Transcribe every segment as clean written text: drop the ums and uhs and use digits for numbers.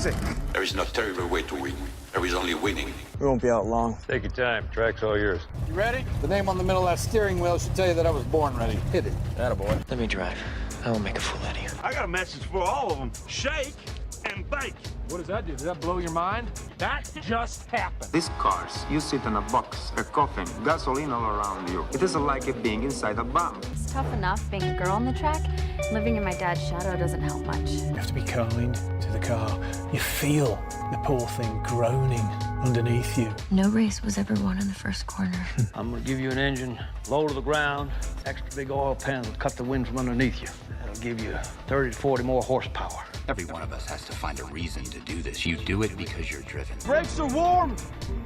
music. There is no terrible way to win. There is only winning. We won't be out long. Take your time. Track's all yours. You ready? The name on the middle of that steering wheel should tell you that I was born ready. Hit it. Attaboy. Let me drive. I won't make a fool out of you. I got a message for all of them. Shake and bake. What does that do? Does that blow your mind? That just happened. These cars, you sit in a box, a coffin, gasoline all around you. It isn't like it being inside a bomb. It's tough enough being a girl on the track. Living in my dad's shadow doesn't help much. You have to be kind to the car. You feel the poor thing groaning underneath you. No race was ever won in the first corner. I'm gonna give you an engine, low to the ground, extra big oil pan will cut the wind from underneath you. That'll give you 30 to 40 more horsepower. Every one of us has to find a reason to do this. You do it because you're driven. Brakes are warm.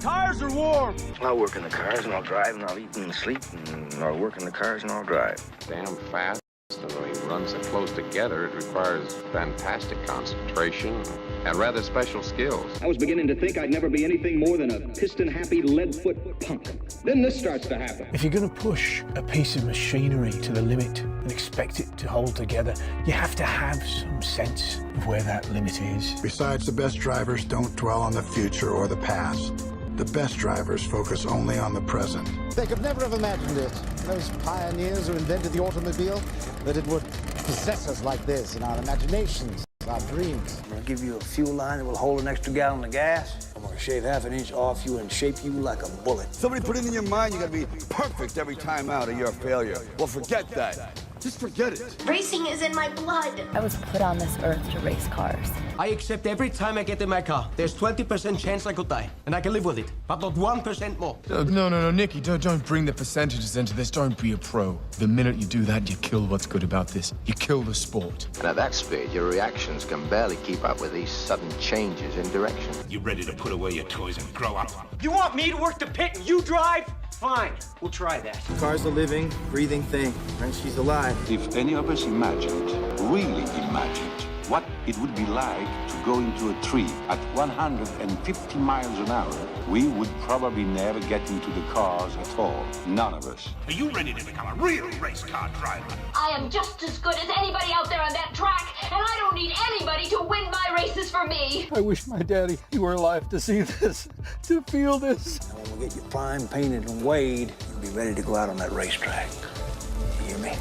Tires are warm. I'll work in the cars and I'll drive and I'll eat and sleep and I'll work in the cars and I'll drive. Damn fast. The way he runs it close together, it requires fantastic concentration and rather special skills. I was beginning to think I'd never be anything more than a piston-happy lead-foot punk. Then this starts to happen. If you're going to push a piece of machinery to the limit and expect it to hold together, you have to have some sense of where that limit is. Besides, the best drivers don't dwell on the future or the past. The best drivers focus only on the present. They could never have imagined it, those pioneers who invented the automobile, that it would possess us like this in our imaginations, our dreams. I'm gonna give you a fuel line that will hold an extra gallon of gas. I'm gonna shave half an inch off you and shape you like a bullet. Somebody put it in your mind you gotta be perfect every time out or you're a failure. Well, forget that. Just forget it. Racing is in my blood. I was put on this earth to race cars. I accept every time I get in my car. There's 20% chance I could die, and I can live with it, but not 1% more. No, Nicky, don't bring the percentages into this. Don't be a pro. The minute you do that, you kill what's good about this. You kill the sport. And at that speed, your reactions can barely keep up with these sudden changes in direction. You ready to put away your toys and grow up? You want me to work the pit and you drive? Fine, we'll try that. The car's a living, breathing thing, and she's alive. If any of us imagined, really imagined, what it would be like to go into a tree at 150 miles an hour, we would probably never get into the cars at all. None of us. Are you ready to become a real race car driver? I am just as good as anybody out there on that track, and I don't need anybody to win my races for me. I wish my daddy were alive to see this, to feel this. And when we get you primed, painted, and weighed, you'll be ready to go out on that racetrack. You hear me?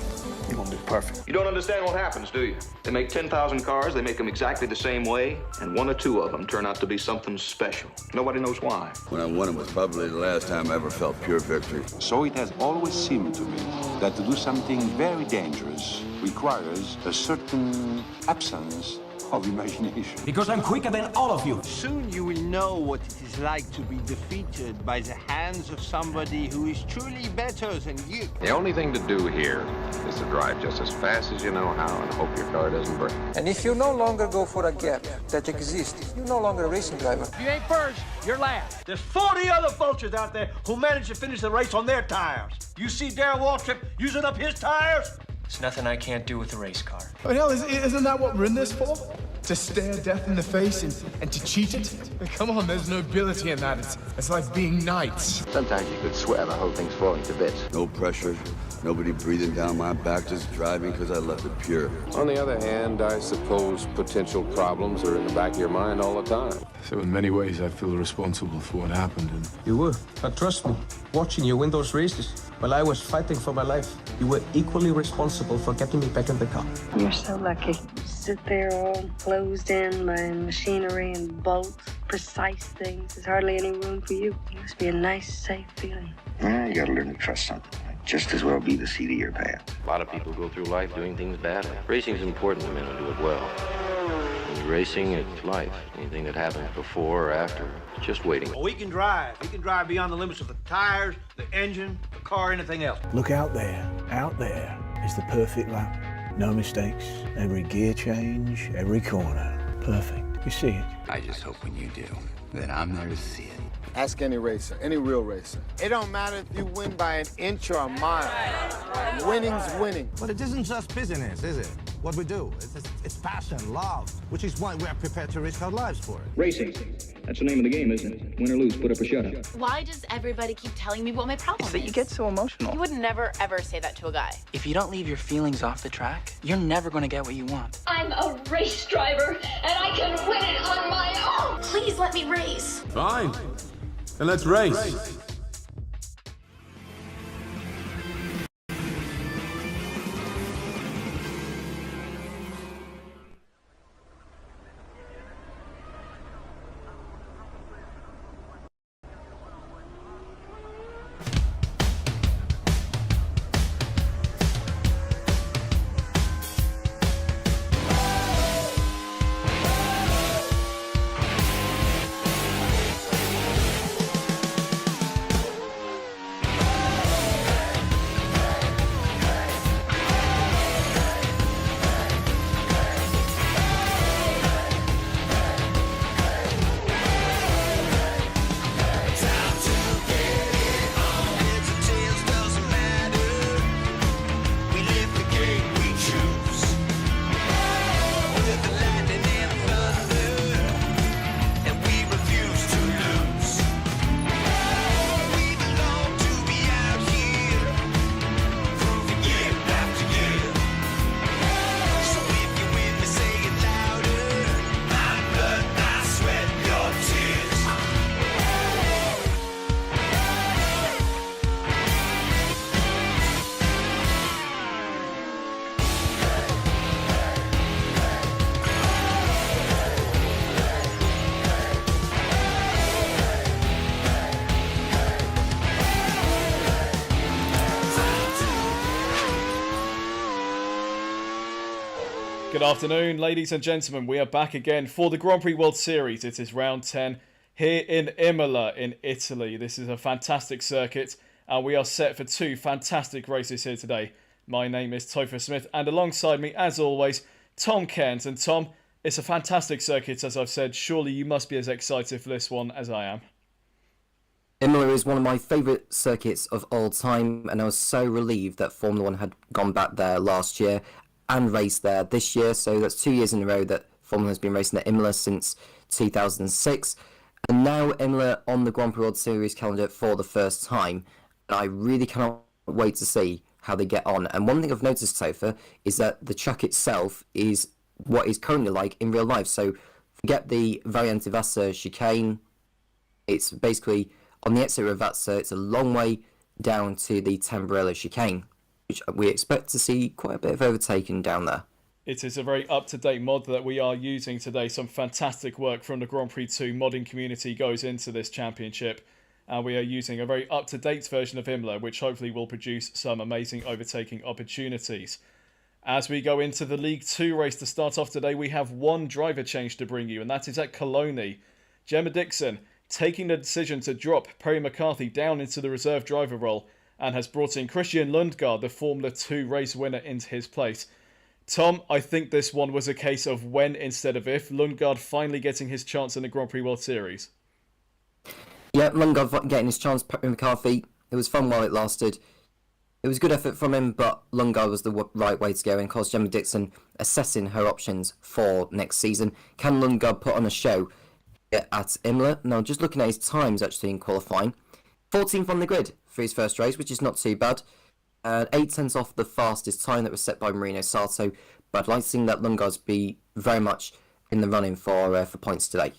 You're gonna be perfect. You don't understand what happens, do you? They make 10,000 cars, they make them exactly the same way, and one or two of them turn out to be something special. Nobody knows why. When I won it was probably the last time I ever felt pure victory. So it has always seemed to me that to do something very dangerous requires a certain absence of imagination. Because I'm quicker than all of you. Soon you will know what it is like to be defeated by the hands of somebody who is truly better than you. The only thing to do here is to drive just as fast as you know how and hope your car doesn't break. And if you no longer go for a gap that exists, you're no longer a racing driver. If you ain't first, you're last. There's 40 other vultures out there who managed to finish the race on their tires. You see Darrell Waltrip using up his tires? There's nothing I can't do with a race car. I mean, hell, isn't that what we're in this for? To stare death in the face and to cheat it? I mean, come on, there's nobility in that. It's like being knights. Sometimes you could swear the whole thing's falling to bits. No pressure, nobody breathing down my back, just driving because I left it pure. On the other hand, I suppose potential problems are in the back of your mind all the time. So in many ways, I feel responsible for what happened. And You were, but trust me, watching you win those races while I was fighting for my life, you were equally responsible for getting me back in the car. You're so lucky. Sit there all closed in by machinery and bolts, precise things. There's hardly any room for you. It must be a nice, safe feeling. Yeah, you gotta learn to trust something. Might just as well be the seat of your pants. A lot of people go through life doing things badly. Racing's important to men who do it well. When you're racing, it's life. Anything that happens before or after, it's just waiting. Well, we can drive. We can drive beyond the limits of the tires, the engine, the car, anything else. Look out there. Out there is the perfect lap. No mistakes. Every gear change, every corner. Perfect. You see it. I just hope when you do, that I'm there to see it. Ask any racer, any real racer. It don't matter if you win by an inch or a mile. Winning's winning. But it isn't just business, is it? what we do. It's passion, love, which is why we are prepared to risk our lives for it. Racing. That's the name of the game, isn't it? Win or lose, put up or shut up. Why does everybody keep telling me what my problem is? That you get so emotional. You would never, ever say that to a guy. If you don't leave your feelings off the track, you're never going to get what you want. I'm a race driver, and I can win it on my own. Please let me race. Fine. Then let's race. Good afternoon, ladies and gentlemen. We are back again for the Grand Prix World Series. It is round 10 here in Imola in Italy. This is a fantastic circuit, and we are set for two fantastic races here today. My name is Topher Smith, and alongside me, as always, Tom Cairns. And Tom, it's a fantastic circuit, as I've said. Surely you must be as excited for this one as I am. Imola is one of my favourite circuits of all time, and I was so relieved that Formula 1 had gone back there last year and raced there this year. So that's 2 years in a row that Formula 1 has been racing at Imola since 2006. And now Imola on the Grand Prix World Series calendar for the first time. And I really cannot wait to see how they get on. And one thing I've noticed, Topher, is that the track itself is what is currently like in real life. So forget the Variante Vassa chicane. It's basically on the exit of Vassa, it's a long way down to the Tamburello chicane, which we expect to see quite a bit of overtaking down there. It is a very up-to-date mod that we are using today. Some fantastic work from the Grand Prix 2 modding community goes into this championship. And we are using a very up-to-date version of Imola, which hopefully will produce some amazing overtaking opportunities. As we go into the League 2 race to start off today, we have one driver change to bring you, and that is at Cologne. Gemma Dixon taking the decision to drop Perry McCarthy down into the reserve driver role, and has brought in Christian Lundgaard, the Formula 2 race winner, into his place. Tom, I think this one was a case of when instead of if. Lundgaard finally getting his chance in the Grand Prix World Series. Yeah, Lundgaard getting his chance, Perry McCarthy. It was fun while it lasted. It was a good effort from him, but Lundgaard was the right way to go, and of course Gemma Dixon assessing her options for next season. Can Lundgaard put on a show at Imola? Now, just looking at his times actually in qualifying, 14th on the grid for his first race, which is not too bad. 8 tenths off the fastest time that was set by Marino Sato, but I'd like to see that Lundgaard's be very much in the running for points today.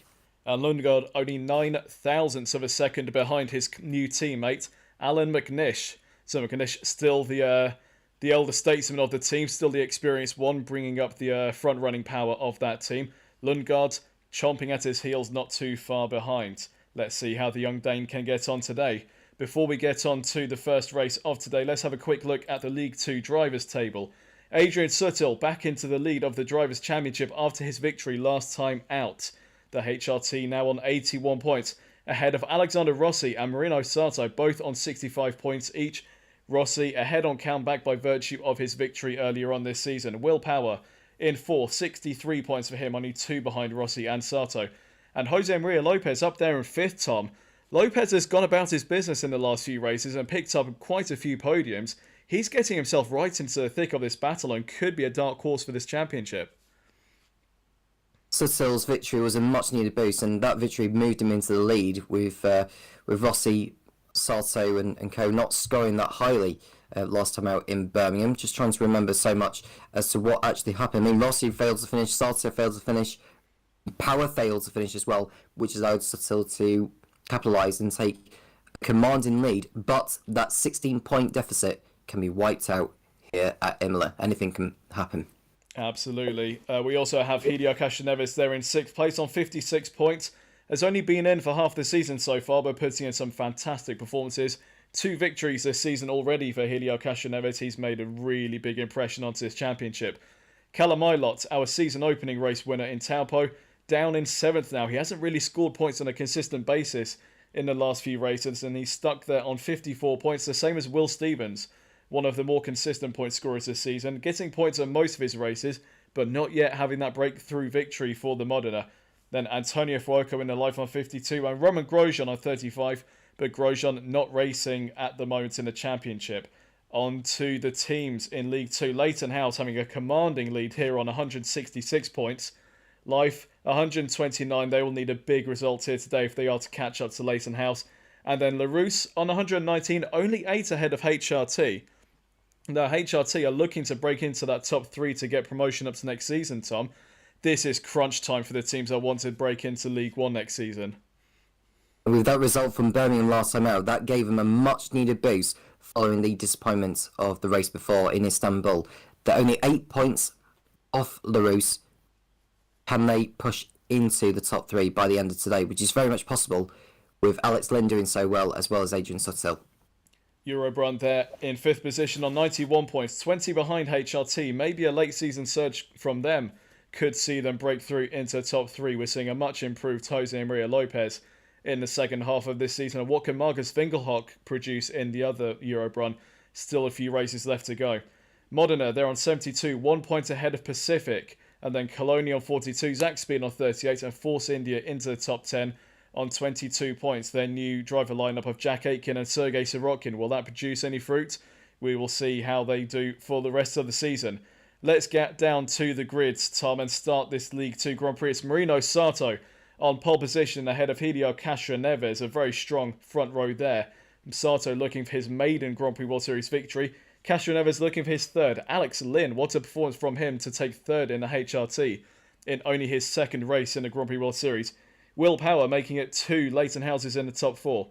And Lundgaard only 9 thousandths of a second behind his new teammate, Alan McNish. So McNish still the elder statesman of the team, still the experienced one, bringing up the front-running power of that team. Lundgaard chomping at his heels, not too far behind. Let's see how the young Dane can get on today. Before we get on to the first race of today, let's have a quick look at the League 2 drivers table. Adrian Sutil back into the lead of the Drivers' Championship after his victory last time out. The HRT now on 81 points, ahead of Alexander Rossi and Marino Sato, both on 65 points each. Rossi ahead on countback by virtue of his victory earlier on this season. Will Power in 4th, 63 points for him, only 2 behind Rossi and Sato. And Jose Maria Lopez up there in 5th, Tom. Lopez has gone about his business in the last few races and picked up quite a few podiums. he's getting himself right into the thick of this battle and could be a dark horse for this championship. Suttil's victory was a much-needed boost, and that victory moved him into the lead with Rossi, Sato and co not scoring that highly last time out in Birmingham. Just trying to remember so much as to what actually happened. I mean, Rossi failed to finish, Sato failed to finish, Power failed to finish as well, which allowed Suttil to capitalise and take a commanding lead. But that 16-point deficit can be wiped out here at Imola. Anything can happen. Absolutely. We also have Hideo Castroneves there in 6th place on 56 points. Has only been in for half the season so far, but putting in some fantastic performances. 2 victories this season already for Hideo Castroneves. He's made a really big impression onto this championship. Callum Ilott, our season opening race winner in Taupo, down in 7th now. He hasn't really scored points on a consistent basis in the last few races, and he's stuck there on 54 points, the same as Will Stevens, one of the more consistent point scorers this season, getting points on most of his races, but not yet having that breakthrough victory for the Modena. Then Antonio Fuoco in the life on 52, and Roman Grosjean on 35, but Grosjean not racing at the moment in the championship. On to the teams in League 2. Leighton House having a commanding lead here on 166 points. Life 129. They will need a big result here today if they are to catch up to Leighton House. And then LaRousse on 119, only 8 ahead of HRT. Now HRT are looking to break into that top 3 to get promotion up to next season, Tom. This is crunch time for the teams that want to break into League 1 next season. With that result from Birmingham last time out, that gave them a much-needed boost following the disappointment of the race before in Istanbul. They're only 8 points off LaRousse. Can they push into the top 3 by the end of today, which is very much possible with Alex Lynn doing so well as Adrian Suttil. Eurobrun there in 5th position on 91 points, 20 behind HRT. Maybe a late season surge from them could see them break through into top 3. We're seeing a much improved Jose Maria Lopez in the second half of this season. And what can Marcus Finkelhock produce in the other Eurobrun? Still a few races left to go. Modena, they're on 72, 1 point ahead of Pacific. And then Colonia on 42, Zach Speed on 38, and Force India into the top 10 on 22 points. Their new driver lineup of Jack Aitken and Sergei Sorokin. Will that produce any fruit? We will see how they do for the rest of the season. Let's get down to the grids, Tom, and start this League 2 Grand Prix. It's Marino Sato on pole position ahead of Hideo Castroneves. A very strong front row there. Sato looking for his maiden Grand Prix World Series victory. Castroneves looking for his 3rd. Alex Lynn, what a performance from him to take 3rd in the HRT in only his 2nd race in the Grand Prix World Series. Will Power making it 2 Leighton Houses in the top 4.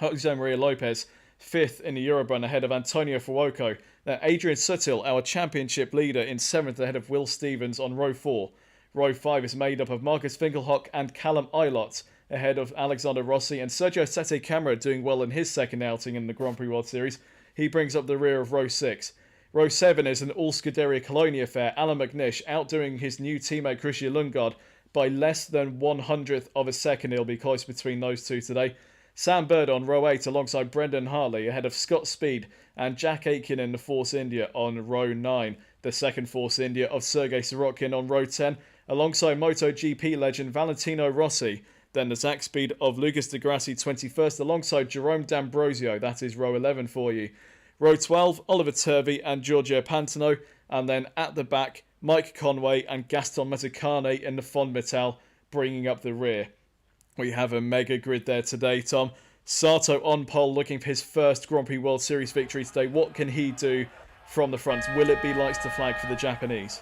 Jose Maria Lopez 5th in the Eurobrun ahead of Antonio Fuoco. Now Adrian Suttil, our championship leader, in 7th ahead of Will Stevens on row 4. Row 5 is made up of Marcus Finkelhock and Callum Ilott ahead of Alexander Rossi, and Sergio Sette Camara doing well in his 2nd outing in the Grand Prix World Series. He brings up the rear of row 6. Row 7 is an all-Scuderia Colonia affair. Alan McNish outdoing his new teammate Christian Lundgaard by less than 100th of a second. It'll be close between those two today. Sam Bird on row 8 alongside Brendan Hartley ahead of Scott Speed and Jack Aitken in the Force India on row 9. The 2nd Force India of Sergei Sorokin on row 10 alongside MotoGP legend Valentino Rossi. Then the Zach Speed of Lucas Di Grassi 21st alongside Jerome D'Ambrosio. That is row 11 for you. Row 12, Oliver Turvey and Giorgio Pantano. And then at the back, Mike Conway and Gaston Mazzucane in the Fond Metal bringing up the rear. We have a mega grid there today, Tom. Sato on pole looking for his 1st Grand Prix World Series victory today. What can he do from the front? Will it be lights to flag for the Japanese?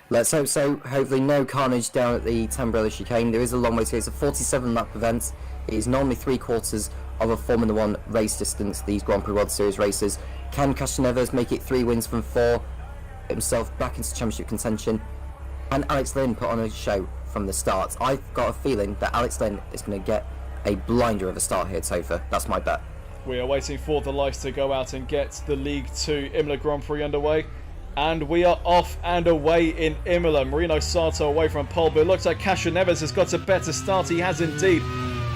Let's hope so. Hopefully no carnage down at the Tamburello chicane. There is a long way to go. It's a 47 lap event. It is normally 3/4 of a Formula 1 race distance, these Grand Prix World Series races. Can Castroneves make it 3 wins from 4? Himself back into championship contention? And Alex Lynn put on a show from the start. I've got a feeling that Alex Lynn is going to get a blinder of a start here, Topher. That's my bet. We are waiting for the lights to go out and get the League 2 Imola Grand Prix underway. And we are off and away in Imola. Marino Sato away from pole, but it looks like Castroneves has got a better start. He has indeed.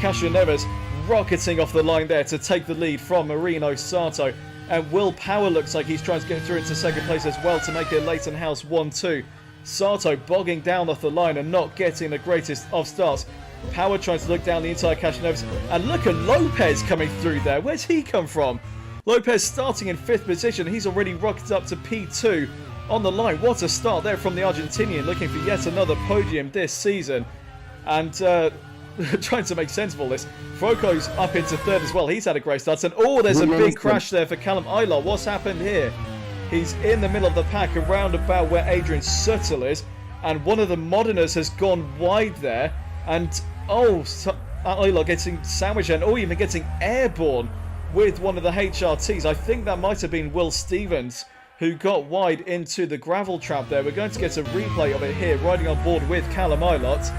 Castroneves rocketing off the line there to take the lead from Marino Sato. And Will Power looks like he's trying to get through into 2nd place as well to make it Leighton House 1-2. Sato bogging down off the line and not getting the greatest of starts. Power trying to look down the entire Castroneves. And look at Lopez coming through there. Where's he come from? Lopez starting in 5th position. He's already rocketed up to P2 on the line. What a start there from the Argentinian, looking for yet another podium this season. And trying to make sense of all this. Froco's up into 3rd as well. He's had a great start. And there's a big crash there for Callum Eilert. What's happened here? He's in the middle of the pack, around about where Adrian Sutil is. And one of the Moderners has gone wide there. And, Eilert getting sandwiched and even getting airborne with one of the HRTs. I think that might have been Will Stevens who got wide into the gravel trap there. We're going to get a replay of it here, riding on board with Callum Eilert.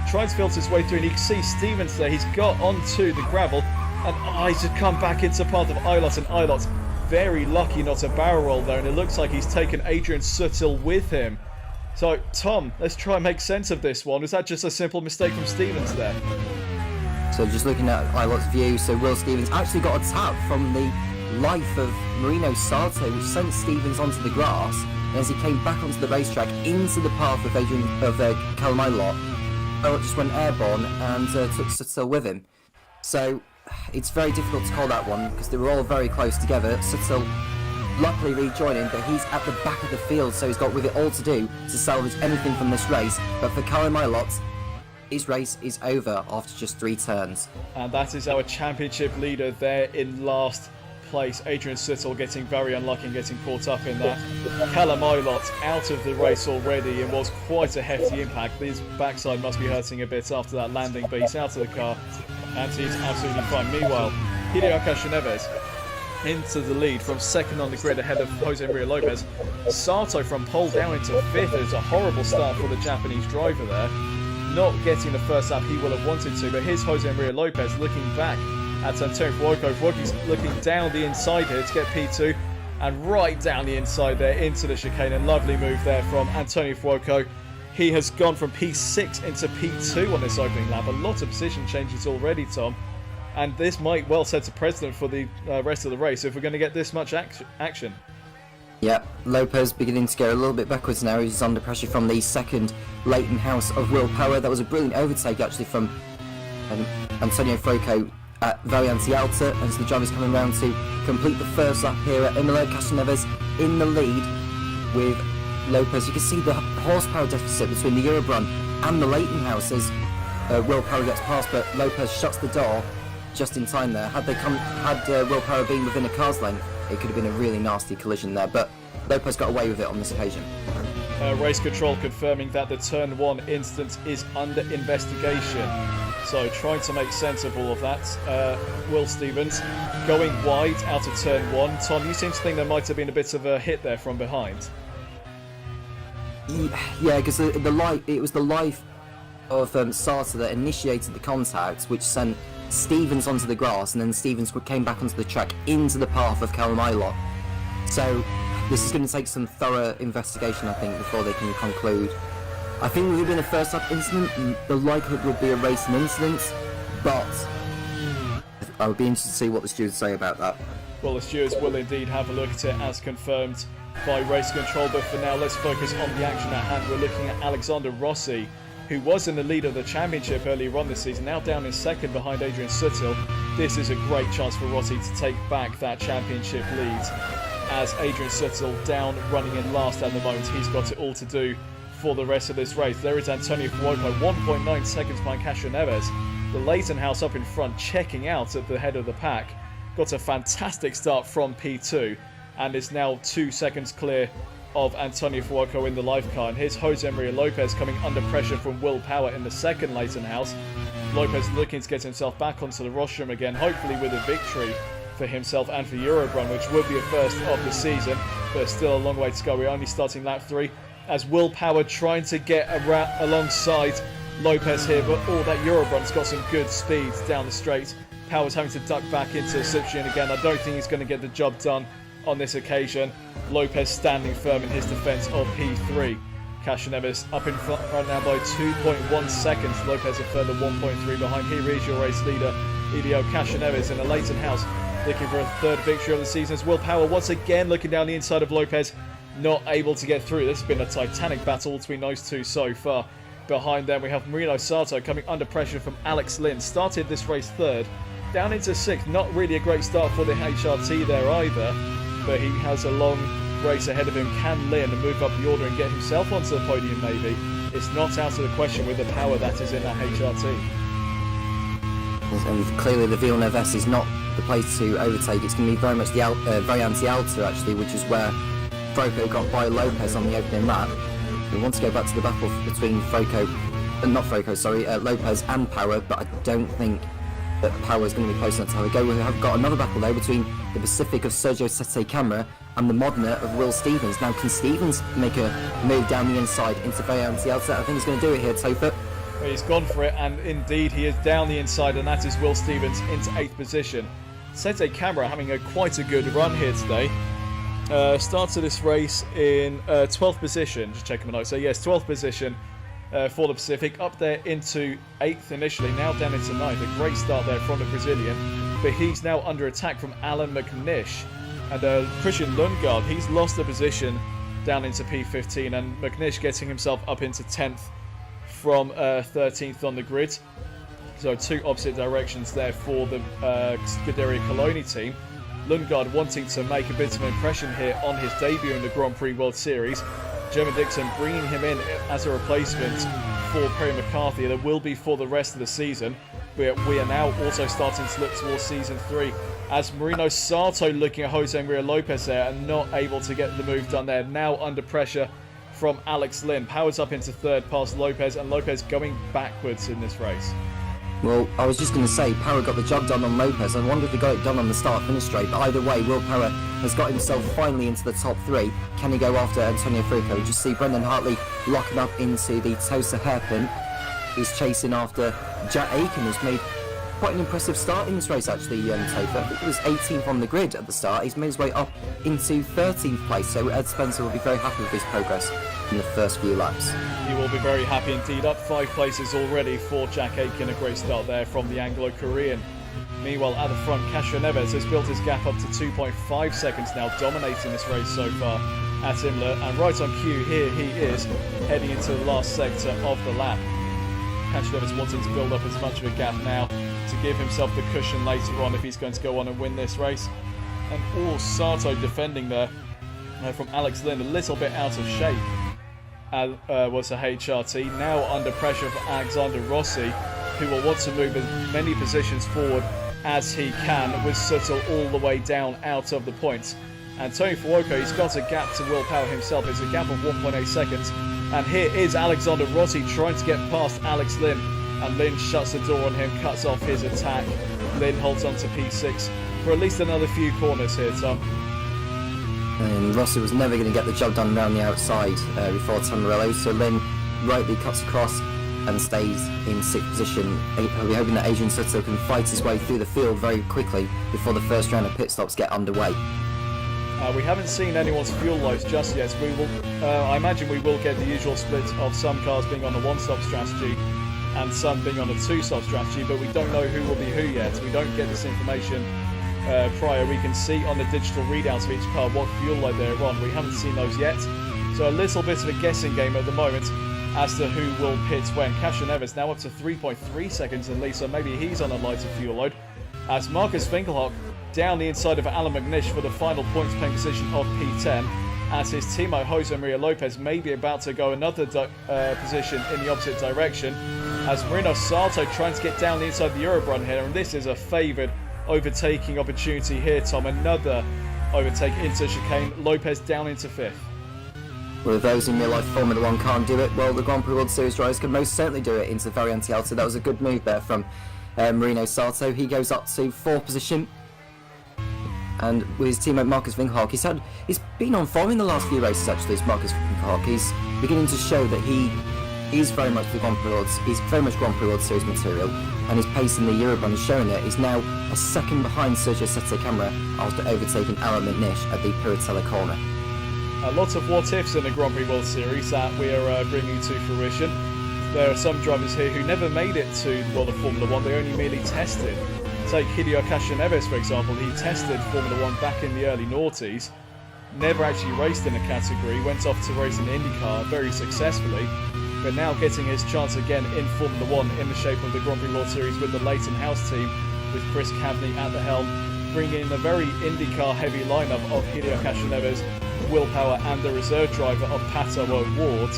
Trying to filter his way through, and you can see Stevens there. He's got onto the gravel, and he's just come back into path of Eilert, and Eilert's very lucky not to barrel roll there, and it looks like he's taken Adrian Sutil with him. So, Tom, let's try and make sense of this one. Was that just a simple mistake from Stevens there? So just looking at Eilert's view, so Will Stevens actually got a tap from the life of Marino Sato, which sent Stevens onto the grass, and as he came back onto the racetrack into the path of Callum Eilert, Eilert just went airborne and took Sutil with him. So it's very difficult to call that one because they were all very close together. Sutil luckily rejoining, but he's at the back of the field, so he's got with it all to do to salvage anything from this race. But for Callum Eilert, his race is over after just 3 turns. And that is our championship leader there in last place. Adrian Sutil getting very unlucky and getting caught up in that. Callum Eilert out of the race already and was quite a hefty impact. His backside must be hurting a bit after that landing, but he's out of the car and he's absolutely fine. Meanwhile, Hideo Castroneves into the lead from 2nd on the grid ahead of Jose Maria Lopez. Sato from pole down into 5th. It's a horrible start for the Japanese driver there. Not getting the first lap he will have wanted to, but here's Jose Maria Lopez looking back at Antonio Fuoco. Fuoco's looking down the inside here to get P2 and right down the inside there into the chicane. A lovely move there from Antonio Fuoco. He has gone from P6 into P2 on this opening lap. A lot of position changes already, Tom. And this might well set a precedent for the rest of the race if we're going to get this much action. Yeah, Lopez beginning to go a little bit backwards now. He's under pressure from the 2nd Leighton House of Will Power. That was a brilliant overtake actually from Antonio Fuoco at Variante Alta, and so the driver's coming around to complete the first lap here at Imola. Castroneves in the lead with Lopez. You can see the horsepower deficit between the Eurobron and the Leighton House as Will Power gets past, but Lopez shuts the door just in time there. Had Will Power been within a car's length, it could have been a really nasty collision there, but Lopez got away with it on this occasion. Race control confirming that the turn 1 incident is under investigation. So trying to make sense of all of that. Will Stevens going wide out of turn 1. Tom, you seem to think there might have been a bit of a hit there from behind. Yeah, because it was the life of Sato that initiated the contact, which sent Stevens onto the grass, and then Stevens came back onto the track into the path of Callum Eilert. So this is going to take some thorough investigation, I think, before they can conclude. I think it would have been a first lap incident. The likelihood would be a racing incident, but I would be interested to see what the stewards say about that. Well, the stewards will indeed have a look at it as confirmed by race control, but for now let's focus on the action at hand. We're looking at Alexander Rossi, who was in the lead of the championship earlier on this season, now down in 2nd behind Adrian Sutil. This is a great chance for Rossi to take back that championship lead, as Adrian Sutil down running in last at the moment. He's got it all to do for the rest of this race. There is Antonio Fuoco, 1.9 seconds behind Castroneves. The Leighton House up in front, checking out at the head of the pack. Got a fantastic start from P2 and is now 2 seconds clear of Antonio Fuoco in the life car. And here's Jose Maria Lopez coming under pressure from Will Power in the 2nd Leighton House. Lopez looking to get himself back onto the rostrum again, hopefully with a victory for himself and for Eurobron, which would be a first of the season, but still a long way to go. We're only starting lap 3 as Will Power trying to get alongside Lopez here, but that Eurobron's got some good speed down the straight. Power's having to duck back into Citroen again. I don't think he's going to get the job done on this occasion. Lopez standing firm in his defence of P3. Castroneves up in front right now by 2.1 seconds. Lopez a further 1.3 behind. Here is your race leader, Hideo Castroneves in a Leighton House, looking for a 3rd victory of the season. As Will Power once again looking down the inside of Lopez, not able to get through. This has been a titanic battle between those two so far. Behind them we have Marino Sato coming under pressure from Alex Lynn. Started this race 3rd, down into 6th. Not really a great start for the HRT there either, but he has a long race ahead of him. Can Lynn move up the order and get himself onto the podium maybe? It's not out of the question with the power that is in that HRT. And clearly the Villeneuve S is not the place to overtake. It's going to be very much the Variante Alta actually, which is where Froco got by Lopez on the opening lap. We want to go back to the battle between Lopez and Power, but I don't think that Power is going to be close enough to have a go. We have got another battle though between the Pacific of Sergio Sette Camera and the Modena of Will Stevens. Now, can Stevens make a move down the inside into Variante Alta? I think he's going to do it here, Topher. Well, he's gone for it, and indeed he is down the inside, and that is Will Stevens into 8th position. Sette Camera having quite a good run here today. Started this race in 12th position, just checking my notes. So yes, 12th position for the Pacific, up there into 8th initially, now down into 9th. A great start there from the Brazilian, but he's now under attack from Alan McNish. And Christian Lundgaard, he's lost a position down into P15, and McNish getting himself up into 10th from 13th on the grid. So two opposite directions there for the Scuderia Coloni team. Lundgaard wanting to make a bit of an impression here on his debut in the Grand Prix World Series. German Dixon bringing him in as a replacement for Perry McCarthy. There will be for the rest of the season. We are now also starting to look towards Season 3. As Marino Sato looking at Jose Maria Lopez there and not able to get the move done there. Now under pressure from Alex Lynn. Powers up into 3rd past Lopez, and Lopez going backwards in this race. Well, I was just going to say, Power got the job done on Lopez. I wonder if he got it done on the start-finish straight, but either way, Will Power has got himself finally into the top 3. Can he go after Antonio Fruco? Just see Brendan Hartley locking up into the Tosa hairpin. He's chasing after Jack Aiken, who's made quite an impressive start in this race actually, Topher. I think he was 18th on the grid at the start. He's made his way up into 13th place, so Ed Spencer will be very happy with his progress in the first few laps. He will be very happy indeed. Up 5 places already for Jack Aiken. A great start there from the Anglo-Korean. Meanwhile, at the front, Castro Neves has built his gap up to 2.5 seconds now, dominating this race so far at Imola. And right on cue, here he is, heading into the last sector of the lap. Castro Neves wanting to build up as much of a gap now to give himself the cushion later on if he's going to go on and win this race. And Sato defending there from Alex Lynn, a little bit out of shape. Was the HRT, now under pressure for Alexander Rossi, who will want to move as many positions forward as he can, with Suttle all the way down out of the points. And Tony Fuoco, he's got a gap to Will Power himself. It's a gap of 1.8 seconds. And here is Alexander Rossi trying to get past Alex Lynn, and Lynn shuts the door on him, cuts off his attack. Lynn holds on to P6 for at least another few corners here, Tom. And Rossi was never going to get the job done around the outside before Tamarello, so Lynn rightly cuts across and stays in 6th position. We're hoping that Adrian Sutter can fight his way through the field very quickly before the first round of pit stops get underway. We haven't seen anyone's fuel loads just yet. We will, I imagine we will get the usual split of some cars being on a 1-stop strategy and some being on a 2-stop strategy, but we don't know who will be who yet. We don't get this information prior. We can see on the digital readouts of each car what fuel load they're on. We haven't seen those yet, so a little bit of a guessing game at the moment as to who will pit when. Castro Neves now up to 3.3 seconds in lead, so maybe he's on a lighter fuel load. As Marcus Finkelhock down the inside of Alan McNish for the final points playing position of P10, as his teammate Jose Maria Lopez may be about to go another position in the opposite direction, as Marino Sato trying to get down the inside of the Eurobron here, and this is a favoured overtaking opportunity here, Tom. Another overtake into chicane. Lopez down into 5th. Well, if those in real life Formula 1 can't do it, well, the Grand Prix World Series drivers can most certainly do it into Variante Alta. That was a good move there from Marino Sato. He goes up to 4th position. And with his teammate Marcus Vinghawk, he's been on form in the last few races actually, this Marcus Vinghawk. He's beginning to show that he is very much the Grand Prix World Series material, and his pace in the Eurobahn is showing it. He's now a second behind Sergio Sette Camera after overtaking Alan McNish at the Piratella corner. A lot of what-ifs in the Grand Prix World Series that we are bringing to fruition. There are some drivers here who never made it to the world of Formula 1, they only merely tested. Take Hideo Castroneves, for example. He tested Formula 1 back in the early noughties, never actually raced in a category, went off to race in IndyCar very successfully, but now getting his chance again in Formula 1 in the shape of the Grand Prix World Series with the Leighton House team, with Chris Cavney at the helm, bringing in a very IndyCar heavy lineup of Helio Castroneves, Will Power and the reserve driver of Pato O'Ward.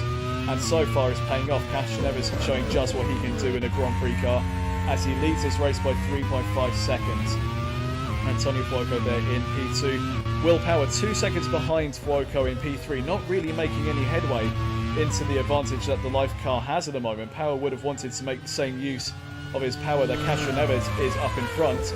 And so far it's paying off. Castroneves showing just what he can do in a Grand Prix car as he leads this race by 3.5 seconds. Antonio Fuoco there in P2. Will Power 2 seconds behind Fuoco in P3, not really making any headway into the advantage that the life car has at the moment. Power would have wanted to make the same use of his power that Castroneves is up in front.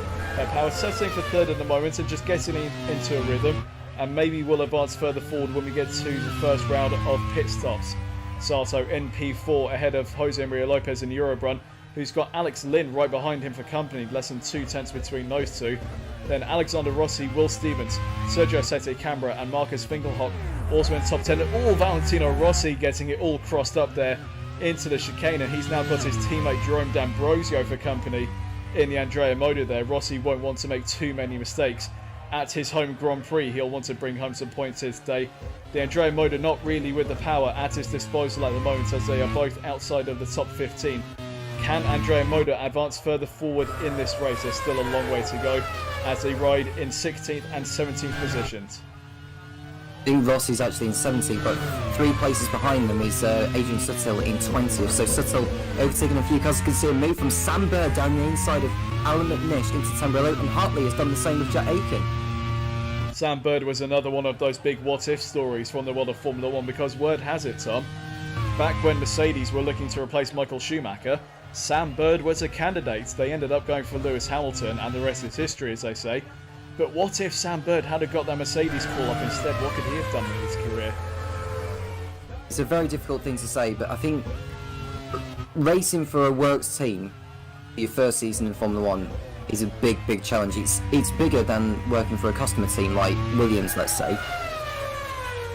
Power settling for third at the moment and just getting into a rhythm, and maybe will advance further forward when we get to the first round of pit stops. Sato in P4 ahead of Jose Maria Lopez in Eurobrun, who's got Alex Lynn right behind him for company, less than 2 tenths between those two. Then Alexander Rossi, Will Stevens, Sergio Sette Camara and Marcus Finkelhock also in top 10. All Valentino Rossi getting it all crossed up there into the chicane, and he's now got his teammate Jerome D'Ambrosio for company in the Andrea Moda there. Rossi won't want to make too many mistakes at his home Grand Prix. He'll want to bring home some points here today. The Andrea Moda not really with the power at his disposal at the moment, as they are both outside of the top 15. Can Andrea Moda advance further forward in this race? There's still a long way to go as they ride in 16th and 17th positions. I think Rossi's actually in 17th, but 3 places behind them is Adrian Sutil in 20th. So Sutil overtaking a few cars. You can see a move from Sam Bird down the inside of Alan McNish into Tamburello, and Hartley has done the same with Jack Aiken. Sam Bird was another one of those big what-if stories from the world of Formula 1, because word has it, Tom, back when Mercedes were looking to replace Michael Schumacher, Sam Bird was a candidate. They ended up going for Lewis Hamilton, and the rest is history, as they say. But what if Sam Bird had got that Mercedes call up instead? What could he have done with his career? It's a very difficult thing to say, but I think racing for a works team, your first season in Formula 1, is a big, big challenge. It's bigger than working for a customer team like Williams, let's say.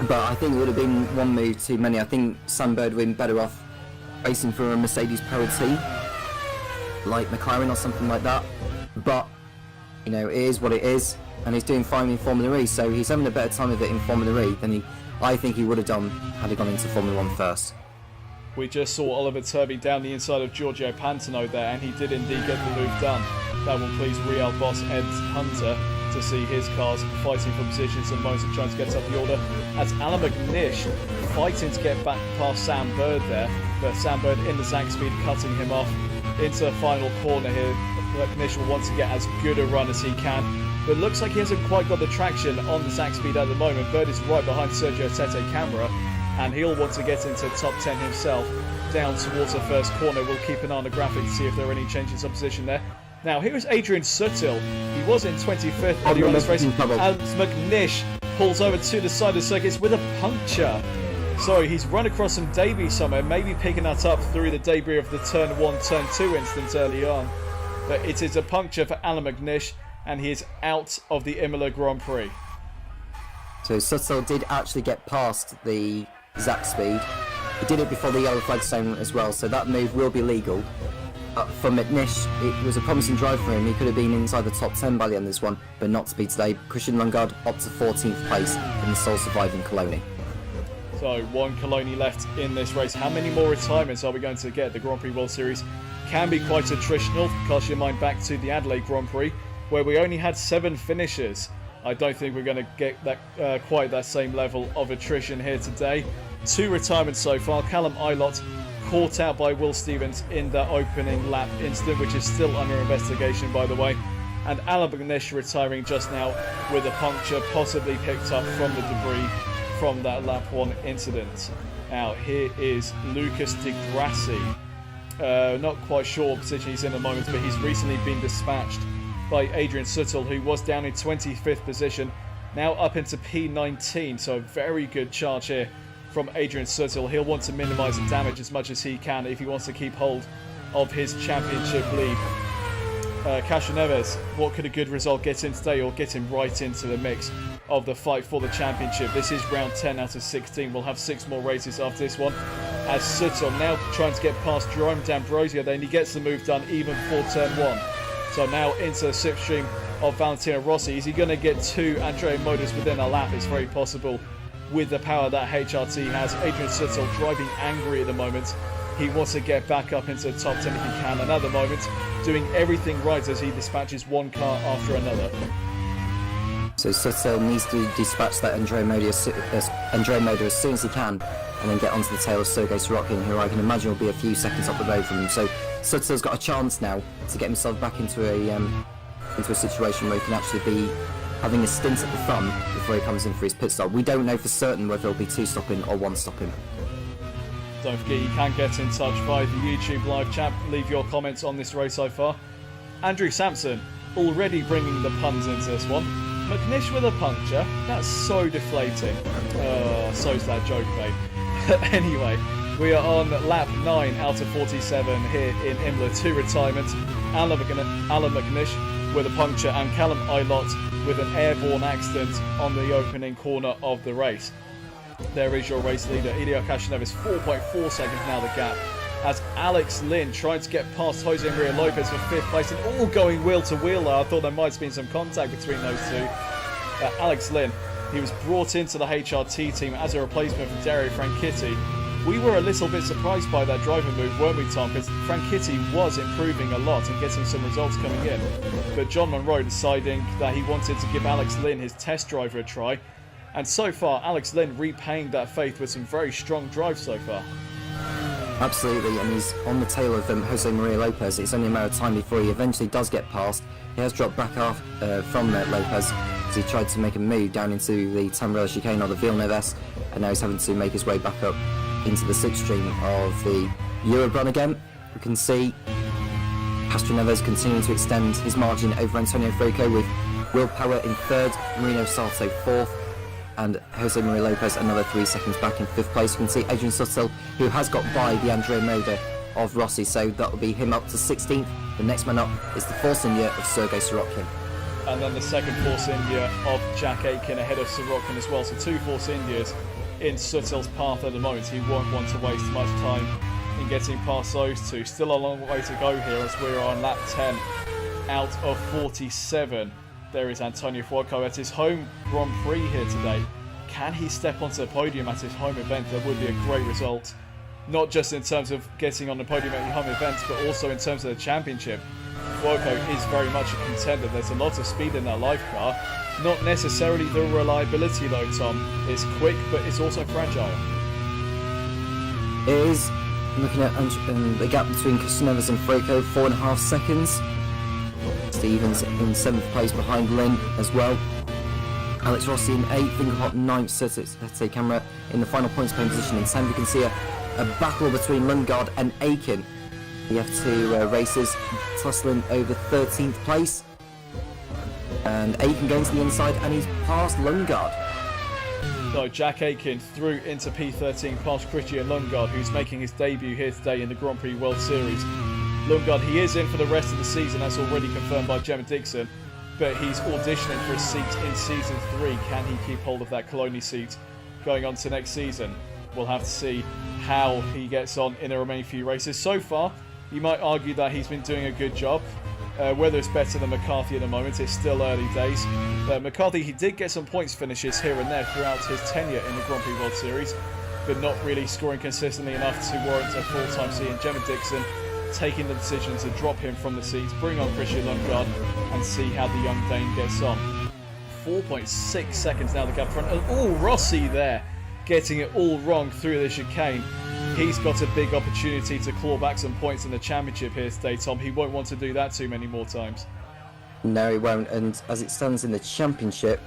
But I think it would have been one move too many. I think Sam Bird would have been better off racing for a Mercedes-powered team, like McLaren or something like that. But, you know, it is what it is, and he's doing fine in Formula E, so he's having a better time of it in Formula E than I think he would have done had he gone into Formula 1 first. We just saw Oliver Turby down the inside of Giorgio Pantano there, and he did indeed get the move done. That will please Real boss Ed Hunter to see his cars fighting for positions and moments of trying to get up the order, as Alan McNish fighting to get back past Sam Bird there, but Sam Bird in the Zach speed cutting him off into the final corner here. McNish will want to get as good a run as he can, but it looks like he hasn't quite got the traction on the Zach speed at the moment. Bird is right behind Sergio Sette Camara, and he'll want to get into top 10 himself down towards the first corner. We'll keep an eye on the graphic to see if there are any changes of position there. Now here is Adrian Sutil. He was in 25th earlier on this race. Alex McNish pulls over to the side of the circuits with a puncture. Sorry, he's run across some debris somewhere, maybe picking that up through the debris of the turn 1, turn 2 instance early on. But it is a puncture for Alan McNish, and he is out of the Imola Grand Prix. So Sutil did actually get past the Zach speed. He did it before the yellow flag zone as well, so that move will be legal. For McNish, it was a promising drive for him. He could have been inside the top 10 by the end of this one, but not to be today. Christian Lundgaard up to 14th place in the sole surviving Coloni. So 1 Coloni left in this race. How many more retirements are we going to get? The Grand Prix World Series can be quite attritional. Cast your mind back to the Adelaide Grand Prix, where we only had 7 finishers. I don't think we're going to get that quite that same level of attrition here today. 2 retirements so far. Callum Ilott caught out by Will Stevens in the opening lap incident, which is still under investigation, by the way. And Alan McNish retiring just now with a puncture possibly picked up from the debris from that lap 1 incident. Now here is Lucas Di Grassi. Not quite sure what position he's in at the moment, but he's recently been dispatched by Adrian Sutil, who was down in 25th position, now up into P19. So a very good charge here from Adrian Sutil. He'll want to minimise the damage as much as he can if he wants to keep hold of his championship lead. Castroneves, what could a good result get him today, or get him right into the mix of the fight for the championship? This is round 10 out of 16. We'll have 6 more races after this one, as Sutil now trying to get past Jerome D'Ambrosio. Then he gets the move done even for turn 1. So now into the slipstream of Valentino Rossi. Is he going to get 2 Andrea Modas within a lap? It's very possible with the power that HRT has. Adrian Sutil driving angry at the moment He wants to get back up into the top 10 if he can, and at the moment, doing everything right as he dispatches one car after another. So Suttel needs to dispatch that Andrea Moda as soon as he can, and then get onto the tail of Sergei Sorokin, who I can imagine will be a few seconds up the road from him. So Suttel's got a chance now to get himself back into a situation where he can actually be having a stint at the front before he comes in for his pit stop. We don't know for certain whether it'll be 2-stopping or 1-stopping. Don't forget you can get in touch via the YouTube live chat. Leave your comments on this race so far. Andrew Sampson already bringing the puns into this one. McNish with a puncture. That's so deflating. So's that joke, mate. Anyway, we are on lap 9 out of 47 here in Imola to retirement. Alan McNish with a puncture and Callum Ilott with an airborne accident on the opening corner of the race. There is your race leader, Ilya Kashinev, 4.4 seconds now the gap, as Alex Lynn tried to get past Jose Maria Lopez for 5th place, and all going wheel to wheel. I thought there might have been some contact between those two. Alex Lynn, he was brought into the HRT team as a replacement for Dario Franchitti. We were a little bit surprised by that driving move, weren't we, Tom? Because Franchitti was improving a lot and getting some results coming in. But John Monroe deciding that he wanted to give Alex Lynn his test driver a try. And so far, Alex Lynn repaying that faith with some very strong drives so far. Absolutely, and he's on the tail of Jose Maria Lopez. It's only a matter of time before he eventually does get past. He has dropped back off from Lopez as he tried to make a move down into the Tamburello chicane or the Villeneuve, and now he's having to make his way back up into the 6th stream of the Eurobron again. We can see Castroneves continuing to extend his margin over Antonio Franco with Will Power in 3rd, Marino Salto 4th, and Jose Maria Lopez another 3 seconds back in 5th place. You can see Adrian Suttel, who has got by the Andrea Moda of Rossi, so that will be him up to 16th. The next man up is the Force India of Sergei Sorokin. And then the second Force India of Jack Aitken ahead of Sorokin as well. So 2 Force Indias in Suttel's path at the moment. He won't want to waste much time in getting past those two. Still a long way to go here as we're on lap 10 out of 47. There is Antonio Fuoco at his home Grand Prix here today. Can he step onto the podium at his home event? That would be a great result. Not just in terms of getting on the podium at your home events, but also in terms of the championship. Fuoco is very much a contender. There's a lot of speed in that live car. Not necessarily the reliability though, Tom. It's quick, but it's also fragile. It is. Looking at the gap between Castroneves and Fuoco, 4.5 seconds. Stevens in 7th place behind Lynn as well. Alex Rossi in 8th, Fingerhot 9th, Sette Camera in the final points paying position in 10th. We can see a battle between Lundgaard and Aitken. The F2 races tussling over 13th place. And Aitken going to the inside and he's past Lundgaard. So Jack Aitken through into P13 past Christian Lundgaard, who's making his debut here today in the Grand Prix World Series. Lundgaard, he is in for the rest of the season, that's already confirmed by Gemma Dixon, but he's auditioning for a seat in Season 3. Can he keep hold of that Coloni seat going on to next season? We'll have to see how he gets on in the remaining few races. So far, you might argue that he's been doing a good job. Whether it's better than McCarthy at the moment, it's still early days. McCarthy, he did get some points finishes here and there throughout his tenure in the Grand Prix World Series, but not really scoring consistently enough to warrant a full-time seat. And Gemma Dixon taking the decision to drop him from the seats, bring on Christian Lundgaard, and see how the young Dane gets on. 4.6 seconds now the gap front. And Rossi there, getting it all wrong through the chicane. He's got a big opportunity to claw back some points in the championship here today, Tom. He won't want to do that too many more times. No, he won't. And as it stands in the championship,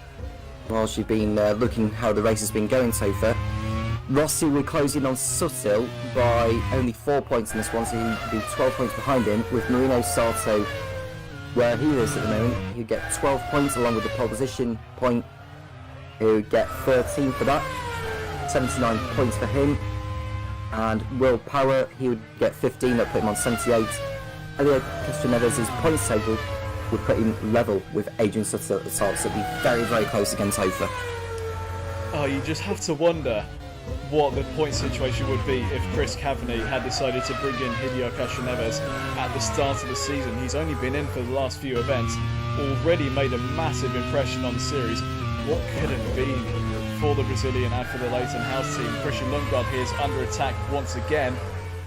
whilst you've been looking how the race has been going so far, Rossi will close in on Suttel by only 4 points in this one, so he'll be 12 points behind him, with Marino Salto where he is at the moment. He'll get 12 points along with the pole position point. He'll get 13 for that, 79 points for him. And Will Power, he would get 15, that put him on 78. Ilya Castroneves' points table would put him level with Adrian Suttel at the top, so it'd be very, very close against Topher. Oh, you just have to wonder what the point situation would be if Chris Kavanagh had decided to bring in Ilya Castroneves at the start of the season. He's only been in for the last few events, already made a massive impression on the series. What could it be for the Brazilian and for the Leighton House team? Christian Lundgaard here is under attack once again.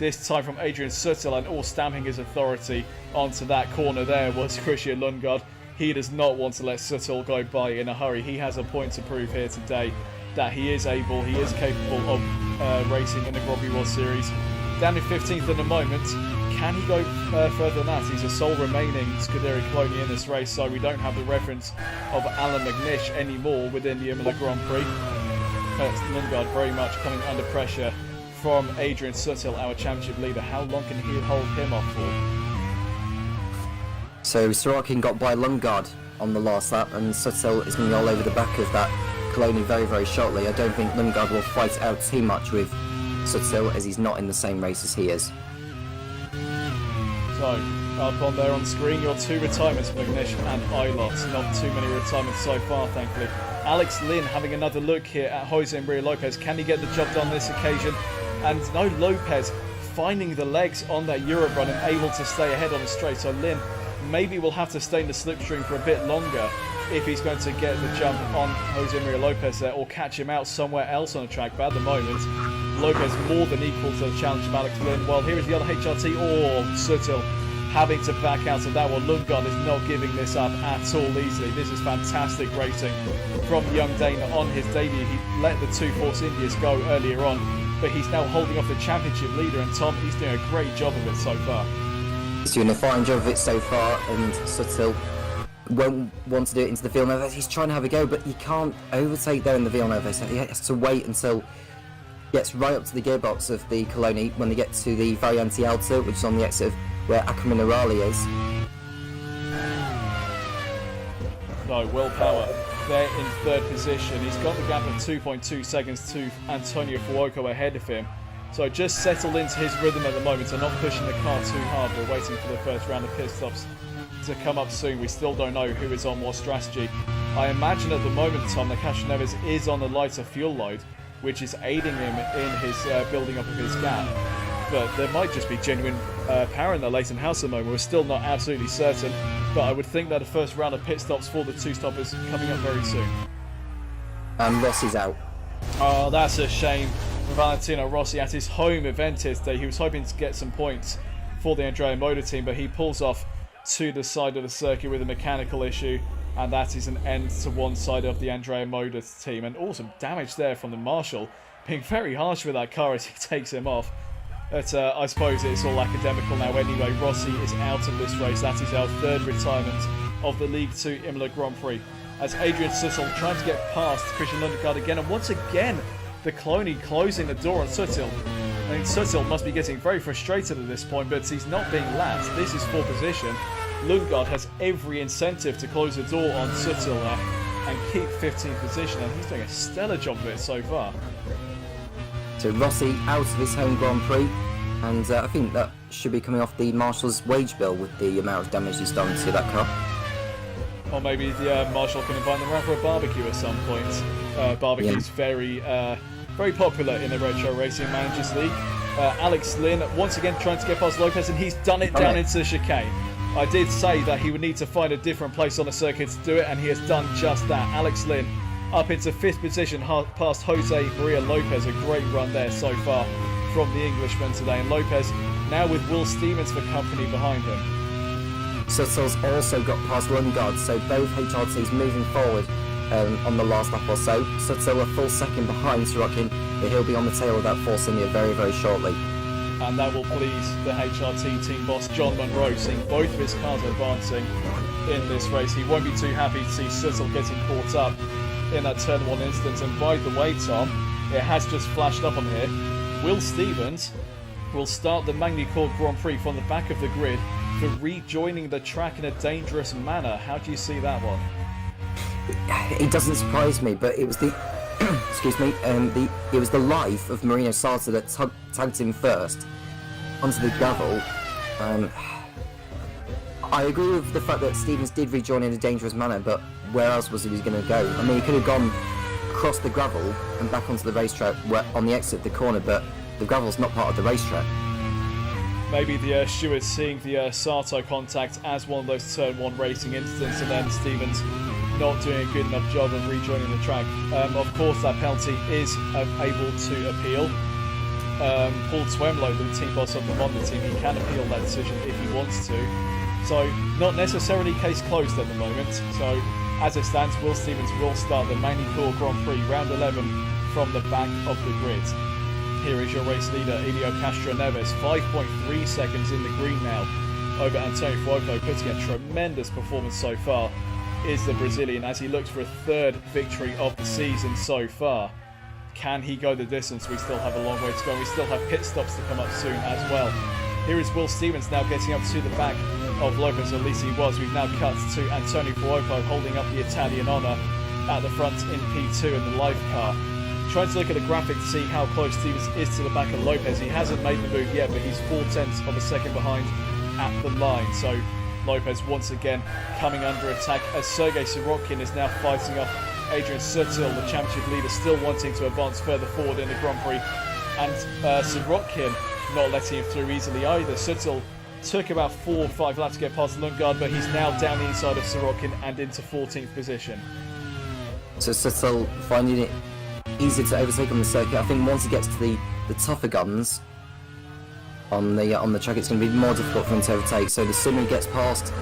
this time from Adrian Sutil, and all stamping his authority onto that corner there was Christian Lundgaard. He does not want to let Sutil go by in a hurry. He has a point to prove here today that he is capable of racing in the Grand Prix World Series. Down in 15th at the moment. Can he go further than that? He's a sole remaining Scuderia Colonia in this race, so we don't have the reference of Alan McNish anymore within the Imola Grand Prix. Lundgaard very much coming under pressure from Adrian Sutil, our championship leader. How long can he hold him off for? So Sorokin got by Lundgaard on the last lap, and Sutil is going to be all over the back of that Colonia very, very shortly. I don't think Lundgaard will fight out too much with Sutil, as he's not in the same race as he is. So, up on there on screen, your two retirements, McNish and Eilert. Not too many retirements so far, thankfully. Alex Lynn having another look here at Jose Maria Lopez. Can he get the job done this occasion? And no, Lopez finding the legs on that Europe run and able to stay ahead on the straight. So Lynn maybe will have to stay in the slipstream for a bit longer if he's going to get the jump on Jose Maria Lopez there, or catch him out somewhere else on the track. But at the moment, Lopez more than equal to the challenge of Alex Lynn. Well, here is the other HRT. Sutil having to back out of that one. Lundgaard is not giving this up at all easily. This is fantastic racing from the young Dane on his debut. He let the two Force Indias go earlier on, but he's now holding off the championship leader, and Tom, he's doing a great job of it so far. He's doing a fine job of it so far, and Sutil won't want to do it into the Villeneuve. He's trying to have a go, but he can't overtake there in the Villeneuve, so he has to wait until he gets right up to the gearbox of the Colonia when they get to the Variante Alta, which is on the exit of where Acque Minerale is. No, Will Power there in third position. He's got the gap of 2.2 seconds to Antonio Fuoco ahead of him. So just settled into his rhythm at the moment and not pushing the car too hard. We're waiting for the first round of pit stops to come up soon. We still don't know who is on what strategy. I imagine at the moment, Tom, that Castro Neves is on the lighter fuel load, which is aiding him in his building up of his gap. But there might just be genuine power in the Leighton House at the moment. We're still not absolutely certain, but I would think that the first round of pit stops for the two stoppers coming up very soon. And Rossi's out. Oh, that's a shame. Valentino Rossi at his home event today. He was hoping to get some points for the Andrea Moda team, but he pulls off to the side of the circuit with a mechanical issue, and that is an end to one side of the Andrea Moda team. And awesome damage there from the Marshal, being very harsh with that car as he takes him off. But I suppose it's all academical now anyway. Rossi is out of this race. That is our third retirement of the League 2 Imola Grand Prix, as Adrian Sutil trying to get past Christian Lundgaard again, and once again the Colonia closing the door on Sutil. I mean, Sutil must be getting very frustrated at this point, but he's not being lapped. This is fourth position. Lundgaard has every incentive to close the door on Sutil and keep 15th position, and he's doing a stellar job of it so far. So Rossi out of his home Grand Prix, and I think that should be coming off the Marshal's wage bill with the amount of damage he's done to that car. Or maybe the Marshal can invite them around for a barbecue at some point. Barbecue's very popular in the Retro Racing Managers League. Alex Lynn once again trying to get past Lopez, and he's done it down into the chicane. I did say that he would need to find a different place on the circuit to do it, and he has done just that. Alex Lynn up into fifth position past Jose Maria Lopez. A great run there so far from the Englishman today, and Lopez now with Will Stevens for company behind him. Sutil's also got past Lundgaard, so both HRTs moving forward on the last lap or so. Sutil a full second behind Sorokin, but he'll be on the tail of that Force India very, very shortly. And that will please the HRT team boss John Munro, seeing both of his cars advancing in this race. He won't be too happy to see Sutil getting caught up in that turn one instance. And by the way, Tom, it has just flashed up on here. Will Stevens will start the Magny-Cours Grand Prix from the back of the grid for rejoining the track in a dangerous manner. How do you see that one? It doesn't surprise me, but it was the excuse me, it was the life of Marino Sarta that tugged him first onto the gravel. I agree with the fact that Stevens did rejoin in a dangerous manner, but where else was he going to go? I mean, he could have gone across the gravel and back onto the racetrack on the exit of the corner, but the gravel's not part of the racetrack. Maybe the steward seeing the Sato contact as one of those turn one racing incidents, and then Stevens not doing a good enough job of rejoining the track. Of course, that penalty is able to appeal. Paul Twemlow, the team boss of the Honda team, he can appeal that decision if he wants to. So not necessarily case closed at the moment. So as it stands, Will Stevens will start the Magny-Cours Grand Prix round 11 from the back of the grid. Here is your race leader, Elio Castroneves, 5.3 seconds in the green now over Antonio Fuoco, putting a tremendous performance so far, is the Brazilian as he looks for a third victory of the season so far. Can he go the distance? We still have a long way to go. We still have pit stops to come up soon as well. Here is Will Stevens now getting up to the back of Lopez, or at least he was. We've now cut to Antonio Fuoco holding up the Italian honour at the front in P2 in the live car. Trying to look at the graphic to see how close Stevens is to the back of Lopez. He hasn't made the move yet, but he's 0.4 of a second behind at the line. So Lopez once again coming under attack as Sergei Sirotkin is now fighting off Adrian Sutil, the championship leader, still wanting to advance further forward in the Grand Prix. And Sirotkin not letting him through easily either. Sutil took about 4 or 5 laps to get past Lundgaard, but he's now down the inside of Sirotkin and into 14th position. So Sutil finding it easy to overtake on the circuit. I think once he gets to the tougher guns on the track, it's going to be more difficult for him to overtake. So the sooner he gets past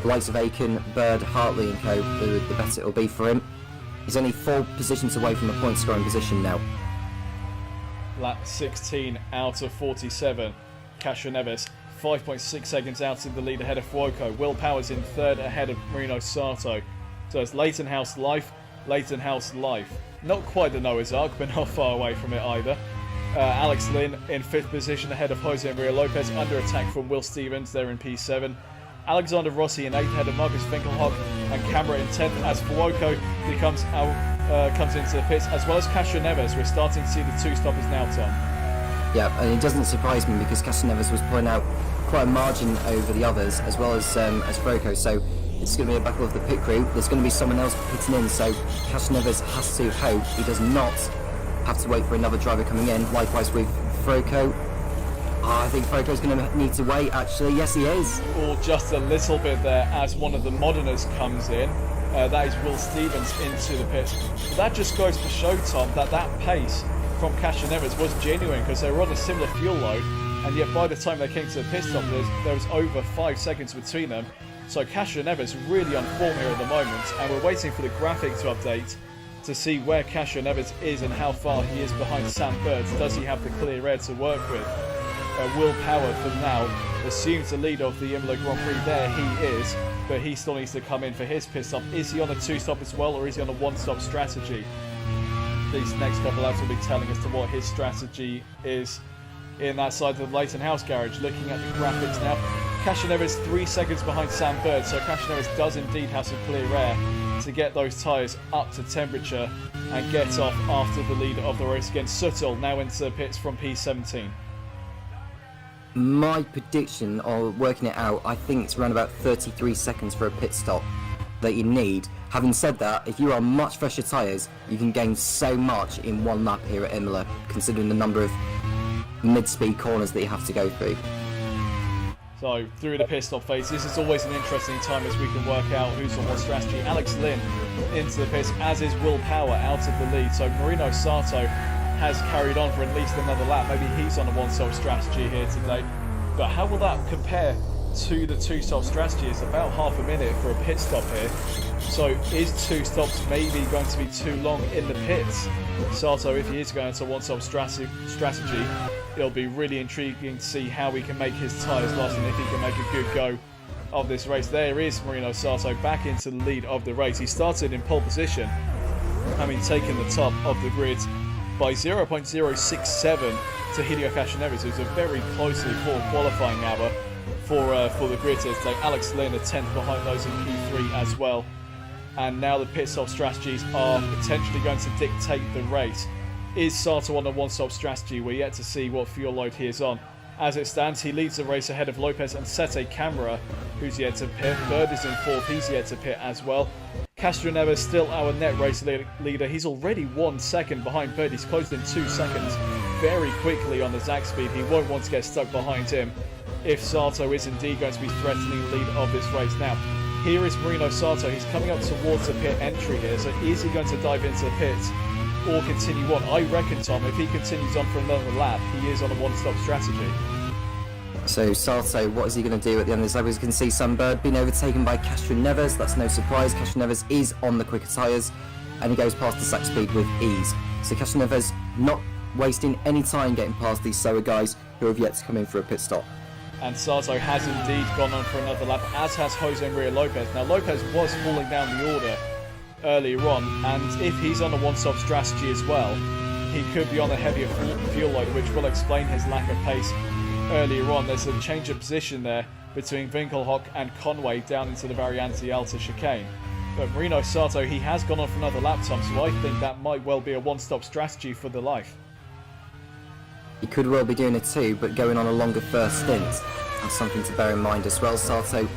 the likes of Aiken, Bird, Hartley and co, the better it will be for him. He's only 4 positions away from the point scoring position now. Lap 16 out of 47. Castroneves 5.6 seconds out in the lead ahead of Fuoco. Will Powers in third ahead of Marino Sato. So it's Leighton House life. Not quite the Noah's Ark, but not far away from it either. Alex Lynn in 5th position ahead of Jose Maria Lopez, under attack from Will Stevens, they're in P7. Alexander Rossi in 8th ahead of Marcus Finkelhock, and Camera in 10th as Fuoco comes into the pits, as well as Castroneves. We're starting to see the 2 stoppers now, Tom. Yeah, and it doesn't surprise me because Castroneves was pulling out quite a margin over the others, as well as Fuoco, so it's going to be a battle of the pit crew. There's going to be someone else pitting in, so Castroneves has to hope he does not have to wait for another driver coming in. Likewise with Fuoco. I think Fuoco's going to need to wait, actually. Yes, he is. Or just a little bit there as one of the Moderners comes in. That is Will Stevens into the pits. But that just goes to show, Tom, that pace from Castroneves was genuine because they were on a similar fuel load, and yet by the time they came to the pit stop, there was over 5 seconds between them. So Castroneves really on form here at the moment, and we're waiting for the graphic to update to see where Castroneves is and how far he is behind Sam Bird. Does he have the clear air to work with? Will Power for now assumes the lead of the Imola Grand Prix. There he is, but he still needs to come in for his pit stop. Is he on a 2-stop as well, or is he on a 1-stop strategy? These next couple laps will be telling us to what his strategy is in that side of the Leighton House garage. Looking at the graphics now, Castroneves 3 seconds behind Sam Bird, so Castroneves does indeed have some clear air to get those tyres up to temperature and get off after the lead of the race again. Sutil now into the pits from P17. My prediction, or working it out, I think it's around about 33 seconds for a pit stop that you need. Having said that, if you are much fresher tyres, you can gain so much in 1 lap here at Imola, considering the number of mid-speed corners that you have to go through. So through the pit stop phase, this is always an interesting time as we can work out who's on what strategy. Alex Lynn into the pits, as is Will Power out of the lead. So Marino Sato has carried on for at least another lap. Maybe he's on a 1-stop strategy here today. But how will that compare to the 2-stop strategy? It's about half a minute for a pit stop here. So is 2 stops maybe going to be too long in the pits? Sato, if he is going to 1-stop strategy, it'll be really intriguing to see how he can make his tyres last and if he can make a good go of this race. There is Marino Sato back into the lead of the race. He started in pole position, having taken the top of the grid by 0.067 to Helio Castroneves, who's a very closely fought qualifying hour for the grid here today. Alex Lynn a 10th behind those in Q3 as well. And now the pit stop strategies are potentially going to dictate the race. Is Sato on a 1-stop strategy? We're yet to see what fuel load he is on. As it stands, he leads the race ahead of Lopez and Sete Camara, who's yet to pit. Bird is in 4th, he's yet to pit as well. Castroneves still our net race leader. He's already 1 second behind Bird. He's closed in 2 seconds very quickly on the Zach speed. He won't want to get stuck behind him if Sato is indeed going to be threatening the lead of this race. Now, here is Marino Sato. He's coming up towards the pit entry here. So is he going to dive into the pits or continue on. I reckon, Tom, if he continues on for another lap, he is on a one-stop strategy. So Sato, what is he going to do at the end of this lap? As you can see, Sunbird being overtaken by Castro Neves. That's no surprise. Castro Neves is on the quicker tyres, and he goes past the sack speed with ease. So Castro Neves not wasting any time getting past these slower guys who have yet to come in for a pit stop. And Sato has indeed gone on for another lap, as has Jose Maria Lopez. Now, Lopez was falling down the order earlier on, and if he's on a one-stop strategy as well, he could be on a heavier fuel load, which will explain his lack of pace earlier on. There's a change of position there between Winkelhock and Conway down into the Variante Alta chicane. But Marino Sato, he has gone on for another lap, Tom, so I think that might well be a one-stop strategy for the life. He could well be doing it too, but going on a longer first stint. That's something to bear in mind as well. Sato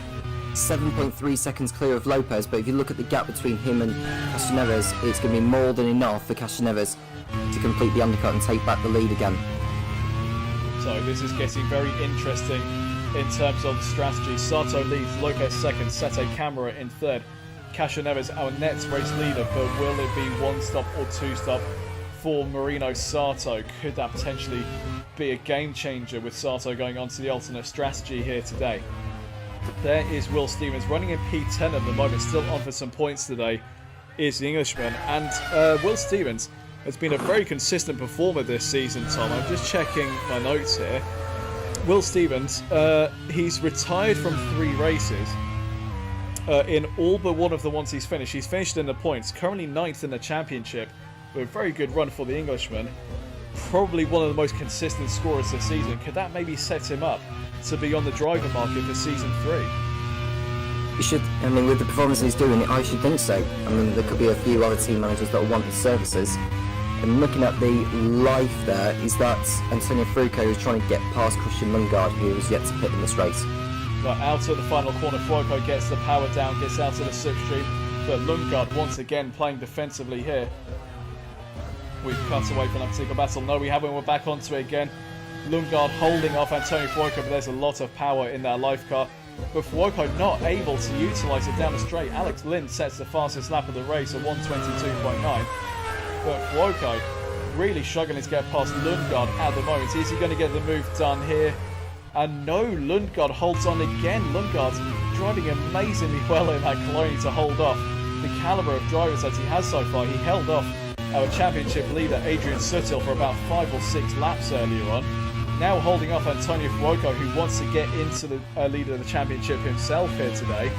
7.3 seconds clear of Lopez, but if you look at the gap between him and Castro Neves, it's going to be more than enough for Castro Neves to complete the undercut and take back the lead again. So this is getting very interesting in terms of the strategy. Sato leads, Lopez second, Sete Camara in third. Castro Neves, our next race leader, but will it be one stop or two stop for Marino Sato? Could that potentially be a game changer with Sato going on to the alternate strategy here today? There is Will Stevens running in P10 at the moment, still on for some points today, is the Englishman. And Will Stevens has been a very consistent performer this season, Tom. I'm just checking my notes here. Will Stevens, he's retired from 3 races. In all but one of the ones he's finished. He's finished in the points, currently 9th in the championship. A very good run for the Englishman. Probably one of the most consistent scorers this season. Could that maybe set him up to be on the driver market for season 3? You should, I mean, with the performance he's doing, I should think so. I mean, there could be a few other team managers that will want his services. And looking at the life there, is that Antonio Fruco is trying to get past Christian Lundgaard, who is yet to pit in this race. Right, out of the final corner, Fruco gets the power down, gets out of the slipstream. But Lundgaard once again playing defensively here. We've cut away from that particular battle. No, we haven't. We're back onto it again. Lundgaard holding off Antonio Fuoco, but there's a lot of power in that life car. But Fuoco not able to utilise it down the straight. Alex Lynn sets the fastest lap of the race at 1:22.9. But Fuoco really struggling to get past Lundgaard at the moment. Is he going to get the move done here? And no, Lundgaard holds on again. Lundgaard's driving amazingly well in that Cologne to hold off the calibre of drivers that he has so far. He held off our championship leader Adrian Sutil for about 5 or 6 laps earlier on. Now holding off Antonio Fuoco, who wants to get into the lead of the championship himself here today.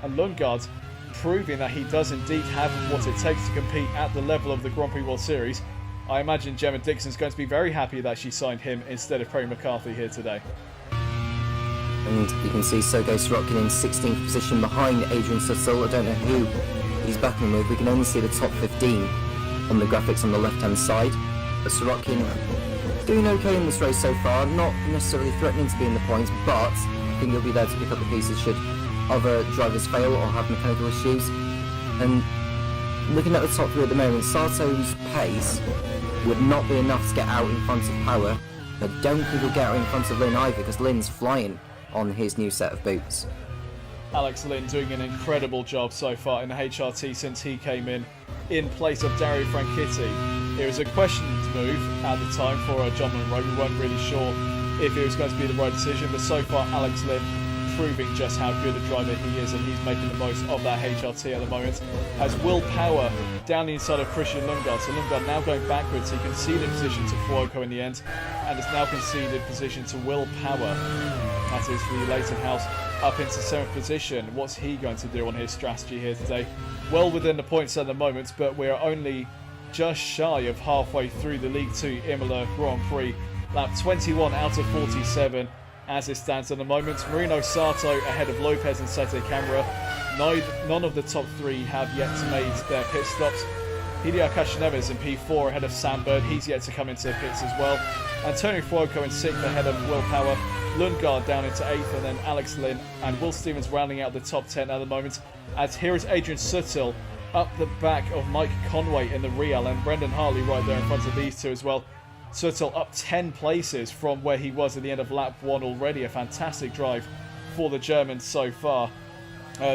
And Lundgaard proving that he does indeed have what it takes to compete at the level of the Grand Prix World Series. I imagine Gemma Dixon's going to be very happy that she signed him instead of Perry McCarthy here today. And you can see Sergei Sorokin in 16th position behind Adrian Sutil. I don't know who he's battling with. We can only see the top 15 on the graphics on the left-hand side. But Sorokin doing okay in this race so far, not necessarily threatening to be in the points, but I think he'll be there to pick up the pieces should other drivers fail or have mechanical issues. And looking at the top 3 at the moment, Sato's pace would not be enough to get out in front of Power. I don't think he'll get out in front of Lynn either, because Lynn's flying on his new set of boots. Alex Lynn doing an incredible job so far in the HRT since he came in place of Dario Franchitti. It was a questioned move at the time for John Monroe. We weren't really sure if it was going to be the right decision, but so far Alex Lynn proving just how good a driver he is, and he's making the most of that HRT at the moment. As Will Power down the inside of Christian Lundgaard, so Lundgaard now going backwards. He conceded position to Fuoco in the end, and has now conceded position to Will Power. That is for the Leighton House up into 7th position. What's he going to do on his strategy here today? Well within the points at the moment, but we're only just shy of halfway through the League 2 Imola Grand Prix. Lap 21 out of 47 as it stands at the moment. Marino Sato ahead of Lopez and Sete Camara. None of the top 3 have yet to make their pit stops. Hideo Castroneves in P4 ahead of Sam Bird. He's yet to come into the pits as well. Antonio Fuoco in 6th ahead of Will Power. Lundgaard down into 8th, and then Alex Lynn and Will Stevens rounding out the top 10 at the moment. As here is Adrian Sutil up the back of Mike Conway in the Real, and Brendan Hartley right there in front of these two as well. Sutil up 10 places from where he was at the end of lap 1 already. A fantastic drive for the Germans so far.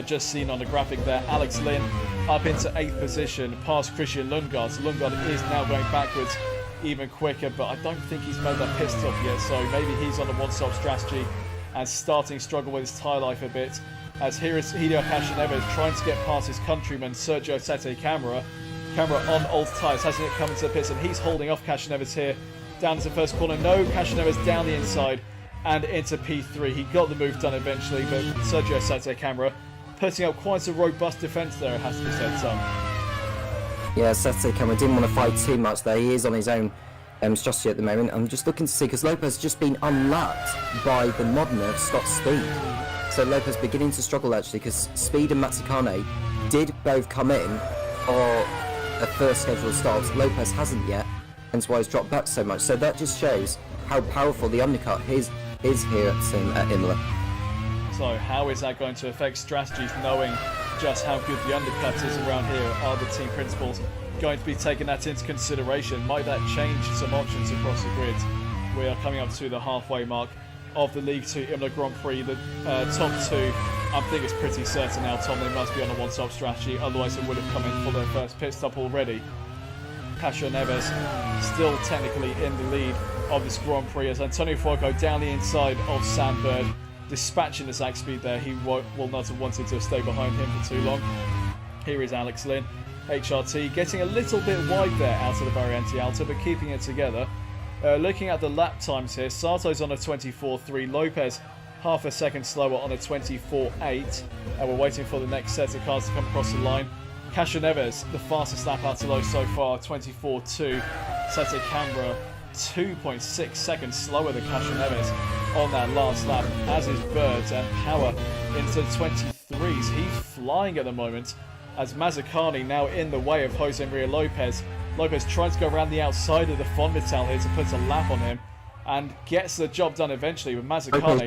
just seen on the graphic there. Alex Lynn up into 8th position, past Christian Lundgaard. So Lundgaard is now going backwards even quicker, but I don't think he's made that pit stop yet, so maybe he's on a one-stop strategy and starting to struggle with his tyre life a bit. As here is Hideo Castroneves trying to get past his countryman Sergio Sette Camara. Camara on old tyres, hasn't it come into the pits, and he's holding off Castroneves here down to the first corner. No, Castroneves down the inside and into P3. He got the move done eventually, but Sergio Sette Camara putting up quite a robust defence there, it has to be said, Tom. Yeah, Sette Camara didn't want to fight too much there. He is on his own strategy at the moment. I'm just looking to see, because Lopez has just been unlapped by the Modena Scott Speed. So Lopez beginning to struggle actually, because Speed and Mazzacane did both come in for a first scheduled start. Lopez hasn't yet, hence why he's dropped back so much. So that just shows how powerful the undercut is here at Imola. So how is that going to affect strategies, knowing just how good the undercut is around here? Are the team principals going to be taking that into consideration? Might that change some options across the grid? We are coming up to the halfway mark of the League 2 Imola Grand Prix. The top two, I think it's pretty certain now, Tom, they must be on a one-stop strategy, otherwise they would have come in for their first pit stop already. Castroneves still technically in the lead of this Grand Prix as Antonio Fuoco down the inside of Sandberg, dispatching the Zach Speed there. He will not have wanted to stay behind him for too long. Here is Alex Lynn, HRT, getting a little bit wide there out of the Variante Alta, but keeping it together. Looking at the lap times here, Sato's on a 24.3, Lopez half a second slower on a 24.8, and we're waiting for the next set of cars to come across the line. Castroneves, the fastest lap out of low so far, 24.2. Sette Camara, 2.6 seconds slower than Castroneves on that last lap, as is Birds, and Power into the 23s. He's flying at the moment, as Mazzacane now in the way of Jose Maria Lopez. Lopez tries to go around the outside of the Fonvital here to put a lap on him, and gets the job done eventually with Mazzacane.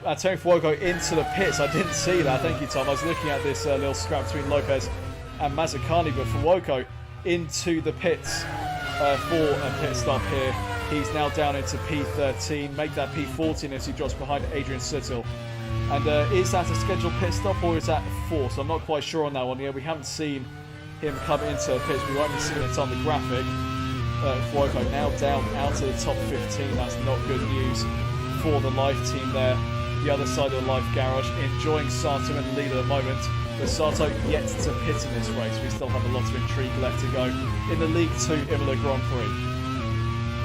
Antonio Fuoco into the pits. I didn't see that. Thank you, Tom. I was looking at this little scrap between Lopez and Mazzacane, but Fuoco into the pits for a pit stop here. He's now down into P13. Make that P14 as he drops behind Adrian Sittel. And is that a scheduled pit stop or is that forced? I'm not quite sure on that one. Yeah, we haven't seen him come into pits. We've only seen it on the graphic. Fuoco now down out of the top 15. That's not good news for the Life team there. The other side of the Life garage, enjoying Sato in the lead at the moment. But Sato yet to pit in this race. We still have a lot of intrigue left to go in the League 2 Imola Grand Prix.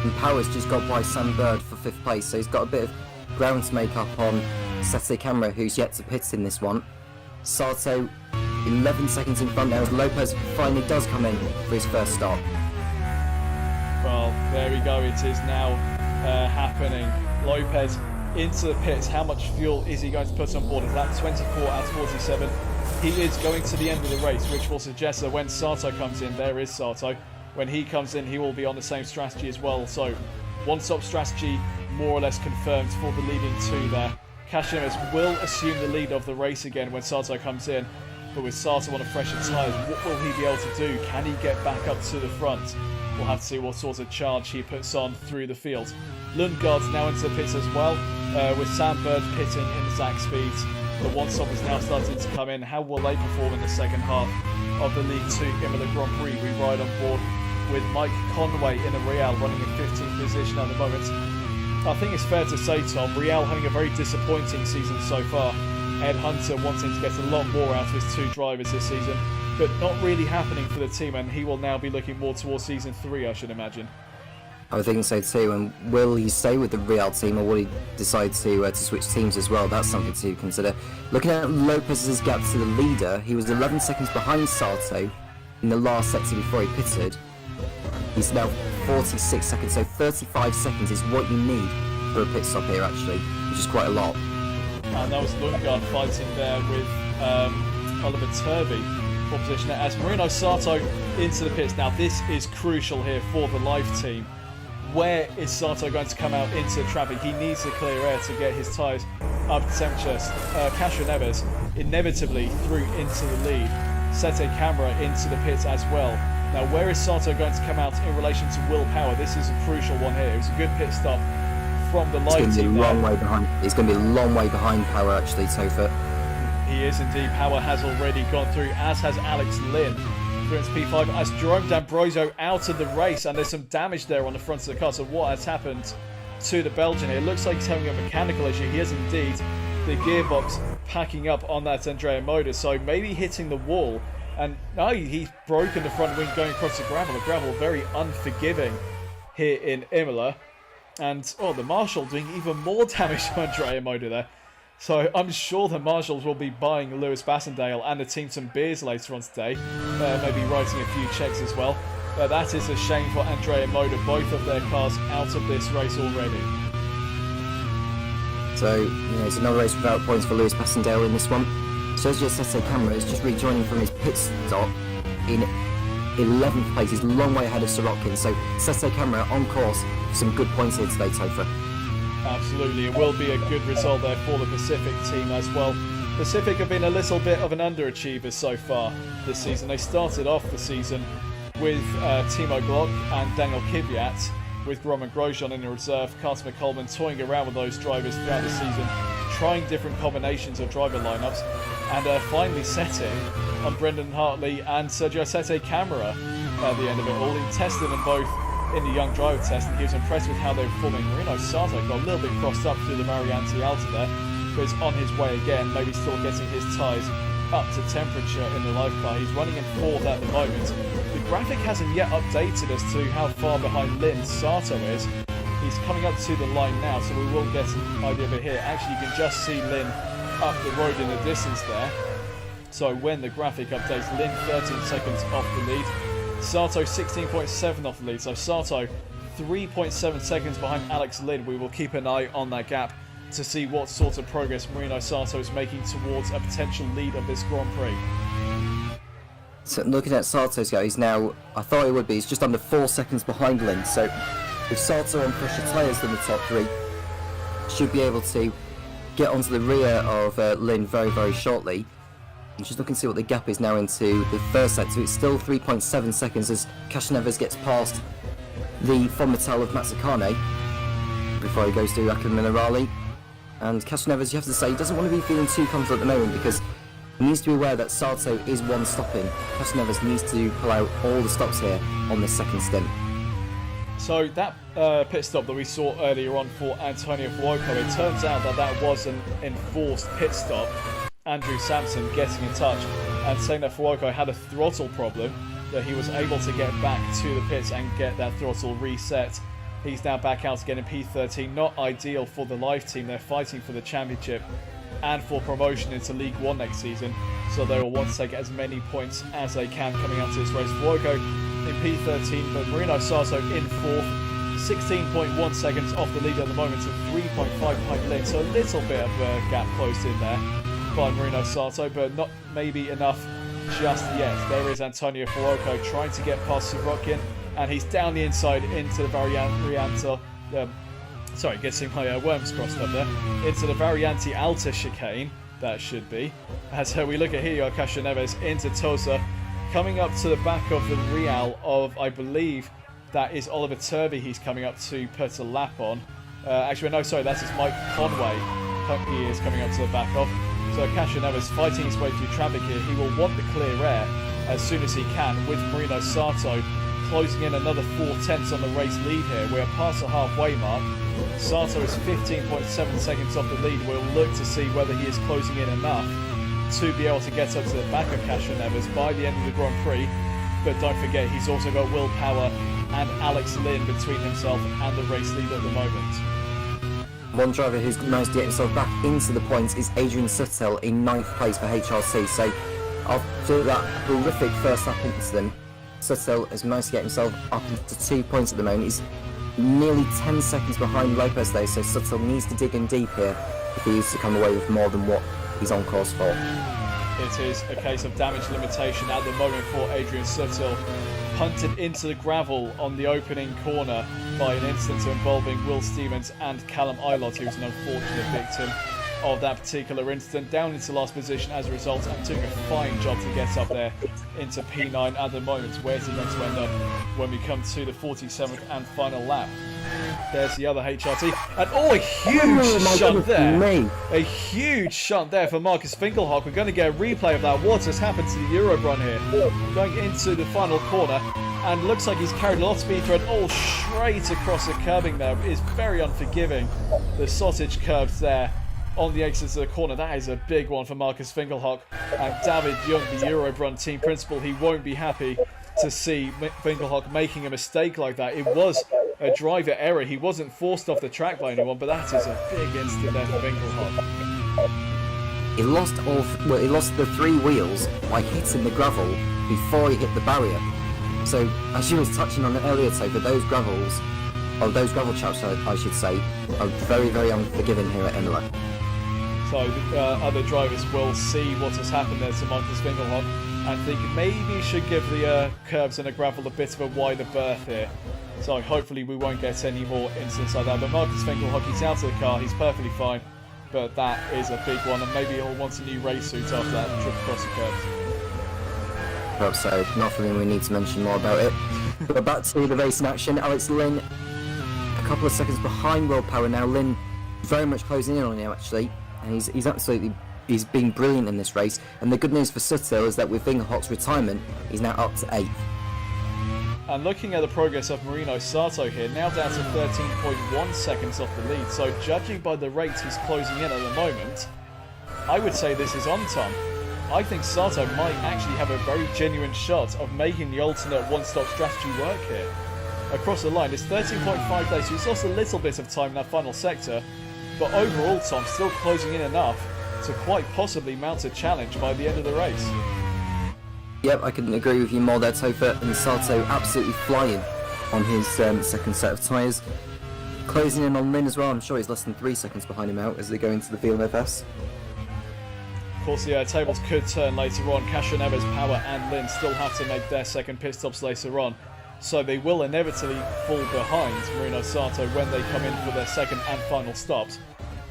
And Power's just got by Sam Bird for 5th place, so he's got a bit of ground to make up on Sette Camara, who's yet to pit in this one. Sato 11 seconds in front now as Lopez finally does come in for his first stop. Well, there we go. It is now happening. Lopez into the pits. How much fuel is he going to put on board? Is that 24 out of 47? He is going to the end of the race, which will suggest that when Sato comes in, there is Sato. When he comes in, he will be on the same strategy as well. So, one-stop strategy more or less confirmed for the leading two there. Castroneves will assume the lead of the race again when Sato comes in. But with Sato on a fresher tyre, what will he be able to do? Can he get back up to the front? We'll have to see what sort of charge he puts on through the field. Lundgaard's now into the pits as well, with Sandberg pitting in the Zach Speeds. The one-stop is now starting to come in. How will they perform in the second half of the League 2 Imola Grand Prix? We ride on board with Mike Conway in a Real running in 15th position at the moment. I think it's fair to say, Tom, Real having a very disappointing season so far. Ed Hunter wanting to get a lot more out of his two drivers this season, but not really happening for the team, and he will now be looking more towards season 3, I should imagine. I would think so too, and will he stay with the Real team or will he decide to switch teams as well? That's something to consider. Looking at Lopez's gap to the leader, he was 11 seconds behind Sato in the last sector before he pitted. He's now 46 seconds, so 35 seconds is what you need for a pit stop here actually, which is quite a lot. And that was Lundgaard fighting there with Oliver Turvey for position as Marino Sato into the pits. Now this is crucial here for the Life team. Where is Sato going to come out into traffic? He needs to clear air to get his tyres up to temperature. Castroneves inevitably through into the lead. Sette Camara into the pits as well. Now where is Sato going to come out in relation to Will Power? This is a crucial one here. It was a good pit stop from the He's live going to be team a there. long way behind. He's going to be a long way behind Power, actually, Topher. He is indeed. Power has already gone through, as has Alex Lynn. Through into P5 as Jerome D'Ambrosio out of the race, and there's some damage there on the front of the car. So what has happened to the Belgian here? It looks like he's having a mechanical issue. He is indeed. The gearbox packing up on that Andrea motor, so maybe hitting the wall. And no, he's broken the front wing going across the gravel. The gravel very unforgiving here in Imola. And, oh, the Marshal doing even more damage to Andrea motor there. So I'm sure the Marshals will be buying Lewis Bassendale and the team some beers later on today. Maybe writing a few checks as well. That is a shame for Andrea Moda. Both of their cars out of this race already. So, it's another race without points for Lewis Bassendale in this one. Sergio Sette Camara is just rejoining from his pit stop in 11th place. He's a long way ahead of Sorokin. So Sette Camara on course for some good points here today, Topher. Absolutely, it will be a good result there for the Pacific team as well. Pacific have been a little bit of an underachiever so far this season. They started off the season with Timo Glock and Daniel Kvyat, with Roman Grosjean in the reserve, Carter McCollum toying around with those drivers throughout the season, trying different combinations of driver lineups, and finally setting on Brendan Hartley and Sergio Sette Camara at the end of it all. He tested them both in the young driver test, and he was impressed with how they were performing. Marino Sato got a little bit crossed up through the Marianti Alta there, but is on his way again, maybe still getting his tyres up to temperature in the live car. He's running in fourth at the moment. The graphic hasn't yet updated as to how far behind Lynn Sato is. He's coming up to the line now, so we will get an idea of it here. Actually, you can just see Lynn up the road in the distance there. So when the graphic updates, Lynn 13 seconds off the lead. Sato 16.7 off the lead, so Sato 3.7 seconds behind Alex Lynn. We will keep an eye on that gap to see what sort of progress Marino Sato is making towards a potential lead of this Grand Prix. So looking at Sato's go, he's now, I thought he would be, he's just under 4 seconds behind Lynn. So with Sato on fresher tyres than the top three, should be able to get onto the rear of Lynn very, very shortly. I'm just looking to see what the gap is now into the first sector. It's still 3.7 seconds as Castroneves gets past the Fonmetal of Mazzacane before he goes to Acca Minerali. And Castroneves, you have to say, he doesn't want to be feeling too confident at the moment because he needs to be aware that Sato is one stopping. Castroneves needs to pull out all the stops here on this second stint. So that pit stop that we saw earlier on for Antonio Fuoco, it turns out that that was an enforced pit stop. Andrew Sampson getting in touch and saying that Fuoco had a throttle problem, that he was able to get back to the pits and get that throttle reset. He's now back out again in P13. Not ideal for the live team. They're fighting for the championship and for promotion into League One next season, so they will want to take as many points as they can coming out to this race. Fuoco in P13, but Marino Sato in fourth, 16.1 seconds off the lead at the moment, and 3.5 behind Lynn, so a little bit of a gap closed in there by Marino Sato, but not maybe enough just yet. There is Antonio Fuoco trying to get past Sorokin, and he's down the inside into the Variante. Getting my worms crossed up there. Into the Variante Alta chicane, that should be. As we look at Helio Castroneves into Tosa, coming up to the back of the Real of, I believe, that is Oliver Turvey he's coming up to put a lap on. Actually, no, sorry, that is Mike Conway he is coming up to the back of. So Castroneves fighting his way through traffic here. He will want the clear air as soon as he can, with Marino Sato closing in another 4/10 on the race lead here. We're past the halfway mark. Sato is 15.7 seconds off the lead. We'll look to see whether he is closing in enough to be able to get up to the back of Castroneves by the end of the Grand Prix. But don't forget, he's also got Will Power and Alex Lynn between himself and the race lead at the moment. One driver who's managed to get himself back into the points is Adrian Suttel in 9th place for HRC. So after that horrific first lap incident, Suttel has managed to get himself up to 2 points at the moment. He's nearly 10 seconds behind Lopez though, so Suttel needs to dig in deep here if he is to come away with more than what he's on course for. It is a case of damage limitation at the moment for Adrian Suttel. Punted into the gravel on the opening corner by an incident involving Will Stevens and Callum Eilert, who's an unfortunate victim of that particular incident, down into last position as a result, and doing a fine job to get up there into P9 at the moment. Where's he going to end up when we come to the 47th and final lap? There's the other HRT. And a huge shunt there. A huge shunt there for Marcus Finkelhock. We're going to get a replay of that. What has happened to the Eurobron here? Going into the final corner. And looks like he's carried a lot of speed through it all straight across the curbing there. It is very unforgiving. The sausage curves there on the exits of the corner. That is a big one for Marcus Finkelhock. And David Young, the Eurobron team principal, he won't be happy to see Finkelhock making a mistake like that. It was a driver error. He wasn't forced off the track by anyone, but that is a big incident there for Finkelhock. He lost the 3 wheels by hitting the gravel before he hit the barrier. So, as you was touching on it earlier, Topher, those gravel chaps, I should say, are very, very unforgiving here at Imola. So other drivers will see what has happened there to Marcus Finkelhock and think maybe he should give the curbs and the gravel a bit of a wider berth here. So hopefully we won't get any more incidents like that. But Marcus Finkelhock, he's out of the car, he's perfectly fine. But that is a big one, and maybe he'll want a new race suit after that trip across the curbs. Perhaps so. Nothing we need to mention more about it. But back to the race in action. Alex Lynn, a couple of seconds behind World Power now. Lynn very much closing in on him actually, and he's been brilliant in this race. And the good news for Suttil is that with Finkelhock's retirement, he's now up to 8th. And looking at the progress of Marino Sato here, now down to 13.1 seconds off the lead. So judging by the rate he's closing in at the moment, I would say this is on time. I think Sato might actually have a very genuine shot of making the alternate one-stop strategy work here. Across the line, it's 13.5 days, so he's lost a little bit of time in that final sector, but overall Tom still closing in enough to quite possibly mount a challenge by the end of the race. Yep, I couldn't agree with you more there, Topher, and Sato absolutely flying on his second set of tyres. Closing in on Lynn as well. I'm sure he's less than 3 seconds behind him out as they go into the VLFS. Of course, the tables could turn later on. Castroneves, Power and Lynn still have to make their second pit stops later on. So they will inevitably fall behind Marino Sato when they come in for their second and final stops.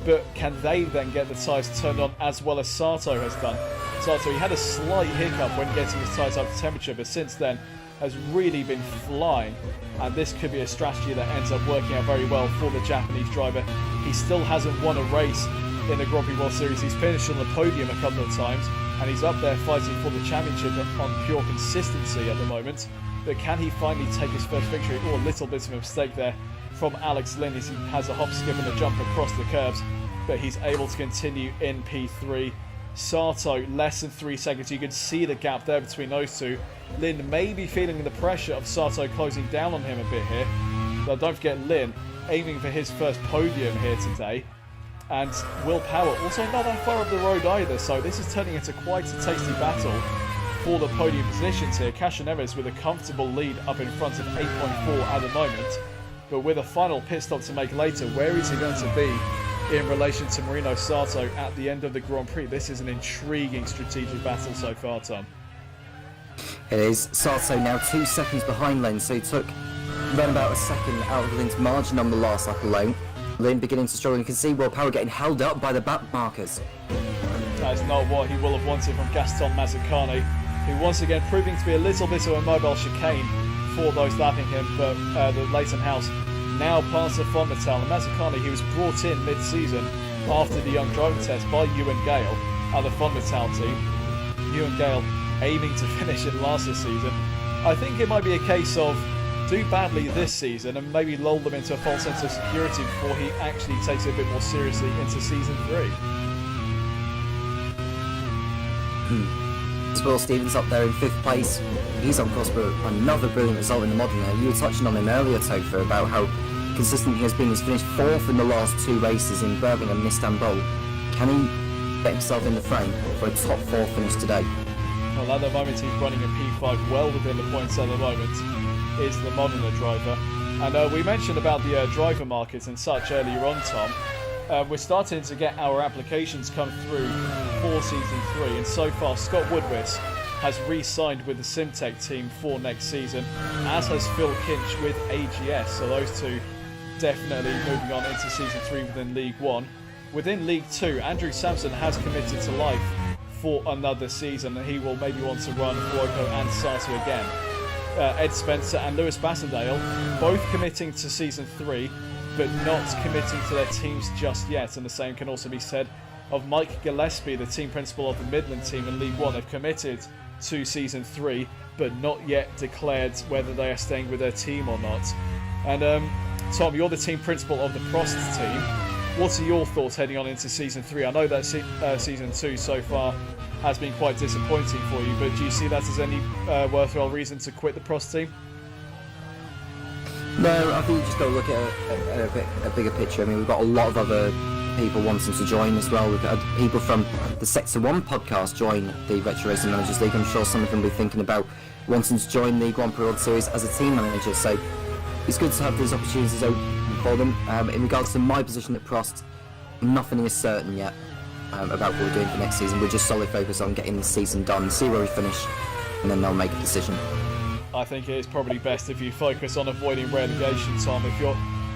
But can they then get the tyres turned on as well as Sato has done? Sato, he had a slight hiccup when getting his tyres up to temperature, but since then has really been flying. And this could be a strategy that ends up working out very well for the Japanese driver. He still hasn't won a race in the Grand Prix World Series. He's finished on the podium a couple of times, and he's up there fighting for the championship on pure consistency at the moment. But can he finally take his first victory? Oh, a little bit of a mistake there from Alex Lynn as he has a hop, skip and a jump across the curbs, but he's able to continue in P3. Sato, less than 3 seconds. You can see the gap there between those two. Lynn may be feeling the pressure of Sato closing down on him a bit here. But don't forget Lynn aiming for his first podium here today. And Will Power also not that far up the road either, so this is turning into quite a tasty battle for the podium positions here. Castroneves with a comfortable lead up in front of 8.4 at the moment, but with a final pit stop to make later, where is he going to be in relation to Marino Sato at the end of the Grand Prix? This is an intriguing strategic battle so far, Tom. It is. Sato now 2 seconds behind Lynn, so he took around about a second out of Lynn's margin on the last lap alone. Lynn beginning to struggle. You can see Will Power getting held up by the back markers. That is not what he will have wanted from Gaston Mazzacane, who once again proving to be a little bit of a mobile chicane for those lapping him, but the Leighton House now part of Fonmetal. And Mazzacane, he was brought in mid-season after the young driving test by Ewan Gale at the Fonmetal team. Ewan Gale aiming to finish in last season. I think it might be a case of do badly this season and maybe lull them into a false sense of security before he actually takes it a bit more seriously into season 3. Will Stevens up there in 5th place. He's on course for another brilliant result in the Modena. You were touching on him earlier, Topher, about how consistent he has been. He's finished 4th in the last 2 races in Birmingham and Istanbul. Can he get himself in the frame for a top 4 finish today? Well, at the moment he's running a P5 well within the points at the moment, is the Modena driver. And we mentioned about the driver market and such earlier on, Tom. We're starting to get our applications come through for season 3, and so far Scott Woodwitz has re-signed with the Simtech team for next season, as has Phil Kinch with AGS, so those two definitely moving on into season 3 within League 1. Within League 2, Andrew Sampson has committed to life for another season, and he will maybe want to run Fuoco and Sato again. Ed Spencer and Lewis Bassendale both committing to season 3. but not committing to their teams just yet. And the same can also be said of Mike Gillespie, the team principal of the Midland team in League One. They've committed to Season 3, but not yet declared whether they are staying with their team or not. And Tom, you're the team principal of the Prost team. What are your thoughts heading on into Season 3? I know that Season 2 so far has been quite disappointing for you, but do you see that as any worthwhile reason to quit the Prost team? No, I think you just got to look at a bigger picture. I mean, we've got a lot of other people wanting to join as well. We've got people from the Sector 1 podcast join the Retro Racing Managers League. I'm sure some of them will be thinking about wanting to join the Grand Prix World Series as a team manager. So it's good to have these opportunities open for them. In regards to my position at Prost, nothing is certain yet about what we're doing for next season. We're just solely focused on getting the season done, see where we finish, and then they'll make a decision. I think it is probably best if you focus on avoiding relegation, Tom.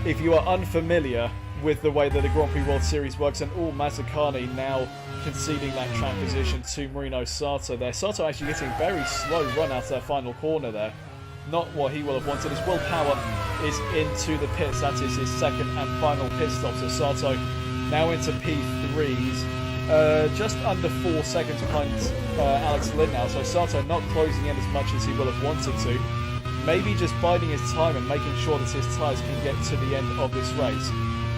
If you are unfamiliar with the way that the Grand Prix World Series works, and Mazzacani now conceding that track position to Marino Sato there. Sato actually getting a very slow run out of that final corner there. Not what he will have wanted. His willpower is into the pits. That is his second and final pit stop. So Sato now into P3s. Just under 4 seconds behind Alex Lynn now. So Sato not closing in as much as he will have wanted to. Maybe just biding his time and making sure that his tyres can get to the end of this race.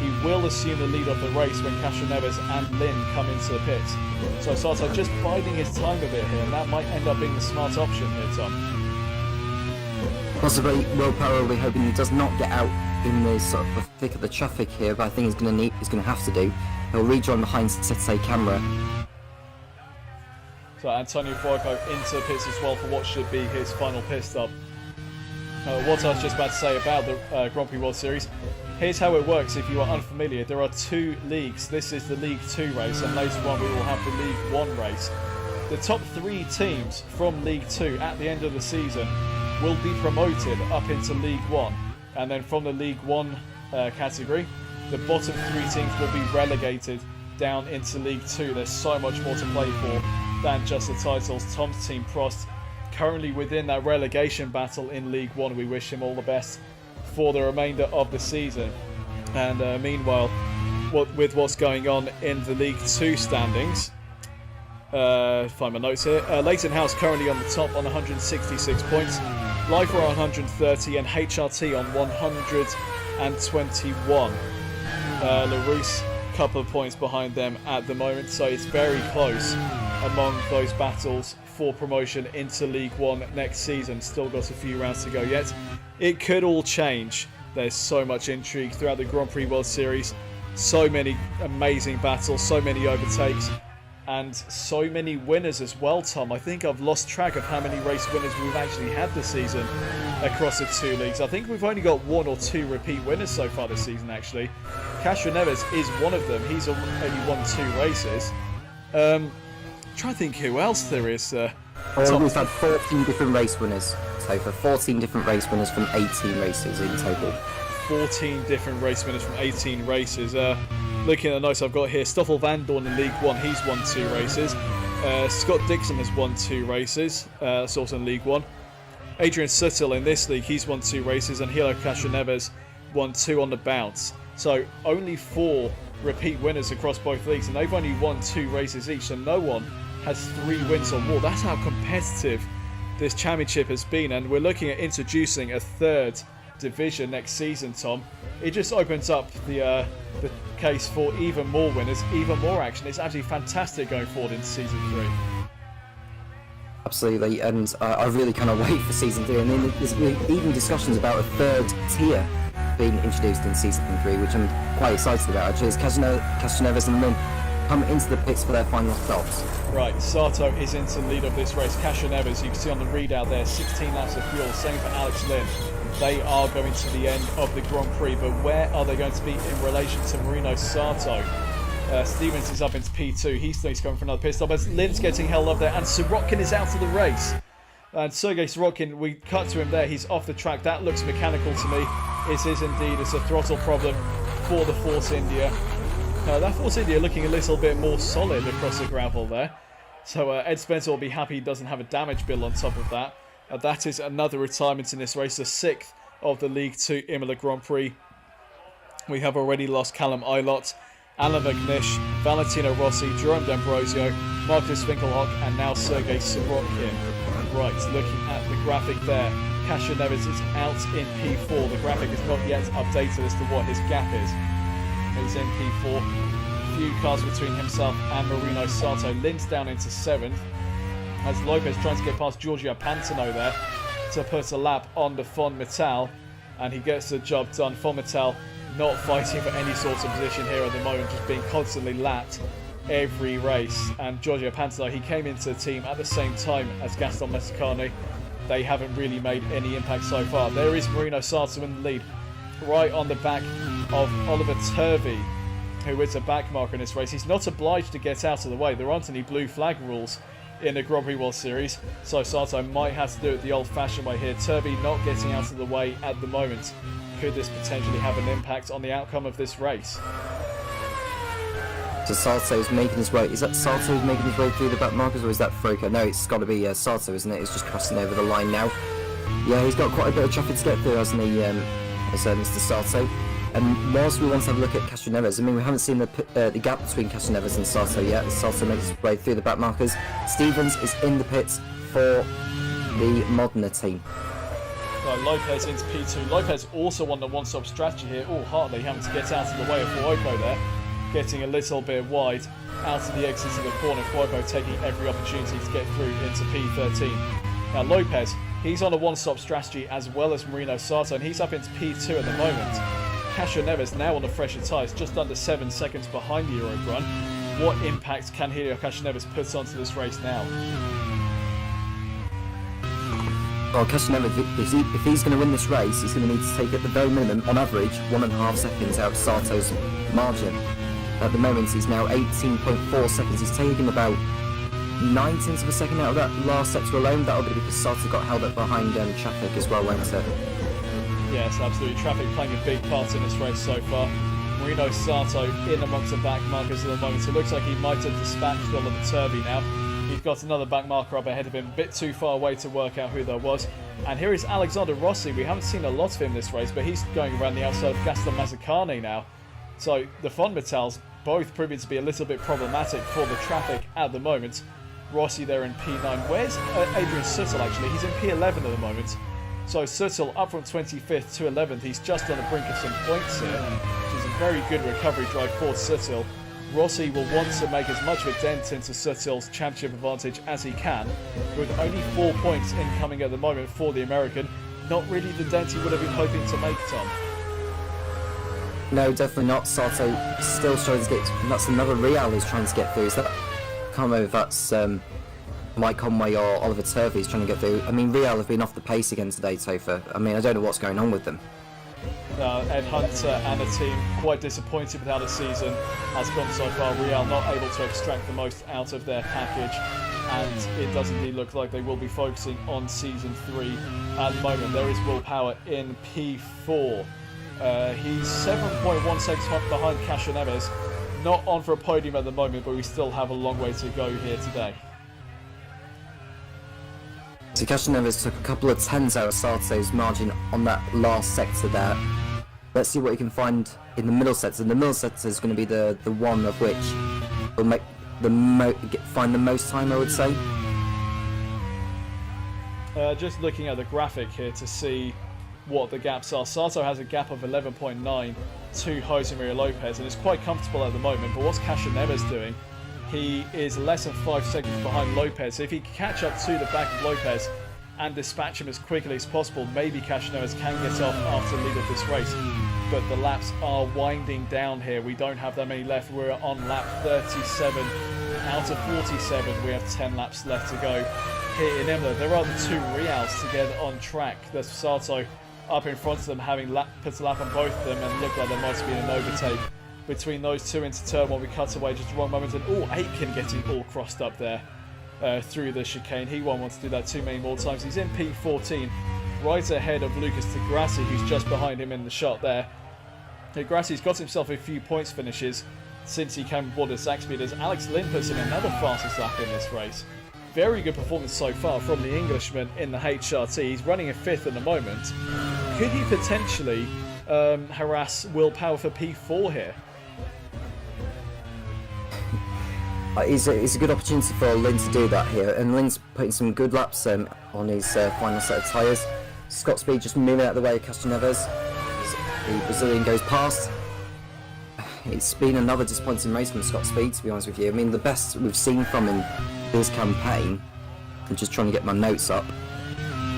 He will assume the lead of the race when Castroneves and Lynn come into the pits. So Sato just biding his time a bit here, and that might end up being the smart option here, Tom. Possibly, Will Power will be hoping he does not get out in the sort of thick of the traffic here, but I think he's going to have to do. He'll rejoin behind Sete Camera. So Antonio Fuoco into the pits as well for what should be his final pit stop. What I was just about to say about the Grand Prix World Series. Here's how it works if you are unfamiliar. There are 2 leagues. This is the League 2 race, and later on we will have the League 1 race. The top 3 teams from League 2 at the end of the season will be promoted up into League 1. And then from the League 1 category, the bottom 3 teams will be relegated down into League 2. There's so much more to play for than just the titles. Tom's team, Prost, currently within that relegation battle in League 1. We wish him all the best for the remainder of the season. And meanwhile, with what's going on in the League 2 standings, find my notes here. Leighton House currently on the top on 166 points. Lifer on 130 and HRT on 121. LaRousse, couple of points behind them at the moment, so it's very close among those battles for promotion into League 1 next season. Still got a few rounds to go yet. It could all change. There's so much intrigue throughout the Grand Prix World Series. So many amazing battles, so many overtakes, and so many winners as well, Tom. I think I've lost track of how many race winners we've actually had this season across the 2 leagues. I think we've only got 1 or 2 repeat winners so far this season, actually. Castroneves is one of them. He's only won 2 races. Try to think who else there is. We've had 14 different race winners. So for 14 different race winners from 18 races in total. 14 different race winners from 18 races. Looking at the notes I've got here, Stoffel Van Dorn in League 1, he's won 2 races. Scott Dixon has won 2 races, that's also in League 1. Adrian Suttle in this league, he's won 2 races, and Hilo Castroneves won 2 on the bounce. So only 4 repeat winners across both leagues, and they've only won 2 races each, so no one has 3 wins or more. That's how competitive this championship has been, and we're looking at introducing a 3rd division next season, Tom. It just opens up the case for even more winners, even more action. It's actually fantastic going forward into season 3. Absolutely, and I really cannot wait for season 3. I mean, there's even discussions about a 3rd tier being introduced in season 3, which I'm quite excited about. Actually, as Castroneves and Lynn come into the pits for their final stops. Right, Sato is into the lead of this race. Castroneves, you can see on the readout there, 16 laps of fuel. Same for Alex Lynn. They are going to the end of the Grand Prix, but where are they going to be in relation to Marino Sato? Stevens is up into P2. He's going for another pit stop as Lynn's getting held up there, and Sorokin is out of the race. And Sergei Sorokin, we cut to him there. He's off the track. That looks mechanical to me. It is indeed. It's a throttle problem for the Force India. That Force India looking a little bit more solid across the gravel there. So Ed Spencer will be happy he doesn't have a damage bill on top of that. That is another retirement in this race, the 6th of the League 2 Imola Grand Prix. We have already lost Callum Eilert, Alan McNish, Valentino Rossi, Jerome D'Ambrosio, Marcus Winkelhock, and now Sergei Sorokin. Right, looking at the graphic there, Kasia Neves is out in P4. The graphic is not yet updated as to what his gap is. He's in P4. Few cars between himself and Marino Sato. Lind's down into 7th. As Lopez trying to get past Giorgio Pantano there to put a lap on the Fon Metal. And he gets the job done. Fon Metal not fighting for any sort of position here at the moment, just being constantly lapped every race. And Giorgio Pantano, he came into the team at the same time as Gaston Messicani. They haven't really made any impact so far. There is Marino Sato in the lead, right on the back of Oliver Turvey, who is a backmarker in this race. He's not obliged to get out of the way. There aren't any blue flag rules in the Grand Prix World Series, so Sato might have to do it the old-fashioned way here. Turvey not getting out of the way at the moment. Could this potentially have an impact on the outcome of this race? So Sato's making his way. Is that Sato making his way through the back markers, or is that Froka? No, it's got to be Sato, isn't it? He's just crossing over the line now. Yeah, he's got quite a bit of traffic to get through, hasn't he, Mr. Sato? And whilst we want to have a look at Kasia Neves, I mean, we haven't seen the gap between Kasia Neves and Sato yet. Sato makes his way through the back markers. Stevens is in the pits for the Modena team. Right, Lopez into P2. Lopez also on the one-stop strategy here. Oh, Hartley having to get out of the way of Fuoco there. Getting a little bit wide out of the exit of the corner. Fuoco taking every opportunity to get through into P13. Now Lopez, he's on a one-stop strategy as well as Marino Sato, and he's up into P2 at the moment. Kasia Neves now on the fresher tyres, just under 7 seconds behind the Euro run. What impact can Helio Kasia Neves put onto this race now? Well, Kasia Neves, if he's going to win this race, he's going to need to take at the very minimum, on average, 1.5 seconds out of Sato's margin. At the moment, he's now 18.4 seconds. He's taken about 9/10 of a second out of that last sector alone. That'll be because Sato got held up behind traffic as well, won't it? Yes, absolutely. Traffic playing a big part in this race so far. Marino Sato in amongst the back markers at the moment. It looks like he might have dispatched Oliver Turvey now. He's got another back marker up ahead of him, a bit too far away to work out who that was. And here is Alexander Rossi. We haven't seen a lot of him this race, but he's going around the outside of Gaston Mazzacane now. So the Fon Metals both proving to be a little bit problematic for the traffic at the moment. Rossi there in P9. Where's Adrian Suttel actually? He's in P11 at the moment. So Suttel up from 25th to 11th. He's just on the brink of some points here, which is a very good recovery drive for Suttel. Rossi will want to make as much of a dent into Suttel's championship advantage as he can, with only 4 points incoming at the moment for the American. Not really the dent he would have been hoping to make, Tom. No, definitely not. Sato still struggling to get. That's another Real who's trying to get through. Is that? I can't remember if that's Mike Conway or Oliver Turvey is trying to get through. I mean, Real have been off the pace again today, Topher. I mean, I don't know what's going on with them. Ed Hunter and the team quite disappointed with how the season has gone so far. Real not able to extract the most out of their package, and it does indeed look like they will be focusing on Season 3 at the moment. There is Will Power in P4. He's 7.1 seconds behind Kasia Neves. Not on for a podium at the moment, but we still have a long way to go here today. So Kasia Neves took a couple of tens out of Sato's margin on that last sector there. Let's see what he can find in the middle sector. The middle sector is going to be the one of which will make find the most time, I would say. Just looking at the graphic here to see what the gaps are. Sato has a gap of 11.9 to Jose Maria Lopez, and is quite comfortable at the moment. But what's Kasia Neves doing? He is less than 5 seconds behind Lopez. So if he can catch up to the back of Lopez and dispatch him as quickly as possible, maybe Kasia Neves can get off after the lead of this race. But the laps are winding down here. We don't have that many left. We're on lap 37 out of 47. We have 10 laps left to go here in Imola. There are the two Reals together on track. There's Sato up in front of them, having put a lap on both of them, and looked like there might have been an overtake between those two into turn one. We cut away just the wrong moment, and Aitken getting all crossed up there through the chicane. He won't want to do that too many more times. He's in P14, right ahead of Lucas Di Grassi, who's just behind him in the shot there. Di Grassi's got himself a few points finishes since he came aboard as Zaxby. As Alex Lynn puts in another fastest lap in this race. Very good performance so far from the Englishman in the HRT. He's running in 5th at the moment. Could he potentially harass Will Power for P4 here? It's a good opportunity for Lynn to do that here, and Lynn's putting some good laps on his final set of tyres. Scott Speed just moving out of the way of Castroneves as the Brazilian goes past. It's been another disappointing race from Scott Speed, to be honest with you. I mean, the best we've seen from him this campaign, I'm just trying to get my notes up.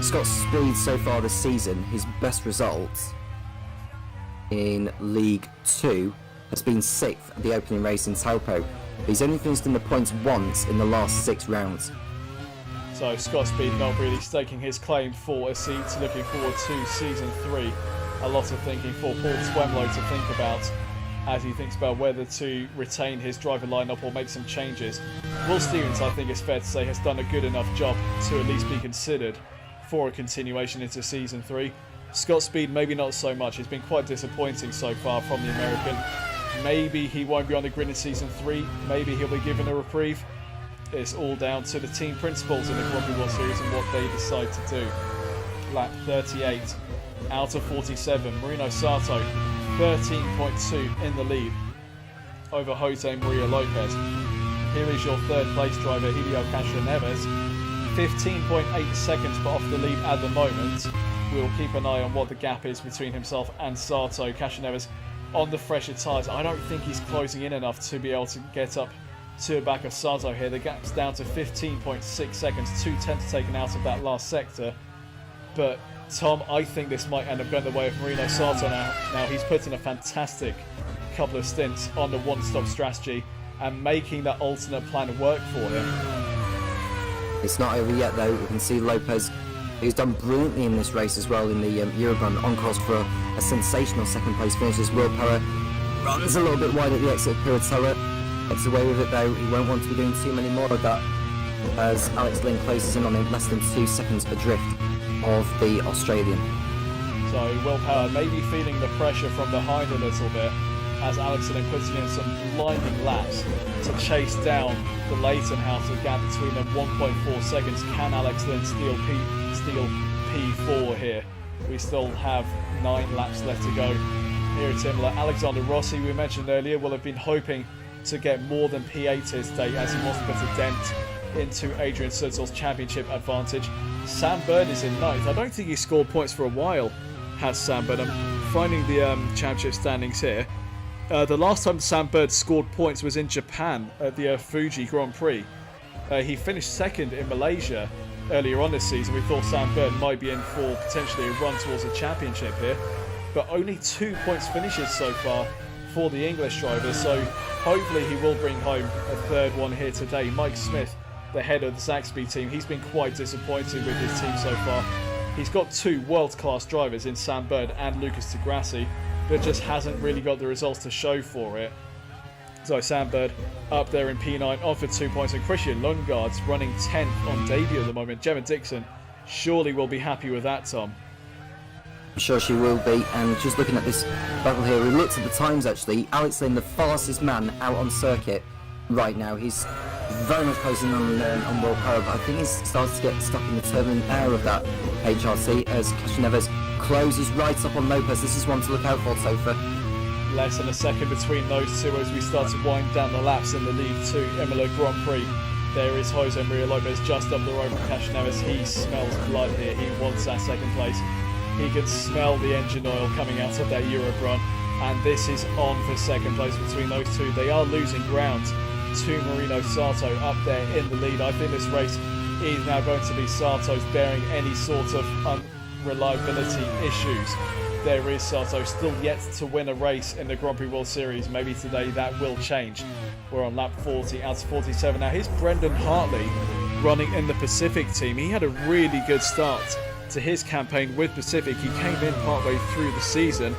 Scott Speed so far this season, his best result in League 2 has been 6th at the opening race in Taupo. He's only finished in the points once in the last 6 rounds. So Scott Speed not really staking his claim for a seat, looking forward to Season 3. A lot of thinking for Paul Twemlow to think about as he thinks about whether to retain his driver lineup or make some changes. Will Stevens, I think it's fair to say, has done a good enough job to at least be considered for a continuation into Season 3. Scott Speed, maybe not so much. It's been quite disappointing so far from the American. Maybe he won't be on the grid in Season 3. Maybe he'll be given a reprieve. It's all down to the team principals in the Grand Prix World Series and what they decide to do. Lap 38 out of 47. Marino Sato 13.2 in the lead over Jose Maria Lopez. Here is your third place driver, Helio Castroneves. 15.8 seconds but off the lead at the moment. We'll keep an eye on what the gap is between himself and Sato. Castroneves on the fresher tyres. I don't think he's closing in enough to be able to get up to the back of Sato here. The gap's down to 15.6 seconds, 2/10 taken out of that last sector. But Tom, I think this might end up going the way of Marino Sato now. Now he's put in a fantastic couple of stints on the one-stop strategy and making that alternate plan work for him. It's not over yet though. We can see Lopez, who's done brilliantly in this race as well in the Eurobahn, on course for a sensational second place finish as Will Power runs a little bit wide at the exit of Piratella. Gets away with it though. He won't want to be doing too many more of that as Alex Lynn closes in on him, less than 2 seconds adrift of the Australian. So Will Power may be feeling the pressure from behind a little bit as Alex Lynn puts in some blinding laps to chase down the Leighton House. A gap between them 1.4 seconds. Can Alex Lynn steal P4 here? We still have 9 laps left to go here at Imola. Alexander Rossi, we mentioned earlier, will have been hoping to get more than P8 here today as he wants to put a dent into Adrian Sutil's championship advantage. Sam Bird is in 9th. I don't think he scored points for a while, has Sam Bird. I'm finding the championship standings here. The last time Sam Bird scored points was in Japan at the Fuji Grand Prix. He finished 2nd in Malaysia earlier on this season. We thought Sam Bird might be in for potentially a run towards a championship here, but only 2 points finishes so far for the English driver, so hopefully he will bring home a 3rd one here today. Mike Smith, the head of the Zaxby team, he's been quite disappointed with his team so far. He's got 2 world-class drivers in Sam Bird and Lucas de Grassi, but just hasn't really got the results to show for it. So Sam Bird up there in P9 on for 2 points, and Christian Lundgaard's running 10th on debut at the moment. Gemma Dixon surely will be happy with that, Tom. I'm sure she will be, and just looking at this battle here, we looked at the times actually. Alex Lynn, the fastest man out on circuit right now. He's very much closing on Will Power, but I think he's started to get stuck in the turbulent air of that HRT as Castroneves closes right up on Lopez. This is one to look out for, Topher. Less than a second between those two as we start to wind down the laps in the lead to Imola Grand Prix. There is Jose Maria Lopez just up the road from Castroneves. He smells blood here. He wants that second place. He can smell the engine oil coming out of that Eurobahn, and this is on for second place between those two. They are losing ground to Marino Sato up there in the lead. I think this race is now going to be Sato's bearing any sort of unreliability issues. There is Sato still yet to win a race in the Grand Prix World Series. Maybe today that will change. We're on lap 40 out of 47. Now here's Brendan Hartley running in the Pacific team. He had a really good start to his campaign with Pacific. He came in partway through the season,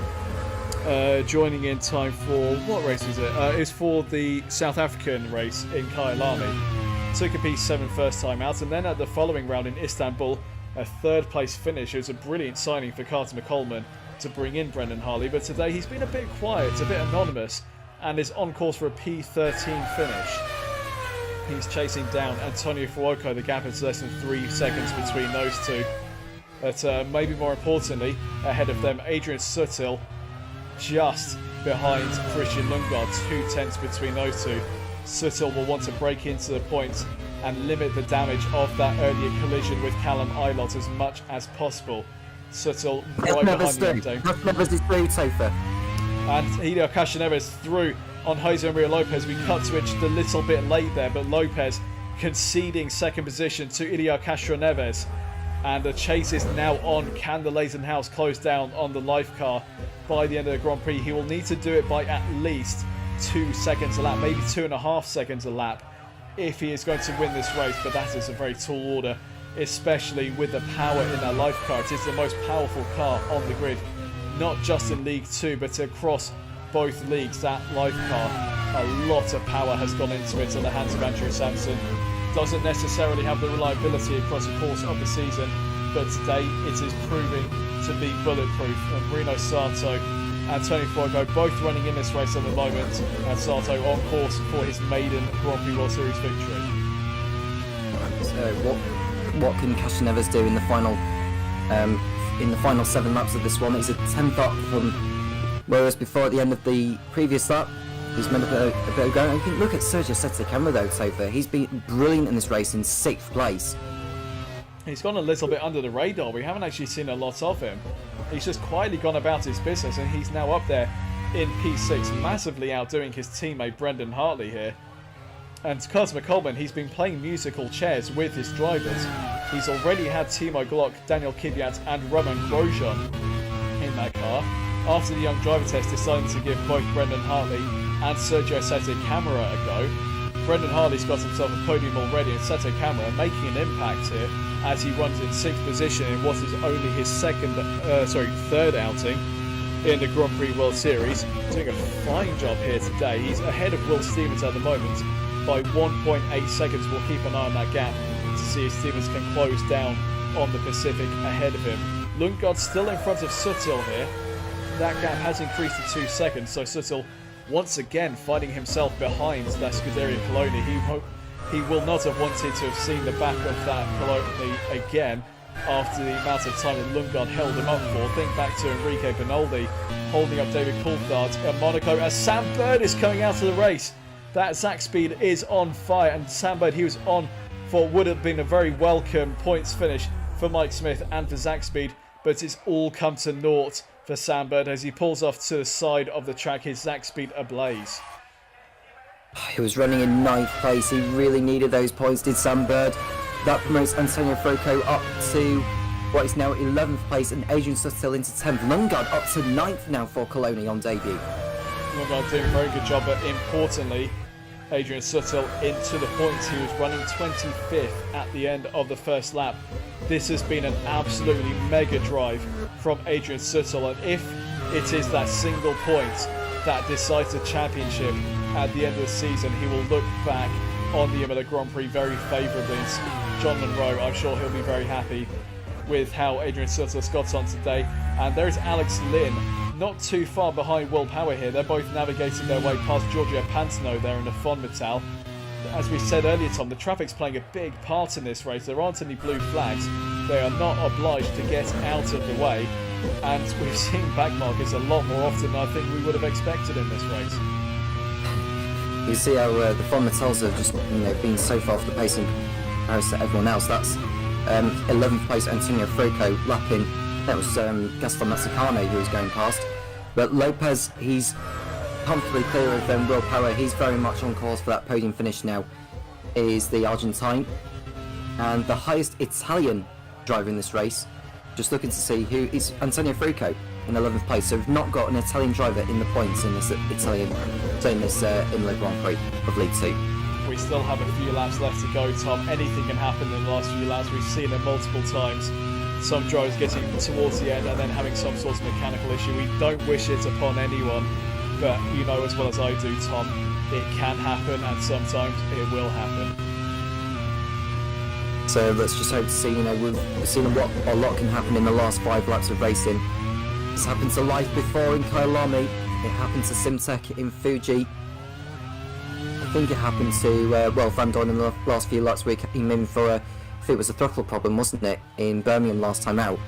joining in time for, what race was it? It was for the South African race in Kyalami. Took a P7 first time out, and then at the following round in Istanbul, a 3rd place finish. It was a brilliant signing for Carter McColeman to bring in Brendan Hartley, but today he's been a bit quiet, a bit anonymous, and is on course for a P13 finish. He's chasing down Antonio Fuoco. The gap is less than 3 seconds between those two. But maybe more importantly, ahead of them, Adrian Sutil just behind Christian Lundgaard, 2 tenths between those two. Suttel will want to break into the points and limit the damage of that earlier collision with Callum Ilott as much as possible. Suttel right behind the Octane. Castroneves is through, Topher. And Helio Castroneves through on Jose Maria Lopez. We cut to it just a little bit late there, but Lopez conceding second position to Helio Castroneves. And the chase is now on. Can the Leighton House close down on the life car by the end of the Grand Prix? He will need to do it by at least 2 seconds a lap, maybe 2.5 seconds a lap, if he is going to win this race. But that is a very tall order, especially with the power in that life car. It is the most powerful car on the grid, not just in League 2, but across both leagues. That life car, a lot of power has gone into it in the hands of Andrew Samson. Doesn't necessarily have the reliability across the course of the season, but today it is proving to be bulletproof. And Bruno Sato and Tony Fuoco both running in this race at the moment, and Sato on course for his maiden Grand Prix World Series victory. So what can Castroneves do in the final 7 laps of this one? He's a 10th up from whereas before at the end of the previous lap he's made a bit of going. You can look at Sergio Setecamera though, Topher. He's been brilliant in this race in 6th place. He's gone a little bit under the radar. We haven't actually seen a lot of him. He's just quietly gone about his business, and he's now up there in P6, massively outdoing his teammate Brendan Hartley here. And Cosmo Coleman, he's been playing musical chairs with his drivers. He's already had Timo Glock, Daniel Kvyat and Roman Grosjean in that car, after the young driver test deciding to give both Brendan Hartley and Sergio Setecamera a go. Brendan Hartley's got himself a podium already, and Setecamera making an impact here as he runs in 6th position in what is only his third outing in the Grand Prix World Series. Doing a fine job here today. He's ahead of Will Stevens at the moment by 1.8 seconds. We'll keep an eye on that gap to see if Stevens can close down on the Pacific ahead of him. Lundgaard still in front of Suttel here. That gap has increased to 2 seconds, so Suttel once again finding himself behind that Scuderia Coloni. He will not have wanted to have seen the back of that Coloni again after the amount of time that Lundgaard held him up for. Think back to Enrique Bernoldi holding up David Coulthard at Monaco as Sam Bird is coming out of the race. That Zach Speed is on fire, and Sam Bird, he was on for would have been a very welcome points finish for Mike Smith and for Zach Speed, but it's all come to naught for Sam Bird as he pulls off to the side of the track, his Zach Speed ablaze. He was running in 9th place. He really needed those points, did Sam Bird. That promotes Antonio Froco up to what is now 11th place, and Adrian Suttel into 10th. Lundgaard up to 9th now for Coloni on debut. Lundgaard doing a very good job, but importantly, Adrian Suttel into the points. He was running 25th at the end of the first lap. This has been an absolutely mega drive from Adrian Suttel, and if it is that single point that decides the championship at the end of the season, he will look back on the Imola Grand Prix very favourably. John Monroe, I'm sure he'll be very happy with how Adrian Suttel's got on today. And there's Alex Lynn, not too far behind Will Power here. They're both navigating their way past Giorgio Pantano there in the Fonmetal. As we said earlier, Tom, the traffic's playing a big part in this race. There aren't any blue flags. They are not obliged to get out of the way. And we've seen backmarkers a lot more often than I think we would have expected in this race. You see how the Fonmetals have just been so far off the pace in comparison to everyone else. That's 11th place Antonio Froco lapping. That was Gaston Matsukane who was going past. But Lopez, he's comfortably clear of Will Power. He's very much on course for that podium finish now, is the Argentine. And the highest Italian driver in this race, just looking to see who is Antonio Froco in 11th place. So we've not got an Italian driver in the points in this Imola Grand Prix of League 2. We still have a few laps left to go, Tom. Anything can happen in the last few laps. We've seen it multiple times. Some drivers getting towards the end and then having some sort of mechanical issue. We don't wish it upon anyone, but you know as well as I do, Tom, it can happen and sometimes it will happen. So let's just hope to see, we've seen what a lot can happen in the last 5 laps of racing. It's happened to Life before in Kyalami, it happened to Simtek in Fuji. I think it happened to, Van Dorn in the last few laps where he came in for I think it was a throttle problem, wasn't it, in Birmingham last time out.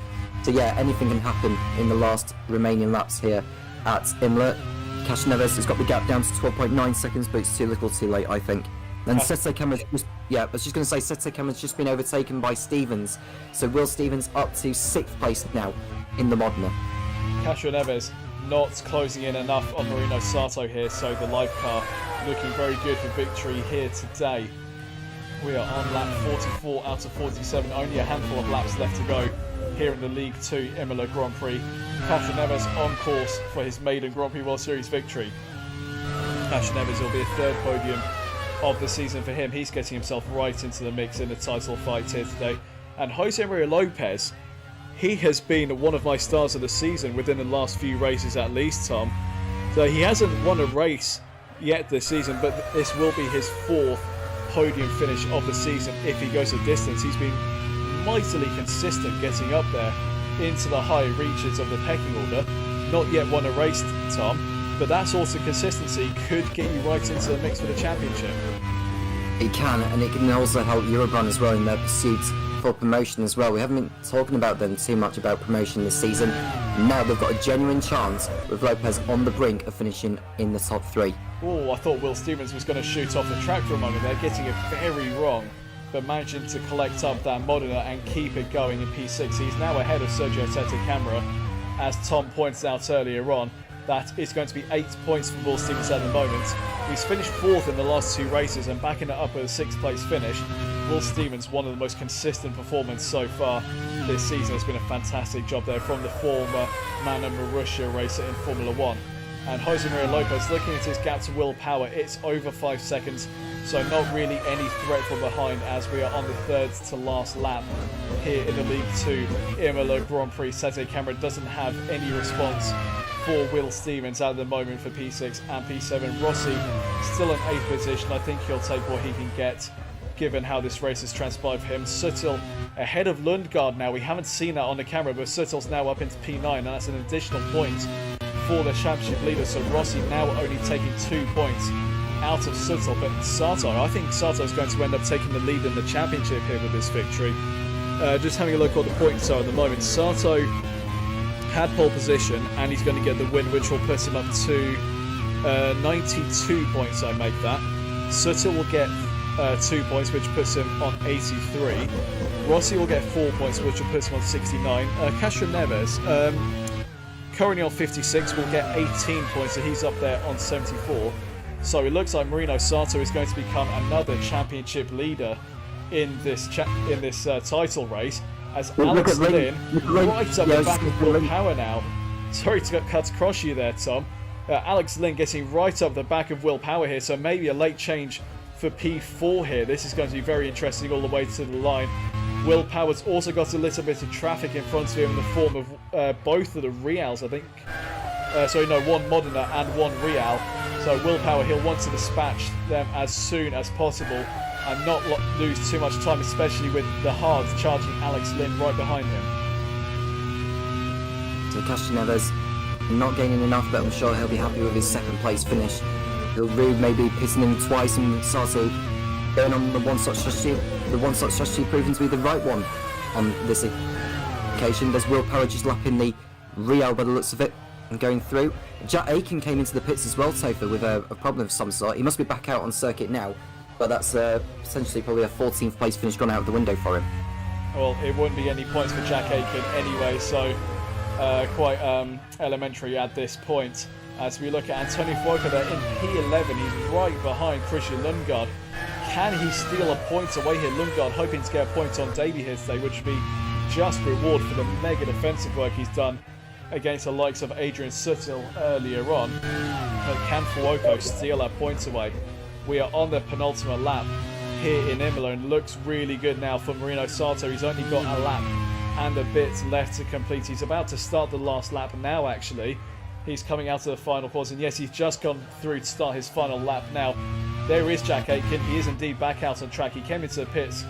So yeah, anything can happen in the last remaining laps here at Imola. Cash Neves has got the gap down to 12.9 seconds, but it's too little too late, I think. And Sete Cameron's just, I was just going to say, Sete Cameron's just been overtaken by Stevens. So Will Stevens up to 6th place now in the Modena. Cash Neves not closing in enough on Marino Sato here, so the live car looking very good for victory here today. We are on lap 44 out of 47, only a handful of laps left to go here in the League 2 Imola Grand Prix. Cash Neves on course for his maiden Grand Prix World Series victory. Cash Neves will be a 3rd podium of the season for him. He's getting himself right into the mix in the title fight here today. And Jose Maria Lopez, he has been one of my stars of the season within the last few races at least, Tom. So he hasn't won a race yet this season, but this will be his 4th podium finish of the season if he goes a distance. He's been mightily consistent getting up there into the high reaches of the pecking order. Not yet won a race, Tom, but that sort of consistency could get you right into the mix for the championship. It can, and it can also help Eurobrand as well in their pursuit for promotion as well. We haven't been talking about them too much about promotion this season. Now they've got a genuine chance with Lopez on the brink of finishing in the top 3. Oh, I thought Will Stevens was going to shoot off the track for a moment there, getting it very wrong, but managing to collect up that Modena and keep it going in P6. He's now ahead of Sergio Tete Camara, as Tom pointed out earlier on. That is going to be 8 points for Will Stevens at the moment. He's finished 4th in the last 2 races and backing it up with a 6th place finish. Will Stevens, one of the most consistent performances so far this season. Has been a fantastic job there from the former Mana Marussia racer in Formula 1. And Jose Maria Lopez, looking at his gap to Will Power, it's over 5 seconds, so not really any threat from behind as we are on the 3rd to last lap here in the League 2 Imola Grand Prix. Sete Camara doesn't have any response for Will Stevens at the moment for P6 and P7. Rossi still in 8th position. I think he'll take what he can get given how this race has transpired for him. Suttel ahead of Lundgaard now. We haven't seen that on the camera, but Suttel's now up into P9, and that's an additional point for the championship leader. So Rossi now only taking 2 points out of Suttel. But Sato, I think Sato is going to end up taking the lead in the championship here with this victory. Just having a look at what the points are at the moment. Sato had pole position, and he's going to get the win, which will put him up to 92 points. I make that. Suttel will get 2 points, which puts him on 83. Rossi will get 4 points, which will put him on 69. Castro Neves, currently on 56, will get 18 points, so he's up there on 74. So it looks like Marino Sato is going to become another championship leader in this title race, as Alex Lynn right up the back of Will Power now. Sorry to cut across you there, Tom. Alex Lynn getting right up the back of Will Power here, so maybe a late change for P4 here. This is going to be very interesting all the way to the line. Will Power's also got a little bit of traffic in front of him in the form of both of the Reals, I think. One Modena and one Real. So Will Power, he'll want to dispatch them as soon as possible and not lose too much time, especially with the hard charging Alex Lynn right behind him. So Castro Neves not gaining enough, but I'm sure he'll be happy with his 2nd place finish. He'll maybe pitting him twice and Sato going on the one-stop strategy. The one-stop strategy proving to be the right one on this occasion. There's Will Power just lapping the Real by the looks of it and going through. Jack Aiken came into the pits as well, Topher, with a problem of some sort. He must be back out on circuit now, but that's potentially probably a 14th place finish gone out of the window for him. Well, it wouldn't be any points for Jack Aiken anyway, so quite elementary at this point. As we look at Antonio Fuoco there in P11, he's right behind Christian Lundgaard. Can he steal a point away here? Lundgaard hoping to get a point on Davey here today, which would be just reward for the mega defensive work he's done against the likes of Adrian Suttel earlier on. But can Fuoco steal that point away? We are on the penultimate lap here in Imola, and looks really good now for Marino Sato. He's only got a lap and a bit left to complete. He's about to start the last lap now, actually. He's coming out of the final pause, and yes, he's just gone through to start his final lap now. There is Jack Aiken. He is indeed back out on track. He came into the pits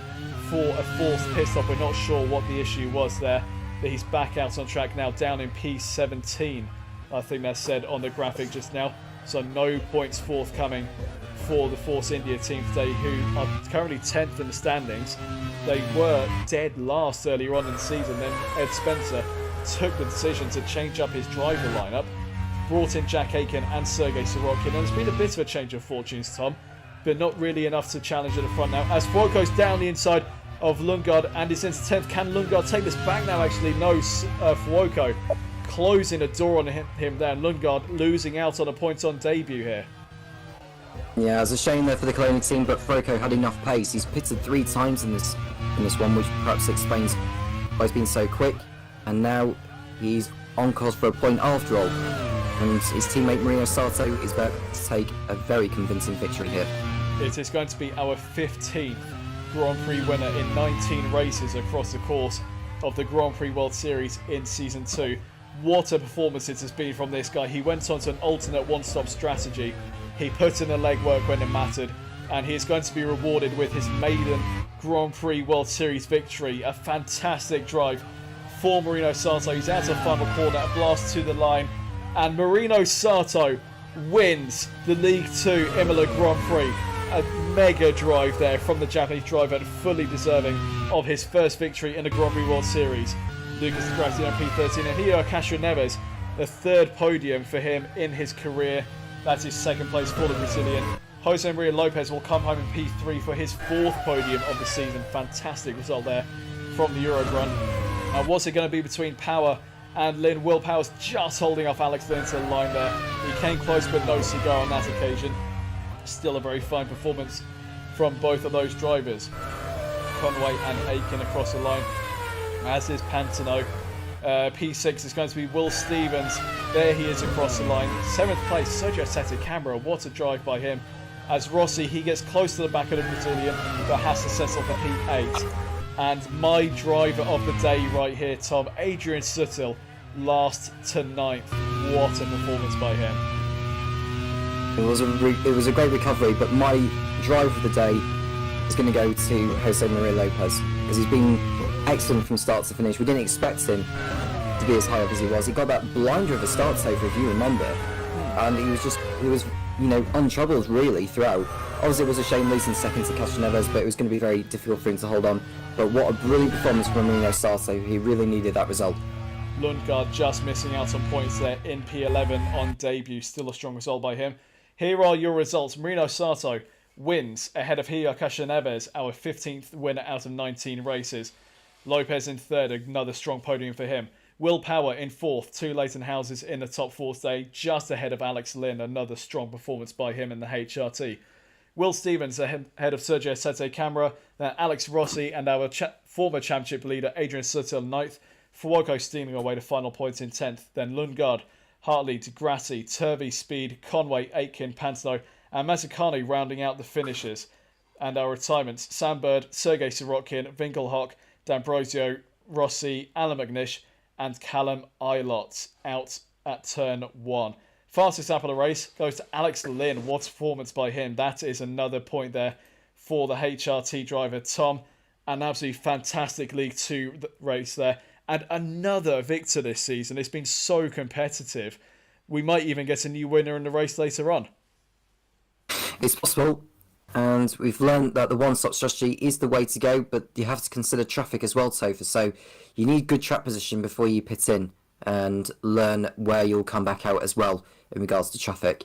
for a forced pit stop. We're not sure what the issue was there, but he's back out on track now, down in P17. I think that's said on the graphic just now. So no points forthcoming for the Force India team today, who are currently 10th in the standings. They were dead last earlier on in the season. Then Ed Spencer took the decision to change up his driver lineup, brought in Jack Aitken and Sergei Sorokin, and it's been a bit of a change of fortunes, Tom, but not really enough to challenge at the front now. As Fuoco's down the inside of Lundgaard and is into 10th. Can Lundgaard take this back now? Actually, no. Fuoco closing a door on him there. Lundgaard losing out on a point on debut here. Yeah, it's a shame there for the Colonial team, but Fuoco had enough pace. He's pitted 3 times in this one, which perhaps explains why he's been so quick. And now he's on course for a point after all. And his teammate Marino Sato is about to take a very convincing victory here. It is going to be our 15th Grand Prix winner in 19 races across the course of the Grand Prix World Series in Season 2. What a performance it has been from this guy. He went on to an alternate one-stop strategy. He put in the legwork when it mattered, and he is going to be rewarded with his maiden Grand Prix World Series victory. A fantastic drive for Marino Sato. He's out of final corner, a blast to the line, and Marino Sato wins the League 2 Imola Grand Prix. A mega drive there from the Japanese driver, and fully deserving of his first victory in the Grand Prix World Series. Lucas Di Grassi on P13, and here Castro Neves, the 3rd podium for him in his career. That's his 2nd place for the Brazilian. Jose Maria Lopez will come home in P3 for his 4th podium of the season. Fantastic result there from the Euro run. Now, what's it going to be between Power and Lin? Will Power's just holding off Alex Lin to the line there. He came close but no cigar on that occasion. Still a very fine performance from both of those drivers. Conway and Aitken across the line, as is Pantano. P6 is going to be Will Stevens. There he is across the line. 7th place, Sergio Sette Camera. What a drive by him. As Rossi, he gets close to the back of the Brazilian, but has to settle for P8. And my driver of the day right here, Tom, Adrian Sutil, last to 9th. What a performance by him. It was a great recovery, but my drive of the day is going to go to Jose Maria Lopez, because he's been excellent from start to finish. We didn't expect him to be as high up as he was. He got that blinder of a start, Topher, if you remember, and he was untroubled really throughout. Obviously, it was a shame losing second to Castro Neves, but it was going to be very difficult for him to hold on. But what a brilliant performance from Marino Sato. He really needed that result. Lundgaard just missing out on points there in P11 on debut. Still a strong result by him. Here are your results. Marino Sato wins ahead of Hideo Castro Neves, our 15th winner out of 19 races. Lopez in 3rd, another strong podium for him. Will Power in 4th, 2 Leighton Houses in the top 4 today, just ahead of Alex Lin, another strong performance by him in the HRT. Will Stevens ahead of Sergio Sette Camera, then Alex Rossi and our former championship leader Adrian Sutil 9th, Fuoco stealing away the final points in 10th, then Lundgaard, Hartley, Di Grassi, Turvey, Speed, Conway, Aitken, Pantano and Mazzucani rounding out the finishes. And our retirements, Sam Bird, Sergei Sorokin, Winkelhock, D'Ambrosio, Rossi, Alan McNish and Callum Ilott out at turn 1. Fastest lap of the race goes to Alex Lin. What a performance by him. That is another point there for the HRT driver. Tom, an absolutely fantastic League 2 race there. And another victor this season. It's been so competitive. We might even get a new winner in the race later on. It's possible. And we've learned that the one-stop strategy is the way to go, but you have to consider traffic as well, Topher. So you need good track position before you pit in and learn where you'll come back out as well in regards to traffic.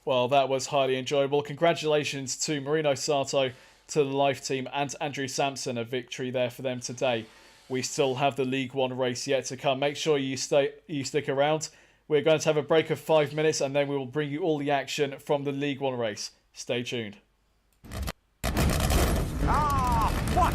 Well, that was highly enjoyable. Congratulations to Marino Sato, to the Life team and Andrew Sampson. A victory there for them today. We still have the League 1 race yet to come. Make sure you stick around. We're going to have a break of 5 minutes and then we will bring you all the action from the League 1 race. Stay tuned. Ah, what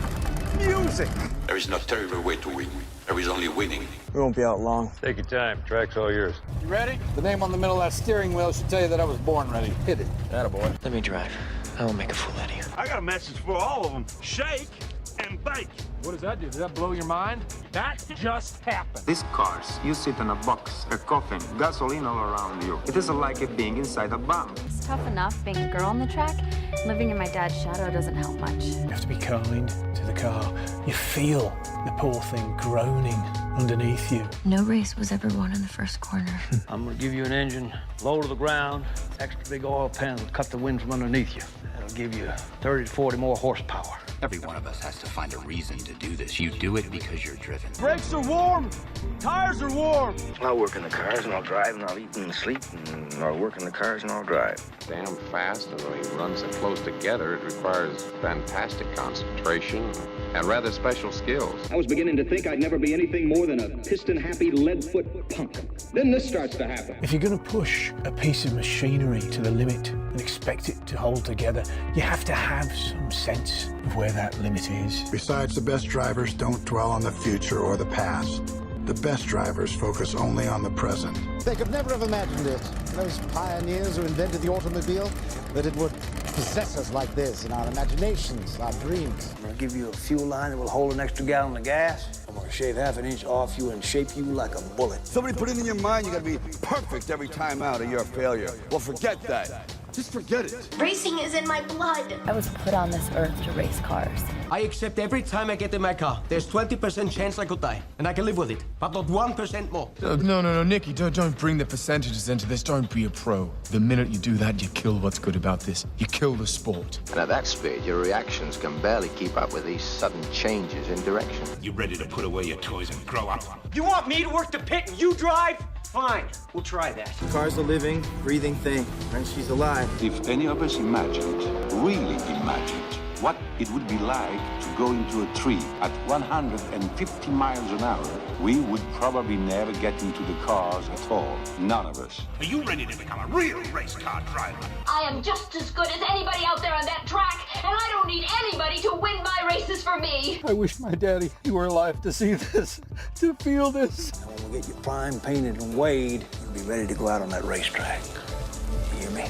music! There is no terrible way to win. There is only winning. We won't be out long. Take your time. Track's all yours. You ready? The name on the middle of that steering wheel should tell you that I was born ready. Hit it. Attaboy. Let me drive. I won't make a fool out of you. I got a message for all of them. Shake and bake. What does that do? Does that blow your mind? That just happened. These cars, you sit in a box, a coffin, gasoline all around you. It is like it being inside a bomb. It's tough enough being a girl on the track. Living in my dad's shadow doesn't help much. You have to be kind to the car. You feel the poor thing groaning underneath you. No race was ever won in the first corner. I'm gonna give you an engine low to the ground, extra big oil pan will cut the wind from underneath you. That'll give you 30 to 40 more horsepower. Every one of us has to find a reason to do this. You do it because you're driven. Brakes are warm. Tires are warm. I'll work in the cars and I'll drive and I'll eat and sleep and I'll work in the cars and I'll drive. Damn fast, and when you run so close together, it requires fantastic concentration and rather special skills. I was beginning to think I'd never be anything more than a piston-happy lead-foot punk. Then this starts to happen. If you're going to push a piece of machinery to the limit and expect it to hold together, you have to have some sense of where that limit is. Besides, the best drivers don't dwell on the future or the past. The best drivers focus only on the present. They could never have imagined it, those pioneers who invented the automobile, that it would possess us like this in our imaginations, our dreams. I'm gonna give you a fuel line that will hold an extra gallon of gas. I'm gonna shave half an inch off you and shape you like a bullet. Somebody put it in your mind you gotta be perfect every time out or you're a failure. Well, forget that. Just forget it. Racing is in my blood. I was put on this earth to race cars. I accept every time I get in my car. There's 20% chance I could die, and I can live with it, but not 1% more. No, Nicky, don't bring the percentages into this. Don't be a pro. The minute you do that, you kill what's good about this. You kill the sport. And at that speed, your reactions can barely keep up with these sudden changes in direction. You ready to put away your toys and grow up? You want me to work the pit and you drive? Fine, we'll try that. The car's a living, breathing thing, and she's alive. If any of us imagined, really imagined, what it would be like to go into a tree at 150 miles an hour, we would probably never get into the cars at all. None of us. Are you ready to become a real race car driver? I am just as good as anybody out there on that track, and I don't need anybody to win my races for me. I wish my daddy were alive to see this, to feel this. And when we get you prime painted and weighed, you'll be ready to go out on that racetrack. You hear me?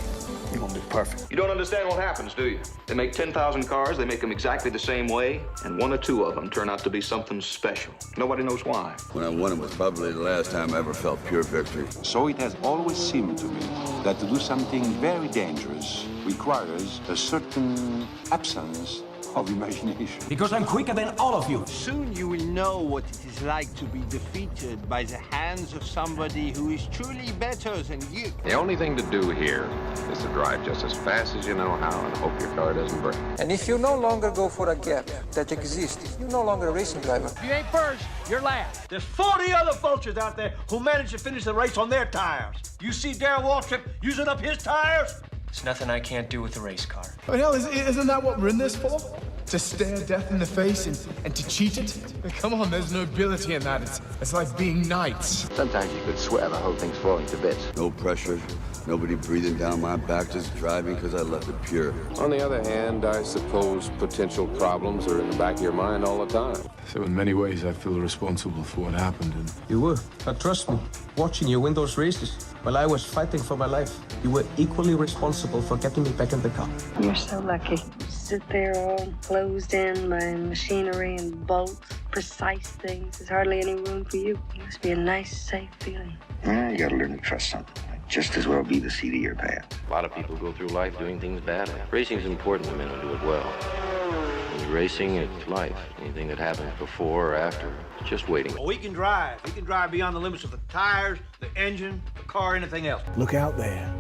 You're gonna be perfect. You don't understand what happens, do you? They make 10,000 cars, they make them exactly the same way, and one or two of them turn out to be something special. Nobody knows why. When I won it was probably the last time I ever felt pure victory. So it has always seemed to me that to do something very dangerous requires a certain absence of imagination. Because I'm quicker than all of you. Soon you will know what it is like to be defeated by the hands of somebody who is truly better than you. The only thing to do here is to drive just as fast as you know how and hope your car doesn't break. And if you no longer go for a gap that exists, you're no longer a racing driver. If you ain't first, you're last. There's 40 other vultures out there who managed to finish the race on their tires. You see Darren Waltrip using up his tires? There's nothing I can't do with a race car. But hell, isn't that what we're in this for? To stare death in the face and to cheat it? Come on, there's nobility in that. It's like being knights. Sometimes you could swear the whole thing's falling to bits. No pressure, nobody breathing down my back, just driving because I left it pure. On the other hand, I suppose potential problems are in the back of your mind all the time. So in many ways, I feel responsible for what happened. And You were, but trust me, watching you win those races while I was fighting for my life, you were equally responsible for getting me back in the car. You're so lucky. Sit there all closed in by machinery and bolts, precise things. There's hardly any room for you. It must be a nice, safe feeling. Yeah, you gotta learn to trust something. Might just as well be the seat of your pants. A lot of people go through life doing things badly. Racing's important to men who do it well. When you're racing, it's life. Anything that happens before or after, it's just waiting. Well, we can drive. We can drive beyond the limits of the tires, the engine, the car, anything else. Look out there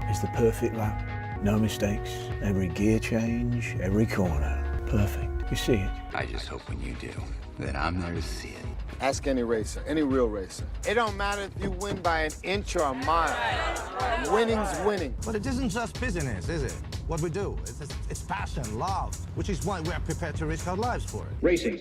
is the perfect lap. No mistakes, every gear change, every corner. Perfect. You see it. I just hope when you do, that I'm there to see it. Ask any racer, any real racer. It don't matter if you win by an inch or a mile. Winning's winning. But it isn't just business, is it? What we do, it's passion, love, which is why we're prepared to risk our lives for it. Racing.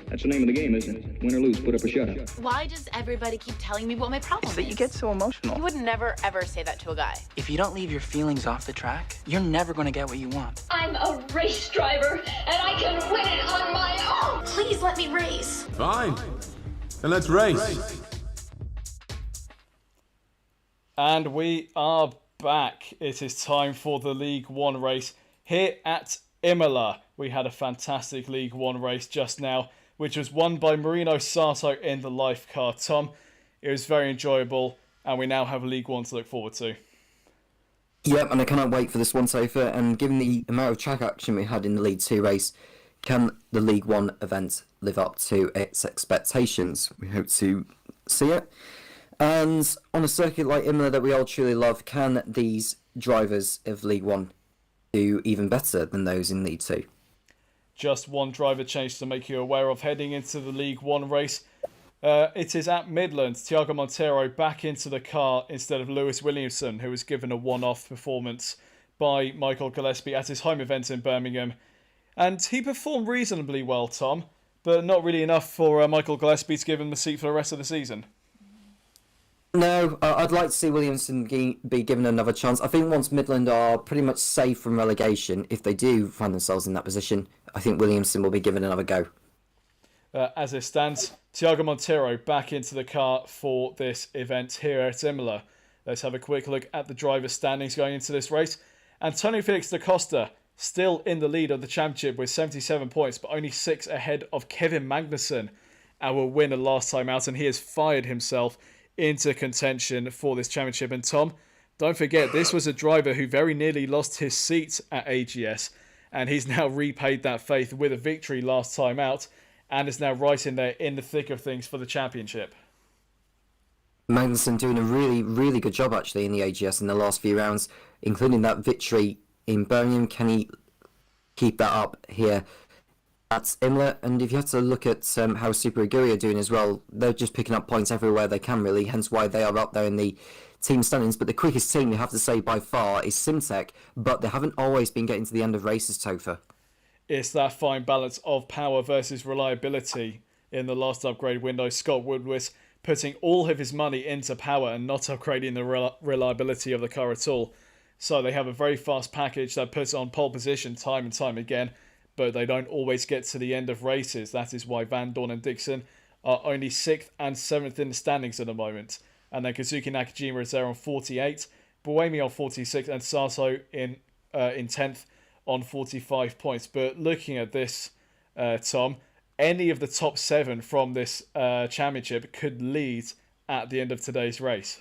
That's the name of the game, isn't it? Win or lose, put up or shut up. Why does everybody keep telling me what my problem is? That you get so emotional. You would never, ever say that to a guy. If you don't leave your feelings off the track, you're never gonna get what you want. I'm a race driver, and I can win it on my own. Please let me race. fine. Then let's race. And we are back. It is time for the League One race here at Imola. We had a fantastic League One race just now, which was won by Marino Sato in the life car. Tom, it was very enjoyable, and we now have a League One to look forward to. Yep, and I cannot wait for this one, Topher. And given the amount of track action we had in the League 2 race, can the League 1 event live up to its expectations? We hope to see it. And on a circuit like Imola that we all truly love, can these drivers of League 1 do even better than those in League 2? Just one driver change to make you aware of heading into the League One race. It is at Midland. Thiago Monteiro back into the car instead of Lewis Williamson, who was given a one-off performance by Michael Gillespie at his home event in Birmingham. And he performed reasonably well, Tom, but not really enough for Michael Gillespie to give him the seat for the rest of the season. No, I'd like to see Williamson be given another chance. I think once Midland are pretty much safe from relegation, if they do find themselves in that position, I think Williamson will be given another go. As it stands, Thiago Monteiro back into the car for this event here at Imola. Let's have a quick look at the driver standings going into this race. Antonio Felix da Costa still in the lead of the championship with 77 points, but only 6 ahead of Kevin Magnussen, our winner last time out, and he has fired himself into contention for this championship. And Tom, don't forget, this was a driver who very nearly lost his seat at AGS, and he's now repaid that faith with a victory last time out, and is now right in there in the thick of things for the championship. Magnussen doing a really, really good job actually in the AGS in the last few rounds, including that victory in Birmingham. Can he keep that up here at Imola? And if you have to look at how Super Aguri are doing as well, they're just picking up points everywhere they can really, hence why they are up there in the team standings. But the quickest team, you have to say by far, is Simtek, but they haven't always been getting to the end of races, Topher. It's that fine balance of power versus reliability in the last upgrade window. Scott Woodward putting all of his money into power and not upgrading the reliability of the car at all. So they have a very fast package that puts on pole position time and time again, but they don't always get to the end of races. That is why Van Dorn and Dixon are only 6th and 7th in the standings at the moment. And then Kazuki Nakajima is there on 48, Buemi on 46, and Sato in 10th on 45 points. But looking at this, Tom, any of the top 7 from this championship could lead at the end of today's race.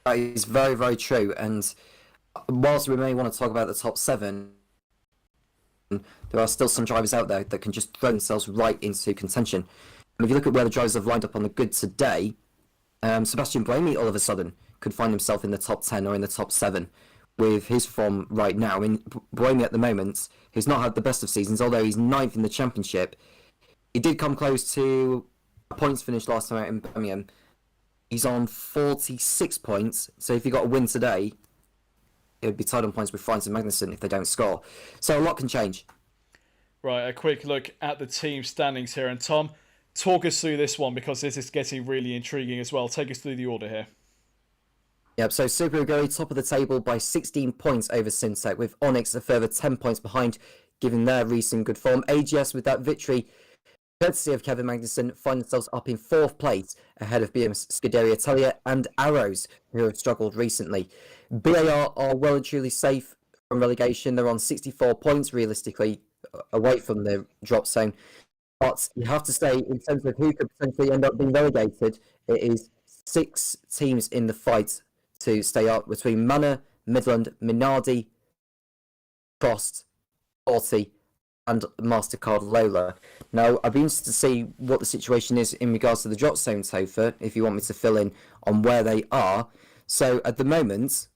That is very, very true. And whilst we may want to talk about the top 7, there are still some drivers out there that can just throw themselves right into contention. And if you look at where the drivers have lined up on the grid today, Sebastian Buemi all of a sudden could find himself in the top 10 or in the top 7 with his form right now. I mean, Buemi at the moment, he's not had the best of seasons, although he's 9th in the championship. He did come close to a points finish last time out in Birmingham. He's on 46 points, so if he got a win today, it would be tied on points with Franz and Magnussen if they don't score. So a lot can change. Right, a quick look at the team standings here. And Tom, talk us through this one because this is getting really intriguing as well. Take us through the order here. Yep, so Super Aguri top of the table by 16 points over Simtek, with Onyx a further 10 points behind, given their recent good form. AGS with that victory, courtesy of Kevin Magnussen, find themselves up in 4th place ahead of BM's Scuderia Italia and Arrows, who have struggled recently. BAR are well and truly safe from relegation. They're on 64 points realistically away from the drop zone. But you have to say, in terms of who could potentially end up being relegated, it is 6 teams in the fight to stay up between Manor, Midland, Minardi, Frost, Forty, and MasterCard Lola. Now, I'd be interested to see what the situation is in regards to the drop zone, Topher, if you want me to fill in on where they are. So, at the moment,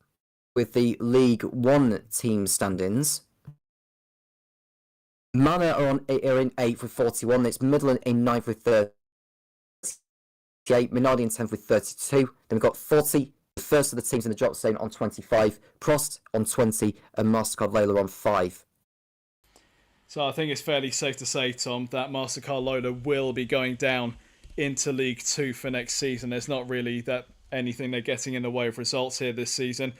with the League One team standings, Manor are in 8th with 41. It's Midland in 9th with 38. Minardi in 10th with 32. Then we've got 40, the first of the teams in the drop zone, on 25. Prost on 20, and MasterCard Lola on 5. So I think it's fairly safe to say, Tom, that MasterCard Lola will be going down into League 2 for next season. There's not really anything they're getting in the way of results here this season.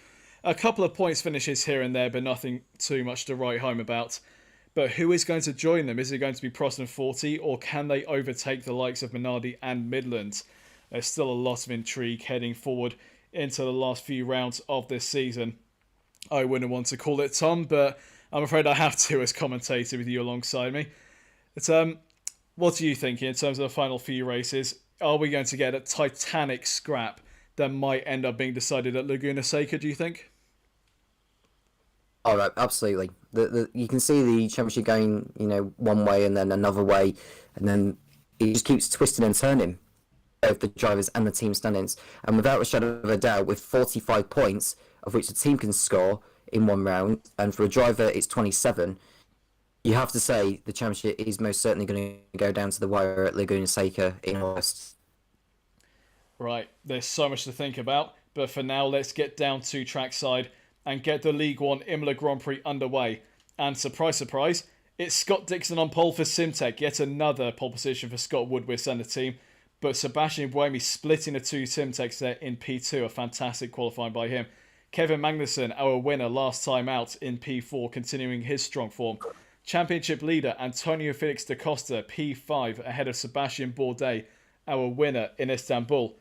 A couple of points finishes here and there, but nothing too much to write home about. But who is going to join them? Is it going to be Prost and 40, or can they overtake the likes of Minardi and Midland? There's still a lot of intrigue heading forward into the last few rounds of this season. I wouldn't want to call it, Tom, but I'm afraid I have to as commentator with you alongside me. But, what do you think in terms of the final few races? Are we going to get a titanic scrap that might end up being decided at Laguna Seca, do you think? All right, absolutely. You can see the championship going, one way and then another way, and then it just keeps twisting and turning, both the drivers and the team standings. And without a shadow of a doubt, with 45 points, of which the team can score in one round, and for a driver it's 27, you have to say the championship is most certainly going to go down to the wire at Laguna Seca in August. Right, there's so much to think about, but for now, let's get down to trackside and get the League One Imola Grand Prix underway. And surprise, surprise, it's Scott Dixon on pole for Simtek, yet another pole position for Scott Woodward and the team. But Sebastian Buemi splitting the two Simteks there in P2, a fantastic qualifying by him. Kevin Magnussen, our winner last time out in P4, continuing his strong form. Championship leader Antonio Felix da Costa, P5, ahead of Sebastian Bourdais, our winner in Istanbul.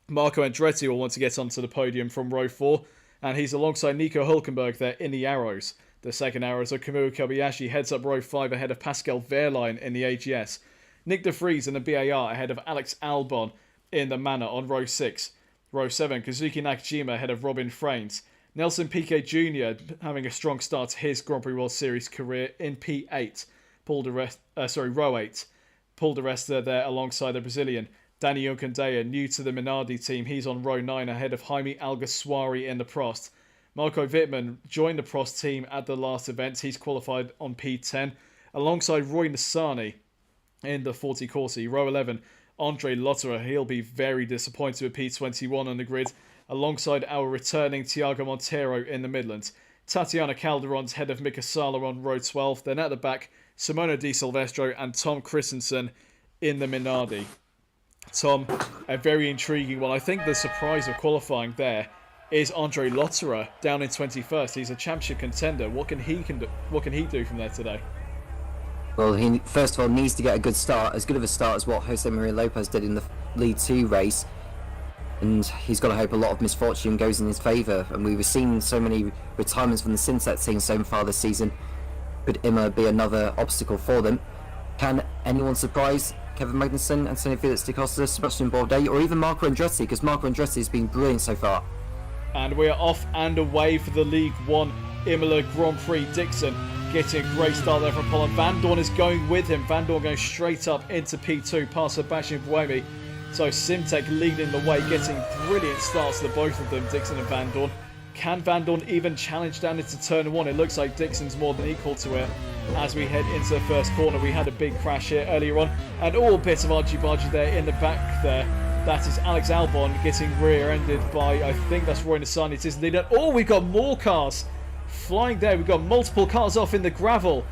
Marco Andretti will want to get onto the podium from row 4, and he's alongside Nico Hülkenberg there in the Arrows. The second Arrows of Kamui Kobayashi heads up row 5 ahead of Pascal Wehrlein in the AGS. Nick de Vries in the BAR ahead of Alex Albon in the Manor on row 6. Row 7, Kazuki Nakajima ahead of Robin Frains. Nelson Piquet Jr. having a strong start to his Grand Prix World Series career in P8. Row 8. Paul di Resta there alongside the Brazilian. Danny Onkandea, new to the Minardi team, he's on row 9 ahead of Jaime Alguersuari in the Prost. Marco Wittmann joined the Prost team at the last event. He's qualified on P10 alongside Roy Nissany in the 40 Corsi. Row 11, Andre Lotterer, he'll be very disappointed with P21 on the grid, alongside our returning Thiago Monteiro in the Midlands. Tatiana Calderon's head of Mika Sala on row 12. Then at the back, Simona Di Silvestro and Tom Christensen in the Minardi. Tom, a very intriguing one. I think the surprise of qualifying there is Andre Lotterer down in 21st. He's a championship contender. What can he do from there today? Well, he first of all needs to get a good start, as good of a start as what Jose Maria Lopez did in the League 2 race. And he's got to hope a lot of misfortune goes in his favour. And we were seeing so many retirements from the Simtek team so far this season. Could Imola be another obstacle for them? Can anyone surprise Kevin Magnussen, Antonio Felix da Costa, Sebastian Bourdais, or even Marco Andretti? Because Marco Andretti has been brilliant so far. And we're off and away for the League 1 Imola Grand Prix. Dixon getting a great start there from Paul. Van Dorn is going with him. Van Dorn going straight up into P2 past Sebastian Buemi. So Simtek leading the way, getting brilliant starts to both of them, Dixon and Van Dorn. Can Van Dorn even challenge down into turn 1? It looks like Dixon's more than equal to it. As we head into the first corner, we had a big crash here earlier on. And all bits of argy-bargy there in the back there. That is Alex Albon getting rear-ended by, I think that's Roy Nissany. It is indeed. Oh, we've got more cars flying there. We've got multiple cars off in the gravel.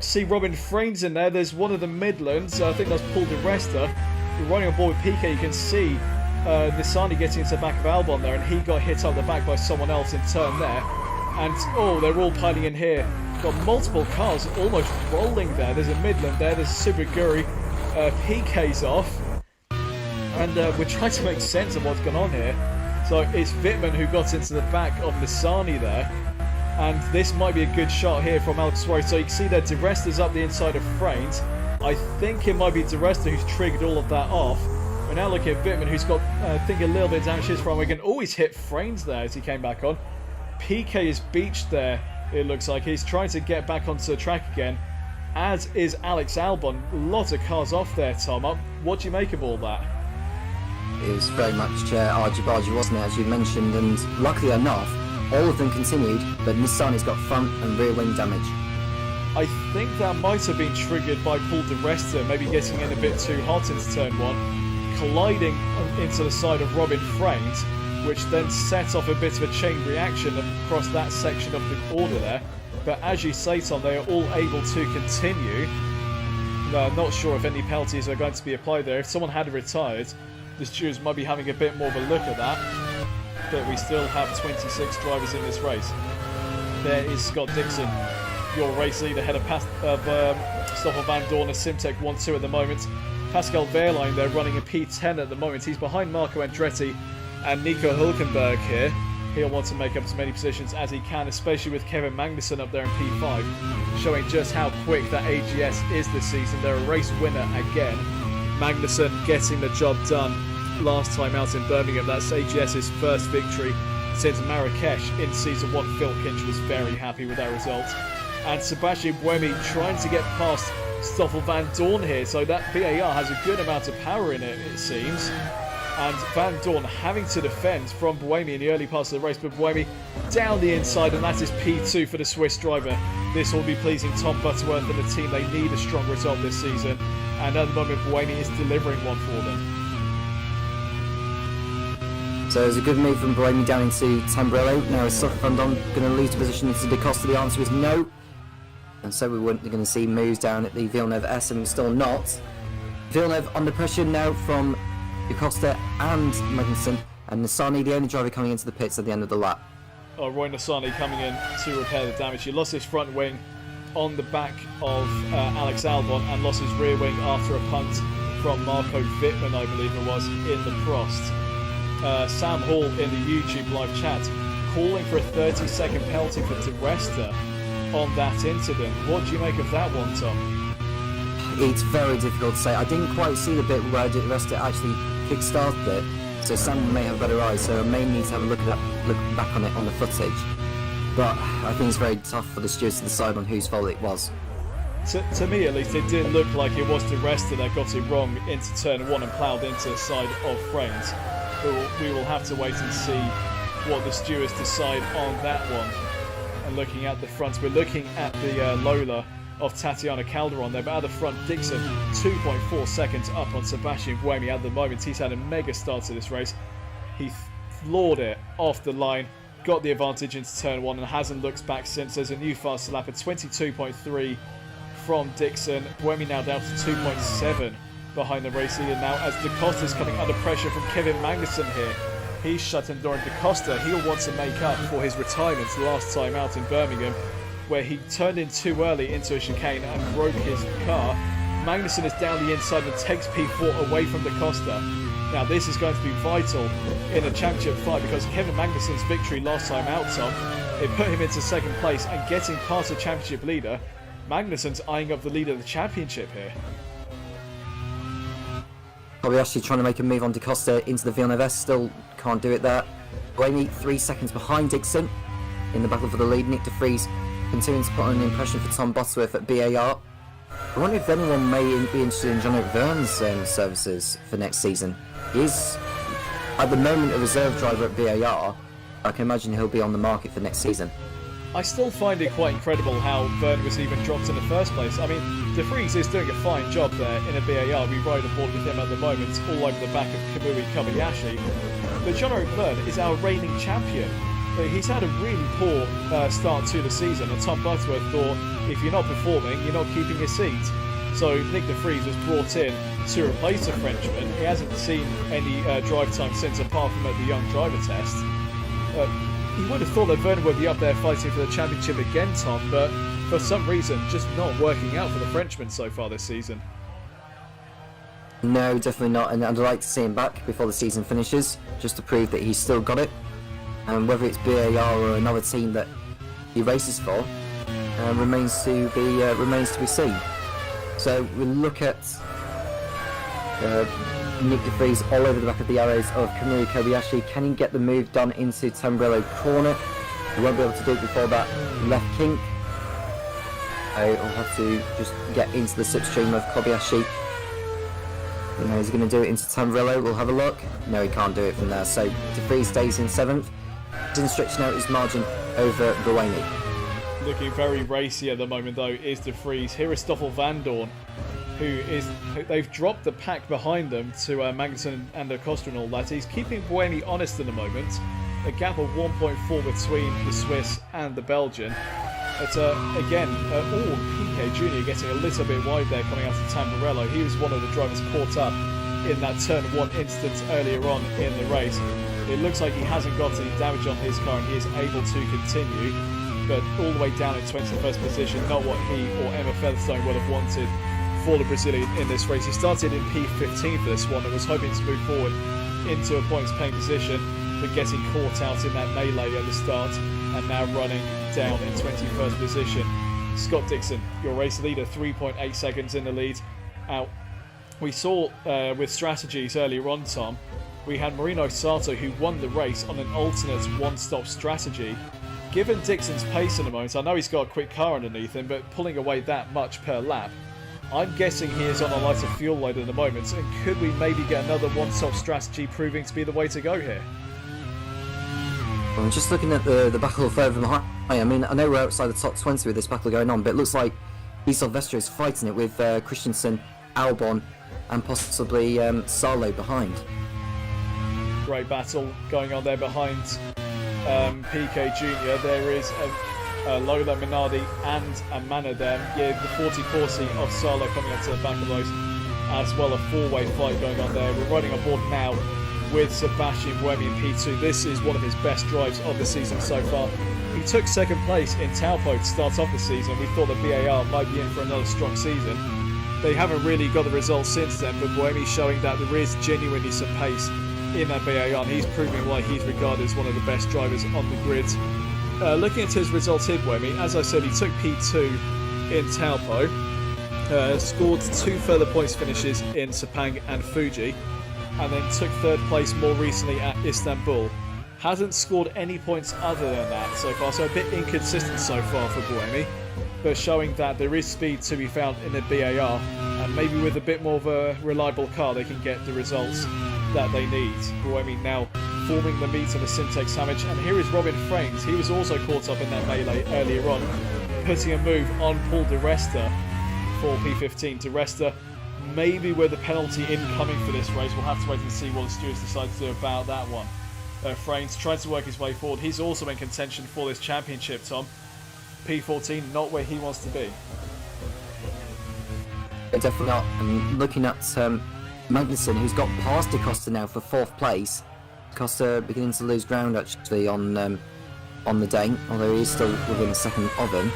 See Robin Frains in there. There's one of the Midlands. I think that's Paul di Resta. You're running on board with Piquet. You can see Nissany getting into the back of Albon there, and he got hit up the back by someone else in turn there. And, oh, they're all piling in here. Got multiple cars almost rolling there. There's a Midland there. There's a Subaguri. Piquet's off. And we're trying to make sense of what's going on here. So it's Wittmann who got into the back of Nissany there. And this might be a good shot here from Alex Suarez. So you can see that di Resta's up the inside of Frains. I think it might be di Resta who's triggered all of that off. We're now looking at Wittmann, who's got, I think, a little bit of damage his front wing. Oh, he's hit Frains there as he came back on. Piquet is beached there, it looks like. He's trying to get back onto the track again, as is Alex Albon. Lots of cars off there, Tom. What do you make of all that? It was very much argy-bargy, wasn't it, as you mentioned, and luckily enough, all of them continued, but Nissany's got front and rear wing damage. I think that might have been triggered by Paul di Resta, maybe getting in a bit too hot into turn 1, colliding into the side of Robin Frains, which then set off a bit of a chain reaction across that section of the order there. But as you say, Tom, they are all able to continue. No, I'm not sure if any penalties are going to be applied there. If someone had retired, the stewards might be having a bit more of a look at that. But we still have 26 drivers in this race. There is Scott Dixon, your race leader, ahead of Stoffel Van Dorn, Simtek 1-2 at the moment. Pascal Wehrlein, they're running a P10 at the moment. He's behind Marco Andretti and Nico Hülkenberg here. He'll want to make up as many positions as he can, especially with Kevin Magnussen up there in P5, showing just how quick that AGS is this season. They're a race winner again. Magnussen getting the job done last time out in Birmingham. That's AGS's first victory since Marrakesh in Season 1. Phil Kinch was very happy with that result. And Sebastian Buemi trying to get past Stoffel Van Dorn here, so that BAR has a good amount of power in it, it seems. And Van Dorn having to defend from Buemi in the early parts of the race, but Buemi down the inside, and that is P2 for the Swiss driver. This will be pleasing Tom Butterworth and the team. They need a strong result this season, and at the moment Buemi is delivering one for them. So it was a good move from Buemi down into Tamburello. Now is Topher Van Dorn going to lose the position into Da Costa? The answer is no. And so we weren't going to see moves down at the Villeneuve S, and we're still not. Villeneuve under pressure now from Da Costa and Magnussen, and Nissany, the only driver coming into the pits at the end of the lap. Roy Nissany coming in to repair the damage. He lost his front wing on the back of Alex Albon and lost his rear wing after a punt from Marco Wittmann, I believe it was, in the Prost. Sam Hall in the YouTube live chat calling for a 30-second penalty for Di Resta on that incident. What do you make of that one, Tom? It's very difficult to say. I didn't quite see the bit where Di Resta actually kick-started it, so Sam may have better eyes, so I may need to have a look back on it on the footage. But I think it's very tough for the stewards to decide on whose fault it was. To me, at least, it did look like it was Di Resta that got it wrong into turn 1 and ploughed into the side of frames. But we will have to wait and see what the stewards decide on that one. And looking at the front, we're looking at the Lola of Tatiana Calderon there, but at the front, Dixon 2.4 seconds up on Sebastian Buemi at the moment. He's had a mega start to this race. He floored it off the line, got the advantage into turn 1 and hasn't looked back since. There's a new faster lap at 22.3 from Dixon. Buemi now down to 2.7 behind the race leader now, as Da Costa's coming under pressure from Kevin Magnussen here. He's shutting the door, and Da Costa, he'll want to make up for his retirement last time out in Birmingham, where he turned in too early into a chicane and broke his car. Magnussen is down the inside and takes P4 away from Da Costa. Now this is going to be vital in a championship fight, because Kevin Magnussen's victory last time out, Tom, it put him into second place and getting past the championship leader. Magnussen's eyeing up the lead of the championship here. Kobayashi trying to make a move on Da Costa into the Villeneuve S, still can't do it there. Buemi 3 seconds behind Dixon in the battle for the lead. Nick de Vries continuing to put on an impression for Tom Butterworth at BAR. I wonder if anyone may be interested in Jean-Luc Verne's services for next season. He is, at the moment, a reserve driver at BAR. I can imagine he'll be on the market for next season. I still find it quite incredible how Verne was even dropped in the first place. I mean, De Vries is doing a fine job there in a BAR. We ride aboard with him at the moment, all over the back of Kamui Kobayashi. But Jean-Luc Verne is our reigning champion. He's had a really poor start to the season, and Tom Butterworth thought, if you're not performing, you're not keeping your seat. So Nick de Vries was brought in to replace the Frenchman. He hasn't seen any drive time since, apart from at the young driver test. You would have thought that Vernon would be up there fighting for the championship again, Tom, but for some reason, just not working out for the Frenchman so far this season. No, definitely not, and I'd like to see him back before the season finishes, just to prove that he's still got it. And whether it's BAR or another team that he races for, remains to be seen. So we look at Nick de Vries all over the back of the arrows of Kamui Kobayashi. Can he get the move done into Tamburello corner? He won't be able to do it before that left kink. I'll have to just get into the slipstream of Kobayashi. You know, he's going to do it into Tamburello. We'll have a look. No, he can't do it from there. So de Vries stays in 7th. He's stretching out his margin over Buemi. Looking very racy at the moment, though, is de Vries. Here is Stoffel Van Dorn, they've dropped the pack behind them to Magnussen and Da Costa and all that. He's keeping Buemi honest at the moment. A gap of 1.4 between the Swiss and the Belgian. But again, Piquet Jr. getting a little bit wide there coming out of Tamburello. He was one of the drivers caught up in that turn 1 instance earlier on in the race. It looks like he hasn't got any damage on his car and he is able to continue. But all the way down in 21st position, not what he or Emma Featherstone would have wanted for the Brazilian in this race. He started in P15 for this one and was hoping to move forward into a points-paying position, but getting caught out in that melee at the start and now running down in 21st position. Scott Dixon, your race leader, 3.8 seconds in the lead. We saw with strategies earlier on, Tom, we had Marino Sato who won the race on an alternate one-stop strategy. Given Dixon's pace in the moment, I know he's got a quick car underneath him, but pulling away that much per lap, I'm guessing he is on a lighter fuel load at the moment, and could we maybe get another one-stop strategy proving to be the way to go here? I'm just looking at the battle further behind. I mean, I know we're outside the top 20 with this battle going on, but it looks like E. Silvestro is fighting it with Christensen, Albon, and possibly Salo behind. Great battle going on there behind PK Jr. There is a Lola Minardi and a Manor there. Yeah, the 40-40 of Salo coming up to the back of those. As well, a four-way fight going on there. We're running on board now with Sebastian Buemi in P2. This is one of his best drives of the season so far. He took second place in Taupo to start off the season. We thought that BAR might be in for another strong season. They haven't really got the results since then, but Buemi showing that there is genuinely some pace in that BAR, and he's proving why he's regarded as one of the best drivers on the grid. Looking at his results here, Buemi, as I said, he took P2 in Taupo, scored 2 further points finishes in Sepang and Fuji, and then took third place more recently at Istanbul. Hasn't scored any points other than that so far, so a bit inconsistent so far for Buemi, but showing that there is speed to be found in the BAR, and maybe with a bit more of a reliable car they can get the results that they need. Buemi now forming the meat of a Syntex sandwich, and here is Robin Frames. He was also caught up in that melee earlier on, putting a move on Paul Di Resta for P15. Di Resta maybe with a penalty incoming for this race. We'll have to wait and see what the stewards decide to do about that one. Frames tries to work his way forward. He's also in contention for this championship, Tom. P14, not where he wants to be. Definitely not. And looking at Magnussen, who's got past De Costa now for 4th place. Costa beginning to lose ground actually on the day, although he is still within a second of him.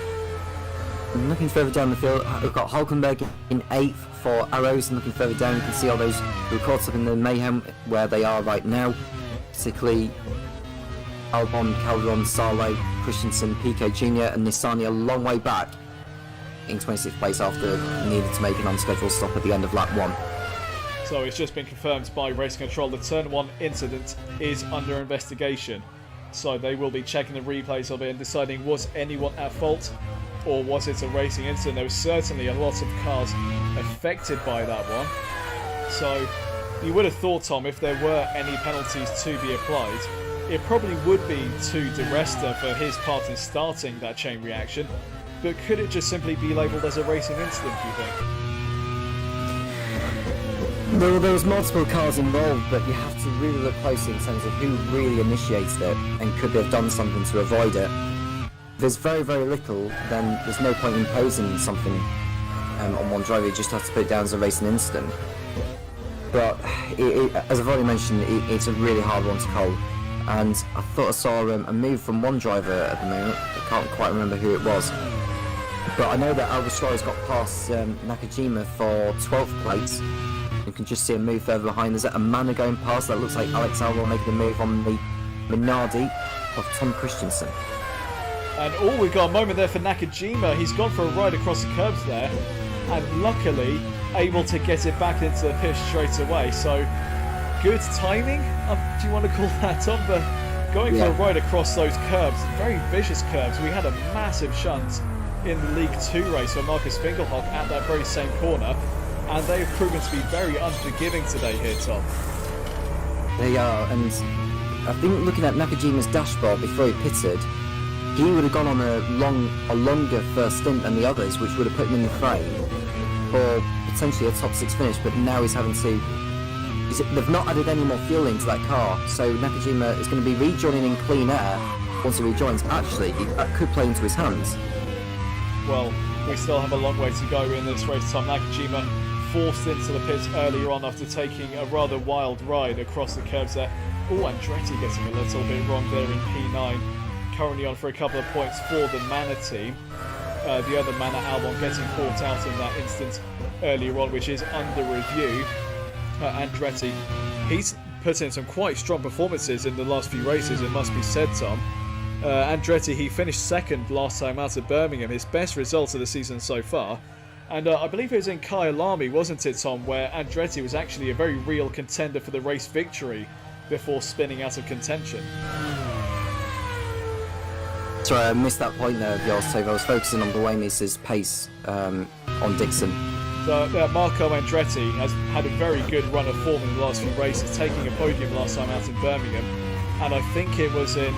And looking further down the field, we've got Hulkenberg in 8th for Arrows, and looking further down you can see all those who are caught up in the mayhem where they are right now, particularly Albon, Calderon, Salo, Christensen, PK Jr. and Nissani a long way back in 26th place after needing to make an unscheduled stop at the end of lap 1. So it's just been confirmed by Race Control the Turn 1 incident is under investigation. So they will be checking the replays of it and deciding was anyone at fault or was it a racing incident. There was certainly a lot of cars affected by that one. So you would have thought, Tom, if there were any penalties to be applied, it probably would be to Di Resta for his part in starting that chain reaction. But could it just simply be labelled as a racing incident, do you think? There was multiple cars involved, but you have to really look closely in terms of who really initiated it and could they have done something to avoid it. If there's very, very little, then there's no point imposing something on one driver. You just have to put it down as a racing incident. But as I've already mentioned, it's a really hard one to call. And I thought I saw a move from one driver at the moment. I can't quite remember who it was. But I know that Alguersuari's got past Nakajima for 12th place. You can just see a move further behind. There's a Manor going past. That looks like Alex Albon making a move on the Minardi of Tom Christensen. And we've got a moment there for Nakajima. He's gone for a ride across the curbs there, and luckily able to get it back into the pit straight away. So good timing, do you want to call that, Tom? But going for a ride across those curbs, very vicious curbs. We had a massive shunt in the League 2 race for Marcus Finkelhock at that very same corner, and they've proven to be very unforgiving today here, Tom. They are, and I think looking at Nakajima's dashboard before he pitted, he would have gone on a longer first stint than the others, which would have put him in the frame for potentially a top 6 finish, but now he's having to... They've not added any more fuel into that car, so Nakajima is going to be rejoining in clean air once he rejoins. Actually, that could play into his hands. Well, we still have a long way to go in this race, Tom. Nakajima forced into the pits earlier on after taking a rather wild ride across the curbs there. Oh, Andretti getting a little bit wrong there in P9. Currently on for a couple of points for the Manor team. The other Manor, Albon, getting caught out in that instance earlier on, which is under review. Andretti, he's put in some quite strong performances in the last few races, it must be said, Tom. Andretti, he finished second last time out at Birmingham, his best result of the season so far. And I believe it was in Kyalami, wasn't it, Tom, where Andretti was actually a very real contender for the race victory before spinning out of contention. Sorry, I missed that point there of yours, Topher. I was focusing on Buemi's pace on Dixon. So Marco Andretti has had a very good run of form in the last few races, taking a podium last time out in Birmingham. And I think it was in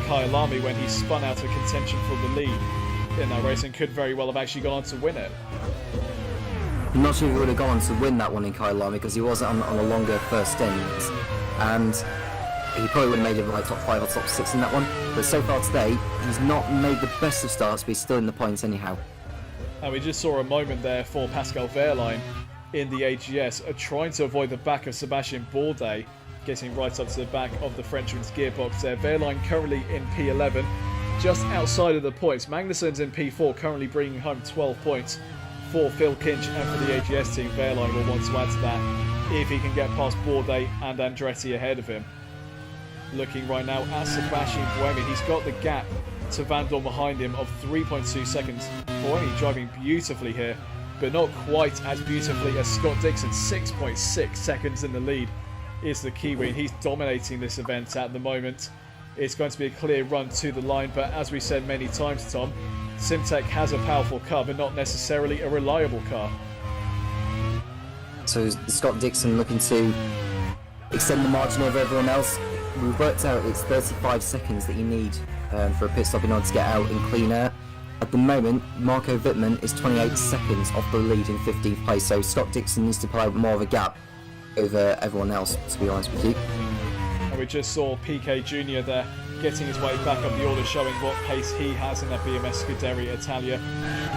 Kyalami when he spun out of contention for the lead in that race and could very well have actually gone on to win it. I'm not sure he would have gone on to win that one in Kyalami because he wasn't on a longer first stint. And he probably would have made it like top 5 or top 6 in that one. But so far today, he's not made the best of starts, but he's still in the points anyhow. And we just saw a moment there for Pascal Wehrlein in the AGS, trying to avoid the back of Sebastian Bourdais, getting right up to the back of the Frenchman's gearbox there. Wehrlein currently in P11, just outside of the points. Magnussen's in P4, currently bringing home 12 points for Phil Kinch, and for the AGS team, Wehrlein will want to add to that if he can get past Bourdais and Andretti ahead of him. Looking right now at Sebastian Buemi, he's got the gap to Van Dorn behind him of 3.2 seconds. Buemi driving beautifully here, but not quite as beautifully as Scott Dixon. 6.6 seconds in the lead is the Kiwi, and he's dominating this event at the moment. It's going to be a clear run to the line, but as we said many times, Tom, Simtek has a powerful car, but not necessarily a reliable car. So Scott Dixon looking to extend the margin over everyone else. We've worked out it's 35 seconds that you need for a pit stop in order to get out in clean air. At the moment, Marco Wittmann is 28 seconds off the lead in 15th place, so Scott Dixon needs to play more of a gap over everyone else, to be honest with you. And we just saw PK Jr. there getting his way back up the order, showing what pace he has in that BMS Scuderia Italia,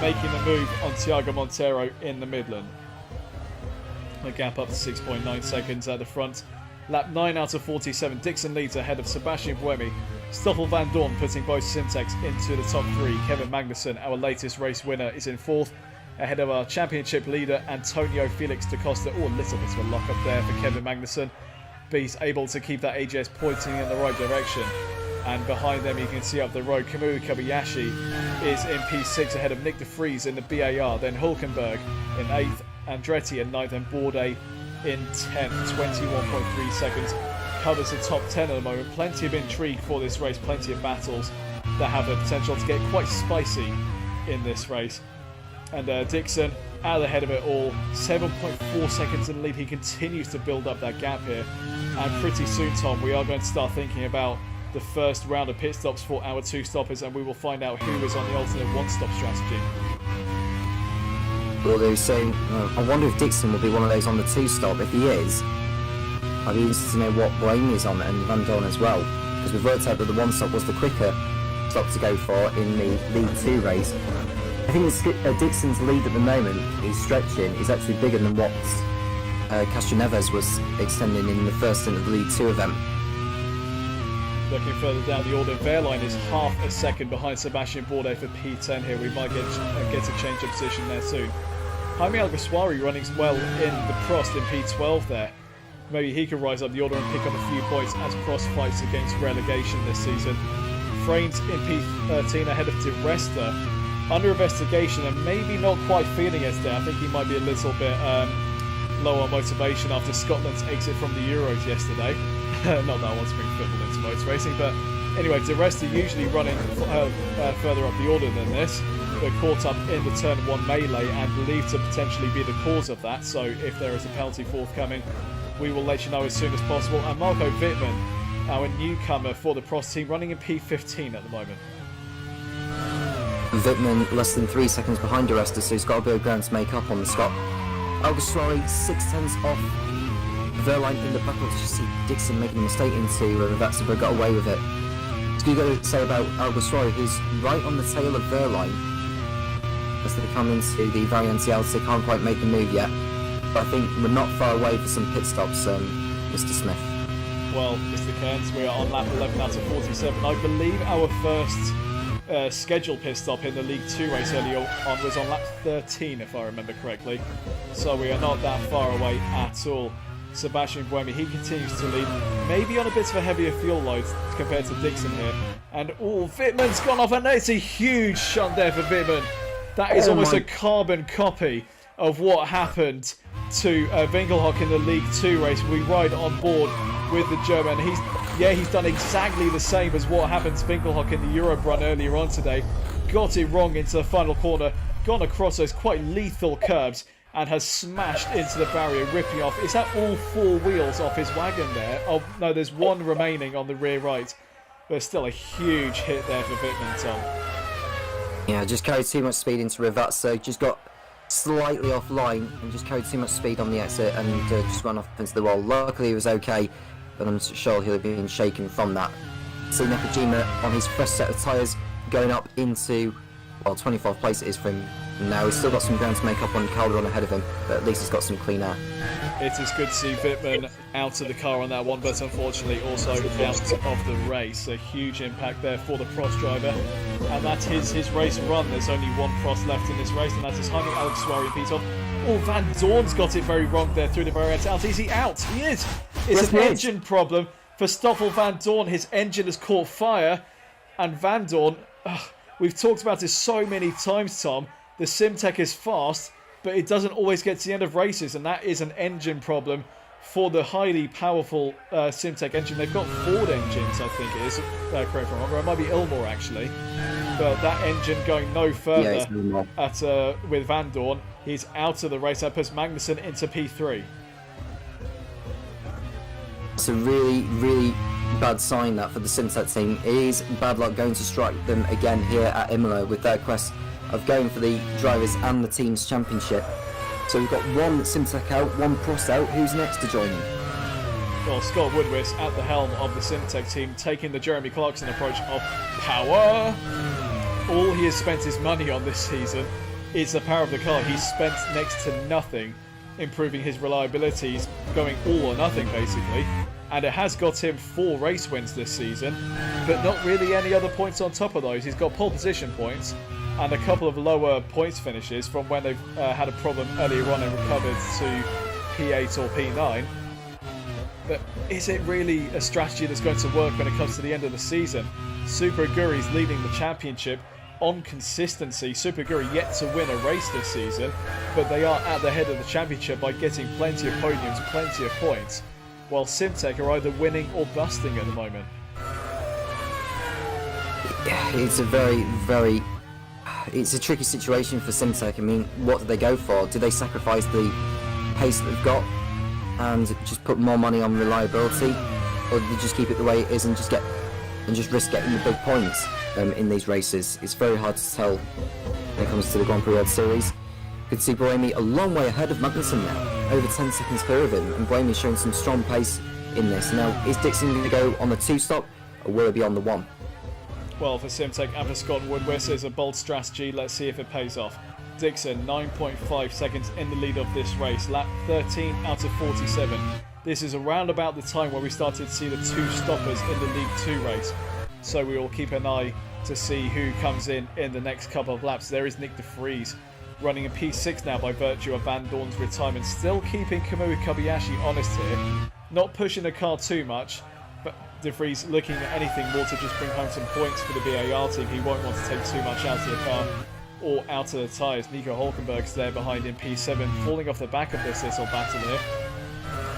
making the move on Thiago Montero in the Midland. A gap up to 6.9 seconds at the front. Lap 9 out of 47, Dixon leads ahead of Sebastian Buemi. Stoffel Van Dorn putting both Simtex into the top 3. Kevin Magnussen, our latest race winner, is in 4th, ahead of our championship leader Antonio Felix da Costa. Oh, a little bit of a lock up there for Kevin Magnussen, but he's able to keep that AGS pointing in the right direction. And behind them you can see up the road, Kamui Kobayashi is in P6 ahead of Nick de Vries in the BAR, then Hulkenberg in 8th, Andretti in 9th, and Bourdais in 10th. 21.3 seconds covers the top 10 at the moment. Plenty of intrigue for this race, plenty of battles that have the potential to get quite spicy in this race. And Dixon out ahead of it all, 7.4 seconds in the lead. He continues to build up that gap here, and pretty soon, Tom, we are going to start thinking about the first round of pit stops for our 2 stoppers, and we will find out who is on the alternate 1-stop strategy. Will do. So I wonder if Dixon will be one of those on the 2-stop. If he is, I'd be interested to know what Buemi is on and Van Dorn as well, because we've worked out that the 1-stop was the quicker stop to go for in the League 2 race. I think Dixon's lead at the moment, he's stretching, is actually bigger than what Castro Neves was extending in the first stint of the League 2 event. Looking further down the order, Wehrlein is half a second behind Sebastian Bourdais for P10 here. We might get a change of position there soon. Jaime Alguersuari running well in the Prost in P12 there. Maybe he could rise up the order and pick up a few points as Prost fights against relegation this season. Frames in P13 ahead of Di Resta, under investigation and maybe not quite feeling it today. I think he might be a little bit low on motivation after Scotland's exit from the Euros yesterday. Not that I want to bring football into motor racing, but anyway, Di Resta usually running further up the order than this, but caught up in the turn 1 melee and believed to potentially be the cause of that. So if there is a penalty forthcoming, we will let you know as soon as possible. And Marco Wittmann, our newcomer for the Prost team, running in P15 at the moment. Wittmann less than 3 seconds behind Di Resta, so he's got a bit of ground to make up on the Scot. Alguersuari 6/10 off Wehrlein in the back. Did you see Dixon making a mistake into Vatsabur got away with it? So you got to say about Alguersuari, who's right on the tail of Wehrlein as they come into the Variante. They can't quite make the move yet, but I think we're not far away for some pit stops, Mr. Smith. Well, Mr. Cairns, we are on lap 11 out of 47. I believe our first scheduled pit stop in the League 2 race earlier on was on lap 13, if I remember correctly. So we are not that far away at all. Sebastian Buemi, he continues to lead, maybe on a bit of a heavier fuel load compared to Dixon here. And Wittmann's gone off, and it's a huge shunt there for Wittmann. That is almost a carbon copy of what happened to Winkelhock in the League 2 race. We ride on board with the German. He's done exactly the same as what happened to Winkelhock in the Europe run earlier on today. Got it wrong into the final corner, gone across those quite lethal curbs, and has smashed into the barrier, ripping off. Is that all 4 wheels off his wagon there? Oh, no, there's 1 remaining on the rear right. But still a huge hit there for Wittmann, Tom. Yeah, just carried too much speed into reverse, so just got slightly offline and just carried too much speed on the exit and just ran off into the wall. Luckily, he was okay, but I'm sure he'll have been shaken from that. See Nakajima on his fresh set of tyres going up into, well, 24th place it is for him now. He's still got some ground to make up on Calderon ahead of him, but at least he's got some clean air. It is good to see Wittmann out of the car on that one, but unfortunately also out of the race. A huge impact there for the Prost driver. And that's his race run. There's only 1 Prost left in this race, and that is Jaime Alguersuari and P-Top. Oh, Van Dorn's got it very wrong there through the barrier. Out. Is he out? He is. It's an engine problem for Stoffel Van Dorn. His engine has caught fire. And Van Dorn, we've talked about this so many times, Tom. The Simtek is fast, but it doesn't always get to the end of races, and that is an engine problem for the highly powerful Simtek engine. They've got Ford engines, I think it is, correct me if I'm wrong, or it might be Ilmor actually. But that engine going no further with Van Dorn. He's out of the race. That puts Magnussen into P3. It's a really, really bad sign that for the Simtek team. It is bad luck going to strike them again here at Imola with their quest of going for the drivers and the team's championship. So we've got 1 Simtek out, 1 Prost out. Who's next to join him? Well, Scott Woodward at the helm of the Simtek team, taking the Jeremy Clarkson approach of power. All he has spent his money on this season is the power of the car. He's spent next to nothing improving his reliability. He's going all or nothing, basically. And it has got him 4 race wins this season, but not really any other points on top of those. He's got pole position points and a couple of lower points finishes from when they've had a problem earlier on and recovered to P8 or P9. But is it really a strategy that's going to work when it comes to the end of the season? Super Aguri's leading the championship on consistency. Super Aguri yet to win a race this season, but they are at the head of the championship by getting plenty of podiums, plenty of points, while Simtek are either winning or busting at the moment. It's it's a tricky situation for Simtek. I mean, what do they go for? Do they sacrifice the pace that they've got and just put more money on reliability, or do they just keep it the way it is and just risk getting the big points in these races? It's very hard to tell when it comes to the Grand Prix World Series. You can see Buemi a long way ahead of Magnussen now, over 10 seconds clear of him, and Buemi showing some strong pace in this. Now, is Dixon going to go on the 2-stop, or will it be on the 1? Well, for Simtek and for Scott Woodward, it's a bold strategy. Let's see if it pays off. Dixon, 9.5 seconds in the lead of this race, lap 13 out of 47. This is around about the time where we started to see the 2 stoppers in the League 2 race. So we will keep an eye to see who comes in the next couple of laps. There is Nick de Vries running in P6 now by virtue of Van Dorn's retirement, still keeping Kamui Kobayashi honest here, not pushing the car too much, but de Vries looking at anything more to just bring home some points for the BAR team. He won't want to take too much out of the car or out of the tyres. Nico Hulkenberg's there behind in P7, falling off the back of this little battle here.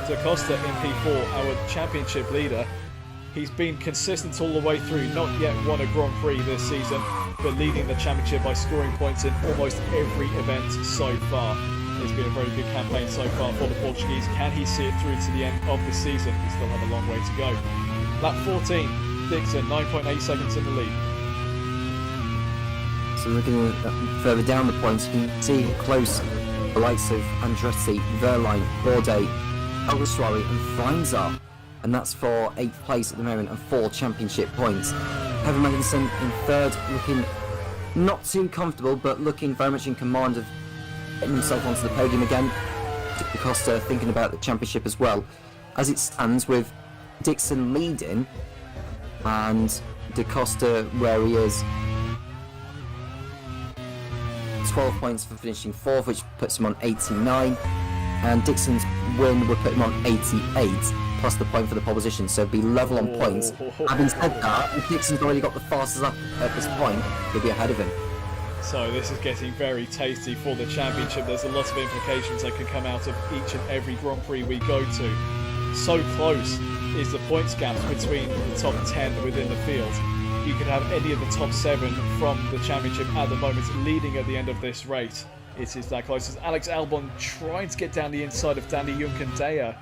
Da Costa in P4, our championship leader. He's been consistent all the way through, not yet won a Grand Prix this season, but leading the championship by scoring points in almost every event so far. It's been a very good campaign so far for the Portuguese. Can he see it through to the end of the season? We still have a long way to go. Lap 14, Dixon, 9.8 seconds in the lead. So looking further down the points, you can see close the likes of Andretti, Verline, Bourdais, Alguersuari and Freins are. And that's for 8th place at the moment and 4 championship points. Kevin Magnussen in 3rd, looking not too comfortable, but looking very much in command of getting himself onto the podium again. Da Costa thinking about the championship as well. As it stands, with Dixon leading and Da Costa where he is, 12 points for finishing 4th, which puts him on 89, and Dixon's win would put him on 88, plus the point for the pole position, so it'd be level on points. Having said that, if Dixon's already got the fastest lap at this point, he'll be ahead of him. So this is getting very tasty for the championship. There's a lot of implications that could come out of each and every Grand Prix we go to. So close is the points gap between the top 10 within the field. You could have any of the top 7 from the championship at the moment leading at the end of this race. It is that close as Alex Albon trying to get down the inside of Danny Junkendaya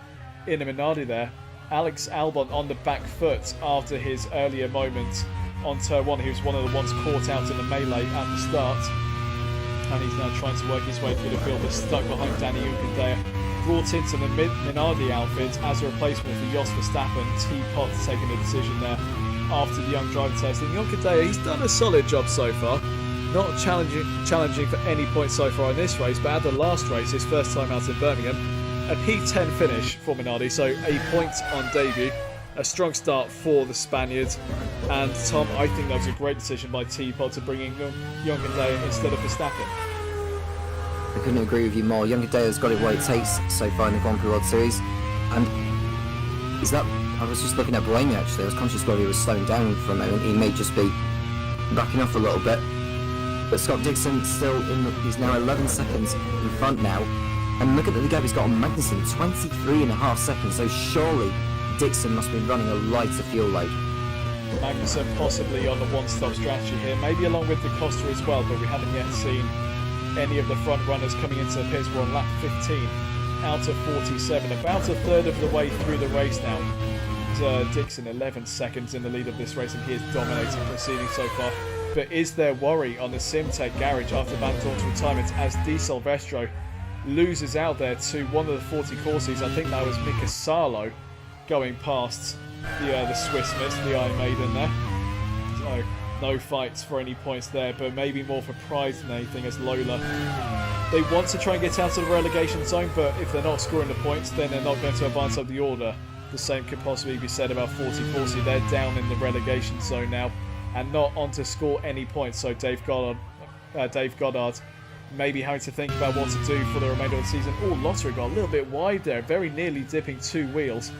in the Minardi there. Alex Albon on the back foot after his earlier moment on turn 1. He was one of the ones caught out in the melee at the start. And he's now trying to work his way through the field, but stuck behind Danny Junkendaya. Brought into the Minardi outfit as a replacement for Jos Verstappen. Teapot taking a decision there after the young driver test. And Junkendaya, he's done a solid job so far. Not challenging for any points so far in this race, but at the last race, his first time out in Birmingham, a P10 finish for Minardi, so a point on debut. A strong start for the Spaniards. And Tom, I think that was a great decision by Teapot to bring in Junkendaya instead of Verstappen. I couldn't agree with you more. Junkendaya's got it what it takes so far in the Grand Prix World Series. And is that... I was just looking at Buemi actually. I was conscious whether he was slowing down for a moment. He may just be backing off a little bit. But Scott Dixon still he's now 11 seconds in front now. And look at the gap he's got on Magnussen, 23.5 seconds. So surely Dixon must be running a lighter fuel load. Magnussen possibly on the one-stop strategy here, maybe along with the Costa as well, but we haven't yet seen any of the front runners coming into the pits. We're on lap 15 out of 47, about a third of the way through the race now. Dixon 11 seconds in the lead of this race, and he is dominating proceedings so far. But is there worry on the Simtech garage after Van Dorn's retirement as Di Silvestro loses out there to one of the 40 courses? I think that was Mika Salo going past the Swiss Miss, the Iron Maiden there. So no fights for any points there, but maybe more for pride than anything as Lola. They want to try and get out of the relegation zone, but if they're not scoring the points, then they're not going to advance up the order. The same could possibly be said about 40 Corsi. They're down in the relegation zone now and not on to score any points. So Dave Goddard maybe having to think about what to do for the remainder of the season. Oh, Lotterer got a little bit wide there, very nearly dipping 2 wheels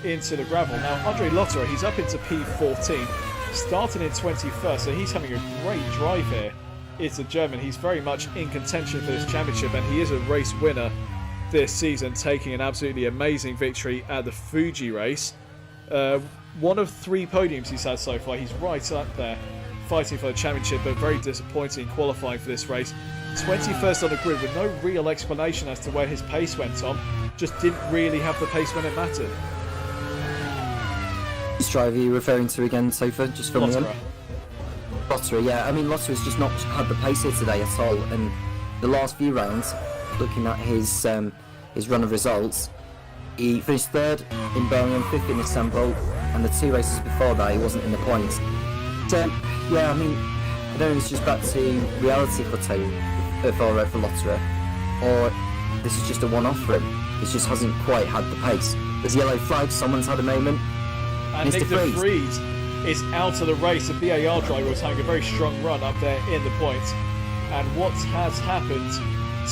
into the gravel. Now, Andre Lotterer, he's up into P14, starting in 21st, so he's having a great drive here. It's a German. He's very much in contention for this championship, and he is a race winner this season, taking an absolutely amazing victory at the Fuji race. One of 3 podiums he's had so far. He's right up there, fighting for the championship, but very disappointing qualifying for this race. 21st on the grid with no real explanation as to where his pace went on. Just didn't really have the pace when it mattered. Which driver are you referring to again, Topher? Just filling in. Lotterer, yeah. I mean, Lotterer's just not had the pace here today at all. And the last few rounds, looking at his run of results, he finished 3rd in Birmingham, 5th in Istanbul, and the 2 races before that he wasn't in the points. So, yeah, I mean, I don't know if it's just back to reality for Lotterer, or this is just a one-off for him. He just hasn't quite had the pace. There's yellow flag, someone's had a moment. And Nick de Vries is out of the race. The BAR driver was having a very strong run up there in the points. And what has happened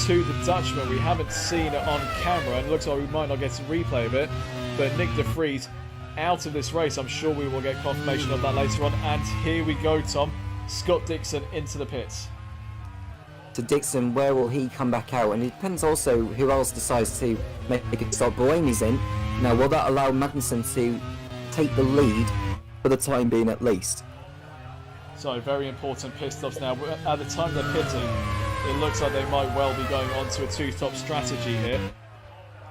to the Dutchman, we haven't seen it on camera, and it looks like we might not get a replay of it. But Nick de Vries out of this race. I'm sure we will get confirmation of that later on. And here we go, Tom. Scott Dixon into the pits. To Dixon, where will he come back out? And it depends also who else decides to make it stop. Buemi's in. Now, will that allow Magnussen to take the lead for the time being at least? So, very important pit stops now. At the time they're pitting, it looks like they might well be going on to a 2-stop strategy here,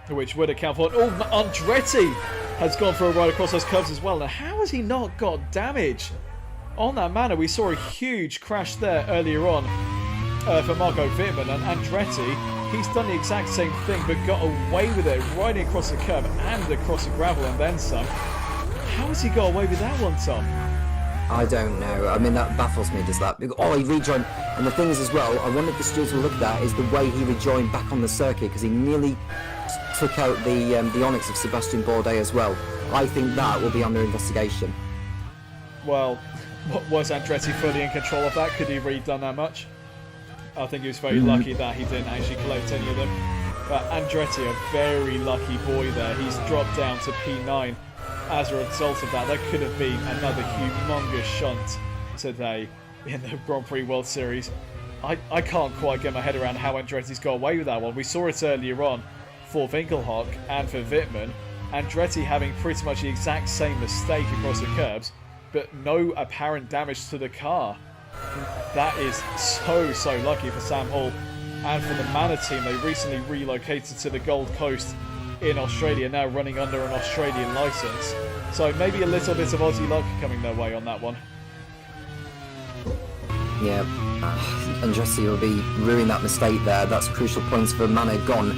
which would account for... Oh, Andretti has gone for a ride across those curves as well. Now, how has he not got damage on that manner? We saw a huge crash there earlier on for Marco Wittmann, and Andretti, he's done the exact same thing but got away with it, riding across the curb and across the gravel and then some. How has he got away with that one, Tom? I don't know. I mean, that baffles me, does that? Oh, he rejoined. And the thing is as well, I wonder if the stewards will look at that, is the way he rejoined back on the circuit, because he nearly took out the Onyx of Sebastian Bourdais as well. I think that will be under investigation. Well, was Andretti fully in control of that? Could he have really done that much? I think he was very lucky that he didn't actually collect any of them. But Andretti, a very lucky boy there. He's dropped down to P9 as a result of that. That could have been another humongous shunt today in the Grand Prix World Series. I can't quite get my head around how Andretti's got away with that one. We saw it earlier on for Winkelhock and for Wittmann. Andretti having pretty much the exact same mistake across the curbs, but no apparent damage to the car. That is so lucky for Sam Hall And for the Manor team, they recently relocated to the Gold Coast in Australia, now running under an Australian licence. So maybe a little bit of Aussie luck coming their way on that one. Yeah, Andretti will be ruining that mistake there. That's crucial points for Manor gone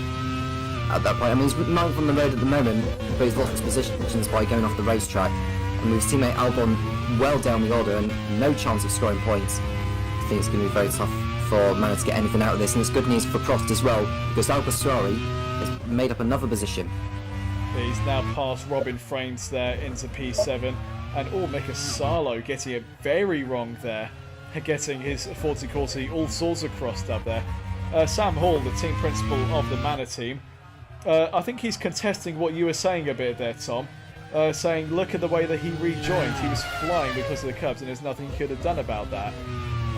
at that point. I mean, he's 9th on the road at the moment, but he's lost his positions by going off the racetrack. And with his teammate Albon well down the order and no chance of scoring points, I think it's going to be very tough for Manor to get anything out of this. And it's good news for Prost as well, because Alguersuari has made up another position. He's now past Robin Frames there into P7, and Mika Salo getting it very wrong there, getting his Forza Corsi all sorts of crossed up there. Sam Hall, the team principal of the Manor team, I think he's contesting what you were saying a bit there, Tom, saying look at the way that he rejoined. He was flying because of the curbs and there's nothing he could have done about that.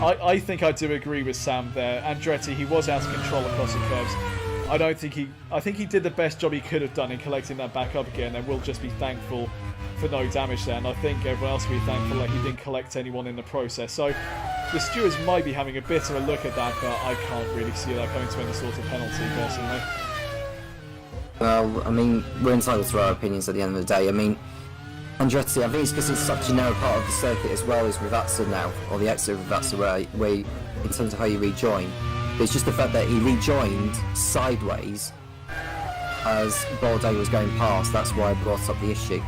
I think I do agree with Sam there. Andretti, he was out of control across the curbs. I think he did the best job he could have done in collecting that back up again, and we'll just be thankful for no damage there, and I think everyone else will be thankful that he didn't collect anyone in the process. So the stewards might be having a bit of a look at that, but I can't really see that coming to any sort of penalty personally. Well, I mean, we're entitled to our opinions at the end of the day. I mean, Andretti, I think it's because it's such a narrow part of the circuit as well as Rivazza now, or the exit of Rivazza, where in terms of how you rejoin. But it's just the fact that he rejoined sideways as Bourdais was going past. That's why I brought up the issue.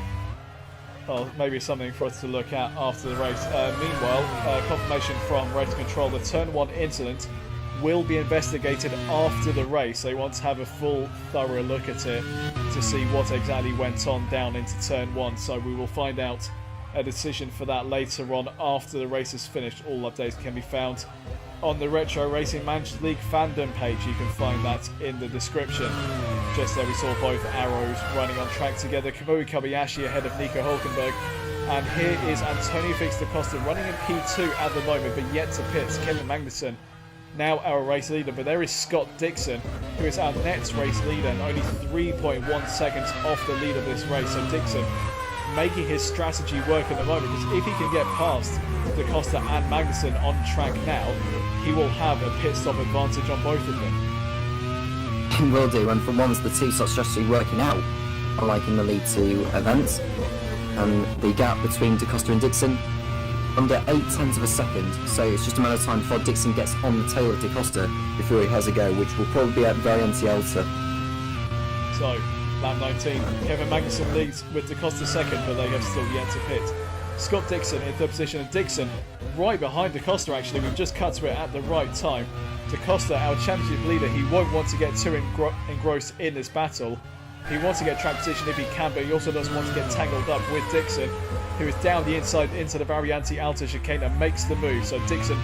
Well, maybe something for us to look at after the race. Meanwhile, confirmation from race control, the Turn 1 incident will be investigated after the race. They want to have a full, thorough look at it to see what exactly went on down into Turn 1. So we will find out a decision for that later on after the race is finished. All updates can be found on the Retro Racing Managed League fandom page. You can find that in the description. Just there we saw both arrows running on track together. Kamui Kobayashi ahead of Nico Hulkenberg. And here is Antonio Felix da Costa running in P2 at the moment, but yet to pits. Kevin Magnussen, now our race leader, but there is Scott Dixon, who is our next race leader and only 3.1 seconds off the lead of this race. So Dixon making his strategy work at the moment, because if he can get past da Costa and Magnussen on track now, he will have a pit stop advantage on both of them. He will do, and for once the two-stop strategy working out, unlike in the lead 2 events. And the gap between da Costa and Dixon under 0.8 of a second, so it's just a matter of time before Dixon gets on the tail of da Costa before he has a go, which will probably be at Variante Alta. So, lap 19, Kevin Magnussen leads with da Costa second, but they have still yet to pit. Scott Dixon in third position, and Dixon right behind da Costa actually. We've just cut to it at the right time. Da Costa, our championship leader, he won't want to get too engrossed in this battle. He wants to get track position if he can, but he also doesn't want to get tangled up with Dixon, who is down the inside into the Variante Alta chicane and makes the move. So Dixon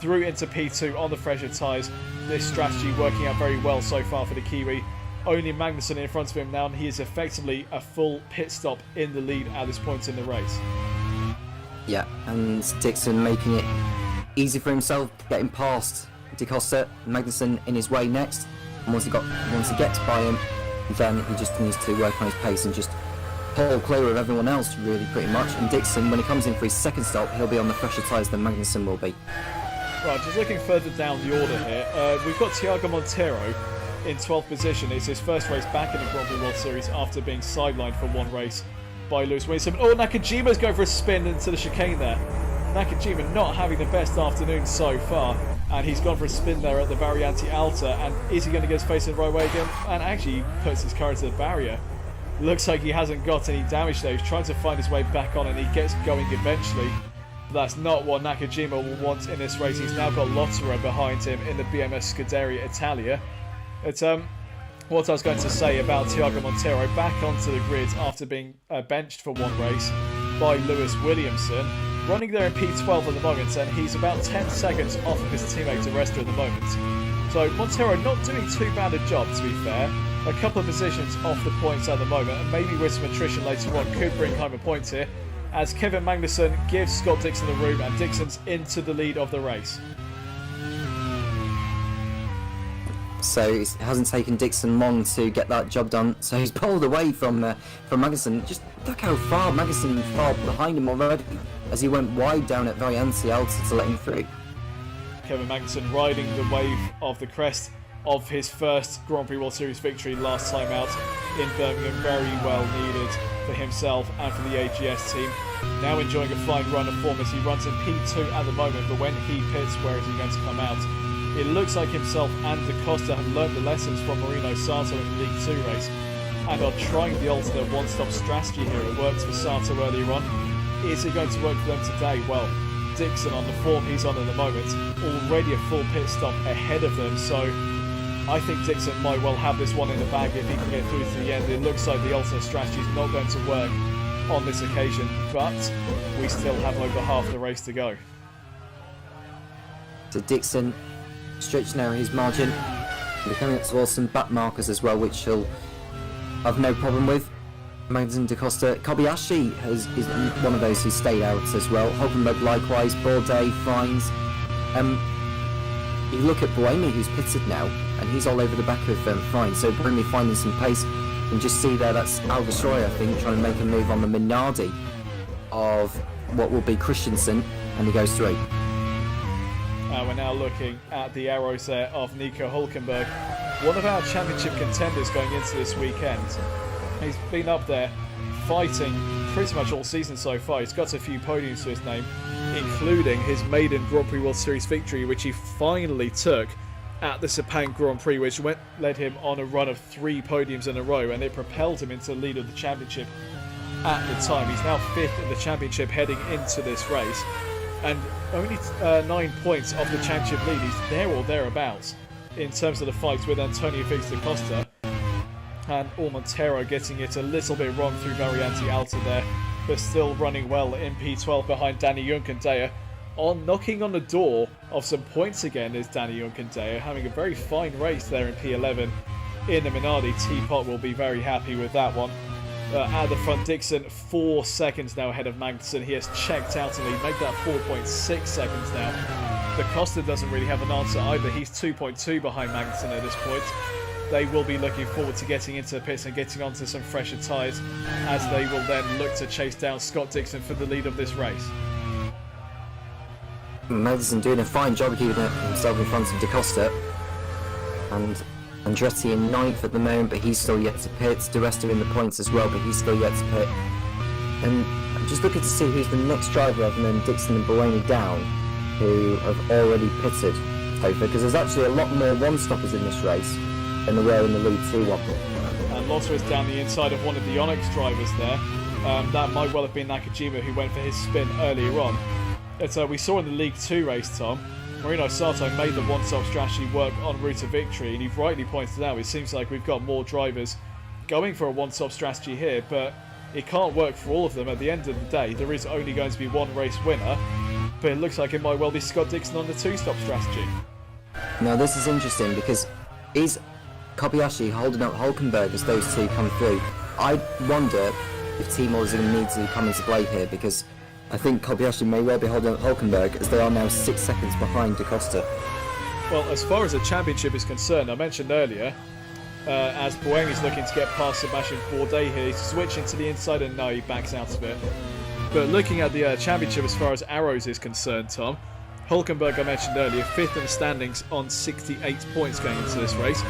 through into P2 on the fresher tyres. This strategy working out very well so far for the Kiwi. Only Magnussen in front of him now, and he is effectively a full pit stop in the lead at this point in the race. Yeah, and Dixon making it easy for himself, getting past da Costa, Magnussen in his way next. And once he gets by him, then he just needs to work on his pace and just pull clear of everyone else, really, pretty much. And Dixon, when he comes in for his second stop, he'll be on the fresher tyres than Magnussen will be. Right, just looking further down the order here, we've got Thiago Monteiro in 12th position. It's his first race back in the Grand Prix World Series after being sidelined for one race by Lewis Williamson. Oh, Nakajima's going for a spin into the chicane there. Nakajima not having the best afternoon so far, and he's gone for a spin there at the Variante Alta. And is he going to get his face in the right way again? And actually he puts his car into the barrier. Looks like he hasn't got any damage there. He's trying to find his way back on, and he gets going eventually. But that's not what Nakajima will want in this race. He's now got Lotterer behind him in the BMS Scuderia Italia. It's what I was going to say about Thiago Monteiro, back onto the grid after being benched for one race by Lewis Williamson. Running there in P12 at the moment, and he's about 10 seconds off of his teammate Aresta at the moment. So Monteiro not doing too bad a job, to be fair. A couple of positions off the points at the moment, and maybe with some attrition later on could bring home a point here, as Kevin Magnussen gives Scott Dixon the room, and Dixon's into the lead of the race. So it hasn't taken Dixon long to get that job done. So he's pulled away from Magnussen. Just look how far Magnussen far behind him already, as he went wide down at Variante Alta to let him through. Kevin Magnussen riding the wave of the crest of his first Grand Prix World Series victory last time out in Birmingham. Very well needed for himself and for the AGS team. Now enjoying a fine run of form as he runs in P2 at the moment, but when he pits, where is he going to come out? It looks like himself and Da Costa have learned the lessons from Marino Sato in the League 2 race and are trying the alternate one-stop strategy here. It worked for Sato earlier on. Is it going to work for them today? Well, Dixon, on the form he's on at the moment, already a full pit stop ahead of them, so I think Dixon might well have this one in the bag if he can get through to the end. It looks like the alternate strategy is not going to work on this occasion, but we still have over half the race to go. So Dixon stretching out his margin. We're coming up towards some back markers as well, which he'll have no problem with. Magnussen, Da Costa, Kobayashi is one of those who stayed out as well. Hulkenberg likewise, Bourdais, Fines. You look at Buemi, who's pitted now, and he's all over the back of Fines. So Buemi finding some pace. And just see there, that's Alguersuari, I think, trying to make a move on the Minardi of what will be Christensen, and he goes through. We're now looking at the arrows there of Nico Hulkenberg, one of our championship contenders going into this weekend. He's been up there fighting pretty much all season so far. He's got a few podiums to his name, including his maiden Grand Prix World Series victory, which he finally took at the Sepang Grand Prix, which led him on a run of 3 podiums in a row, and it propelled him into the lead of the championship at the time. He's now 5th in the championship heading into this race, and only 9 points off the championship lead. He's there or thereabouts in terms of the fight with Antonio Felix da Costa, and Montero getting it a little bit wrong through Variante Alta there, but still running well in P12 behind Danny Juncadella. Knocking on the door of some points again is Danny Juncadella, having a very fine race there in P11 in the Minardi. Teapot will be very happy with that one. At the front, Dixon 4 seconds now ahead of Magnussen. He has checked out and he made that 4.6 seconds now. Da Costa doesn't really have an answer either. He's 2.2 behind Magnussen at this point. They will be looking forward to getting into the pits and getting onto some fresher tyres, as they will then look to chase down Scott Dixon for the lead of this race. Magnussen doing a fine job of keeping himself in front of Da Costa, and Andretti in 9th at the moment, but he's still yet to pit. De Resta in the points as well, but he's still yet to pit. And I'm just looking to see who's the next driver other than Dixon and Buemi down, who have already pitted, Topher, because there's actually a lot more one-stoppers in this race than there were in the League 2 one. And Lotta is down the inside of one of the Onyx drivers there. That might well have been Nakajima, who went for his spin earlier on. But we saw in the League 2 race, Tom, Marino Sato made the one-stop strategy work en route to victory, and you've rightly pointed out, it seems like we've got more drivers going for a one-stop strategy here, but it can't work for all of them. At the end of the day, there is only going to be one race winner, but it looks like it might well be Scott Dixon on the two-stop strategy. Now this is interesting, because is Kobayashi holding up Hulkenberg as those two come through? I wonder if Team Oil is going to need to come into play here, because I think Kobayashi may well be holding up Hulkenberg, as they are now 6 seconds behind Da Costa. Well, as far as the championship is concerned, I mentioned earlier, as Buemi is looking to get past Sebastian Bourdais here, he's switching to the inside and now he backs out of it. But looking at the championship as far as arrows is concerned, Tom, Hulkenberg, I mentioned earlier, 5th in the standings on 68 points going into this race.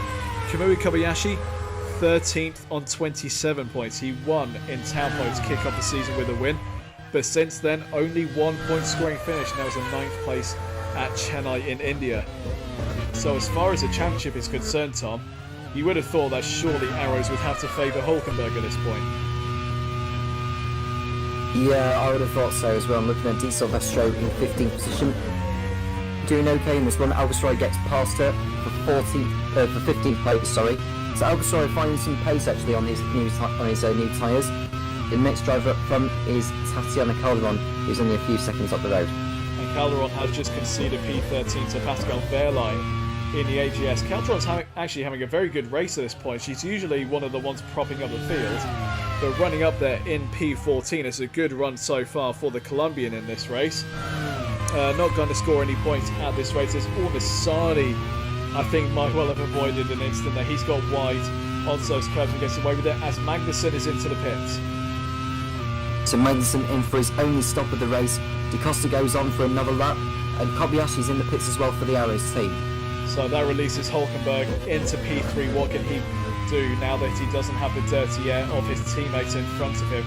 Kamui Kobayashi, 13th on 27 points. He won in Taupo to kick off the season with a win, but since then only 1 point scoring finish. Now is in 9th place at Chennai in India. So as far as the championship is concerned, Tom, you would have thought that surely arrows would have to favour Hulkenberg at this point. Yeah, I would have thought so as well. I'm looking at Di Silvestro in 15th position, doing okay in this one. Alguersuari gets past her for 15th place, sorry. So Alguersuari finding some pace actually on his new tyres. The next driver up front is Tatiana Calderon, who's only a few seconds up the road. And Calderon has just conceded P13 to Pascal Wehrlein in the AGS. Calderon's actually having a very good race at this point. She's usually one of the ones propping up the field, but running up there in P14 is a good run so far for the Colombian in this race. Not going to score any points at this race, as Ormisani, I think, might well have avoided an instant there. He's got wide on those curves and gets away with it as Magnussen is into the pits. So Magnussen in for his only stop of the race. Da Costa goes on for another lap, and Kobayashi's in the pits as well for the Arrows team. So that releases Hulkenberg into P3. What can he do now that he doesn't have the dirty air of his teammates in front of him?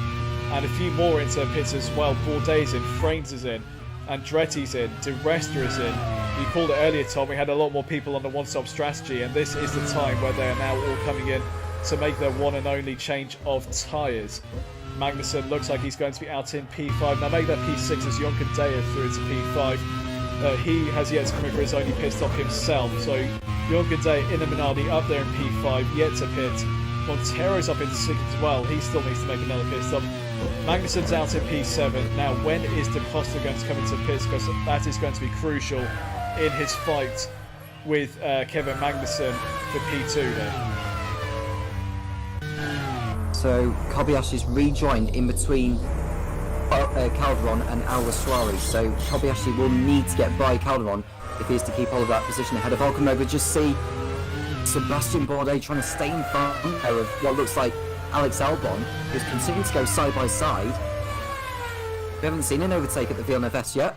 And a few more into pits as well. Bourdais in, Fraines is in, Andretti's in, De Resta is in. You called it earlier, Tom, we had a lot more people on the one-stop strategy, and this is the time where they are now all coming in to make their one and only change of tyres. Magnussen looks like he's going to be out in P5. Now make that P6 as Jonken Deyer through into P5. He has yet to come in for his only pit stop himself. So Jonken Deyer in the Minardi up there in P5, yet to pit. Montero's up in 6 as well. He still needs to make another pit stop. Magnussen's out in P7. Now when is De Costa going to come into pits? Because that is going to be crucial in his fight with Kevin Magnussen for P2 here. So Kobayashi's rejoined in between Calderon and Alguersuari. So Kobayashi will need to get by Calderon if he is to keep hold of that position ahead of Hulkenberg. We just see Sebastian Bourdais trying to stay in front of what looks like Alex Albon, who's continuing to go side by side. We haven't seen an overtake at the Villeneuve yet.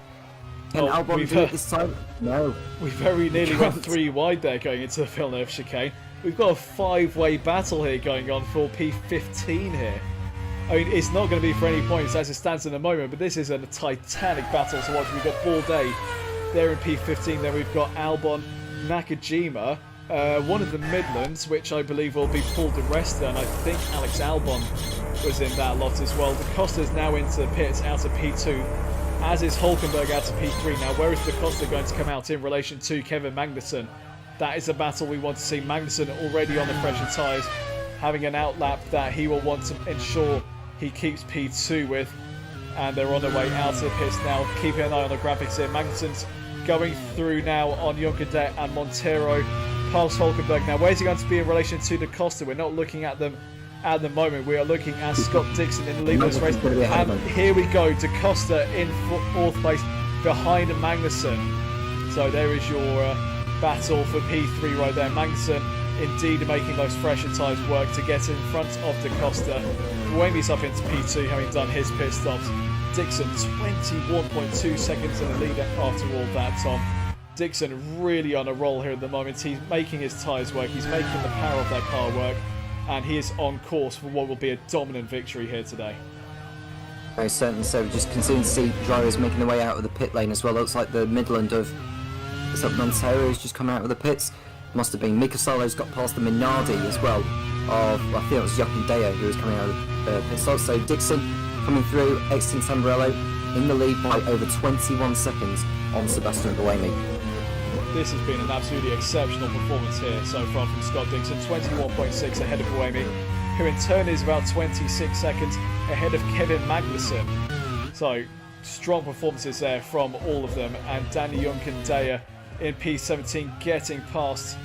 Can Albon do it this time? No. We very nearly went 3 wide there going into the Villeneuve chicane. We've got a 5-way battle here going on for P15 here. I mean, it's not going to be for any points as it stands in the moment, but this is a titanic battle to watch. We've got Bourdais there in P15, then we've got Albon, Nakajima, one of the Midlands, which I believe will be Paul de Resta, and I think Alex Albon was in that lot as well. De Costa's now into the pits, out of P2, as is Hulkenberg out of P3. Now, where is De Costa going to come out in relation to Kevin Magnussen? That is a battle we want to see. Magnussen already on the fresher tyres, having an outlap that he will want to ensure he keeps P2 with. And they're on their way out of the pits now. Keeping an eye on the graphics here. Magnussen's going through now on Jonken Deyer and Montero. Past Hulkenberg. Now, where's he going to be in relation to De Costa? We're not looking at them at the moment. We are looking at Scott Dixon in the lead of this race. And here we go. De Costa in 4th place behind Magnussen. So there is your battle for P3 right there. Magnussen indeed making those fresher tyres work to get in front of De Costa. Buemi's up into P2 having done his pit stops. Dixon 21.2 seconds in the lead after all that, Tom. Dixon really on a roll here at the moment. He's making his tyres work, he's making the power of that car work, and he is on course for what will be a dominant victory here today. Very certainly so. Just continue to see drivers making their way out of the pit lane as well. Looks like the Midland of Montero has just come out of the pits. Must have been Mika Solo's got past the Minardi as well. I think it was Jonken Deyer who was coming out of the pit stop. So Dixon coming through, exiting Tamburello in the lead by over 21 seconds on Sebastian Buemi. This has been an absolutely exceptional performance here so far from Scott Dixon. 21.6 ahead of Buemi, who in turn is about 26 seconds ahead of Kevin Magnussen. So strong performances there from all of them. And Danny Jonken Deyer in P17 getting past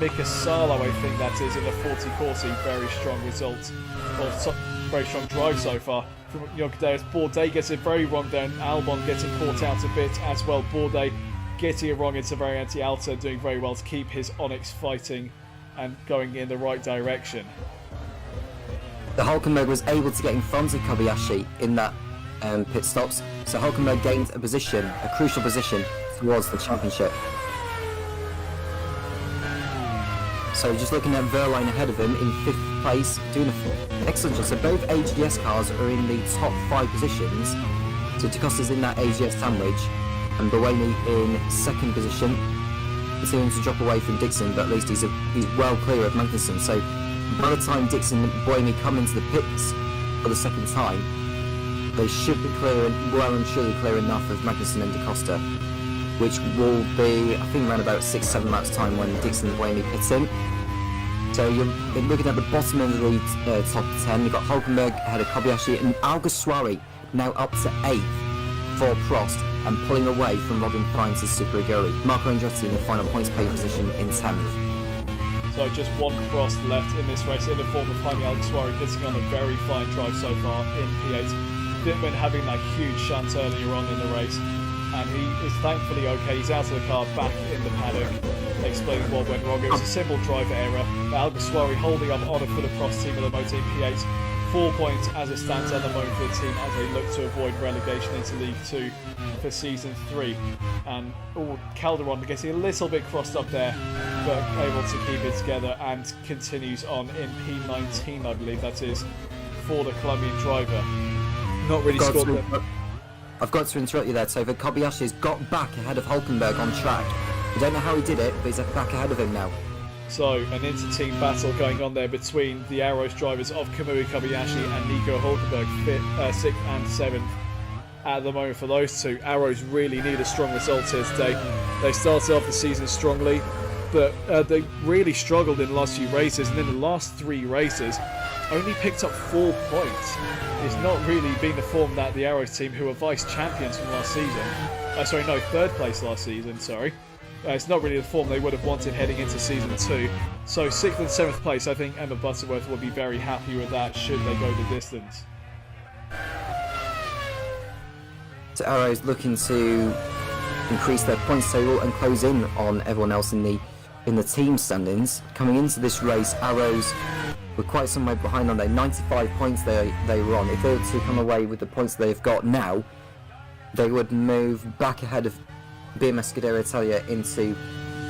Mika Salo, I think that is, in the 40-40. Very strong result. Well, very strong drive so far from Jonken Deyer. Bourdais gets it very wrong there, and Albon getting caught out a bit as well. Bourdais getting it wrong into Variante Alta, doing very well to keep his Onyx fighting and going in the right direction. The Hulkenberg was able to get in front of Kobayashi in that pit stops, so Hulkenberg gained a position, a crucial position towards the championship. So just looking at Verline ahead of him in 5th place, doing an excellent job. So both AGS cars are in the top 5 positions. So De Costa's in that AGS sandwich, and Buemi in 2nd position, continuing to drop away from Dixon, but at least he's well clear of Magnussen. So by the time Dixon and Buemi come into the pits for the 2nd time, they should be clear, well and truly clear enough of Magnussen and De Costa, which will be, I think, around about 6-7 laps time when Dixon and Buemi pits in. So you're looking at the bottom of the top 10. You've got Hulkenberg ahead of Kobayashi, and Alguersuari now up to 8th for Prost and pulling away from Robin Fines' Super Aguri. Marco Andretti in the final points pay position in 10th. So just one Prost left in this race in the form of Jaime Alguersuari, getting on a very fine drive so far in P8. Bittman having that huge shunt earlier on in the race, and he is thankfully okay. He's out of the car, back in the paddock, explaining what went wrong. It was a simple driver error. Alguersuari holding up honour for the Prost team of the Moto P8 4 points as it stands at the moment for the team as they look to avoid relegation into League 2 for Season 3. And Calderon getting a little bit crossed up there, but able to keep it together and continues on in P19, I believe that is, for the Colombian driver. Not really scored them. I've got to interrupt you there, Topher. Kobayashi's got back ahead of Hulkenberg on track. I don't know how he did it, but he's back ahead of him now. So, an inter-team battle going on there between the Arrows drivers of Kamui Kobayashi and Nico Hulkenberg, 6th and 7th at the moment for those two. Arrows really need a strong result here today. They started off the season strongly, but they really struggled in the last few races, and in the last 3 races, only picked up 4 points. It's not really been the form that the Arrows team, who were vice-champions from last season, 3rd place last season, it's not really the form they would have wanted heading into Season 2. So 6th and 7th place, I think Emma Butterworth will be very happy with that should they go the distance. So Arrows looking to increase their points total and close in on everyone else in the team standings. Coming into this race, Arrows were quite some way behind on their 95 points they were on. If they were to come away with the points they've got now, they would move back ahead of BMS Scuderia Italia into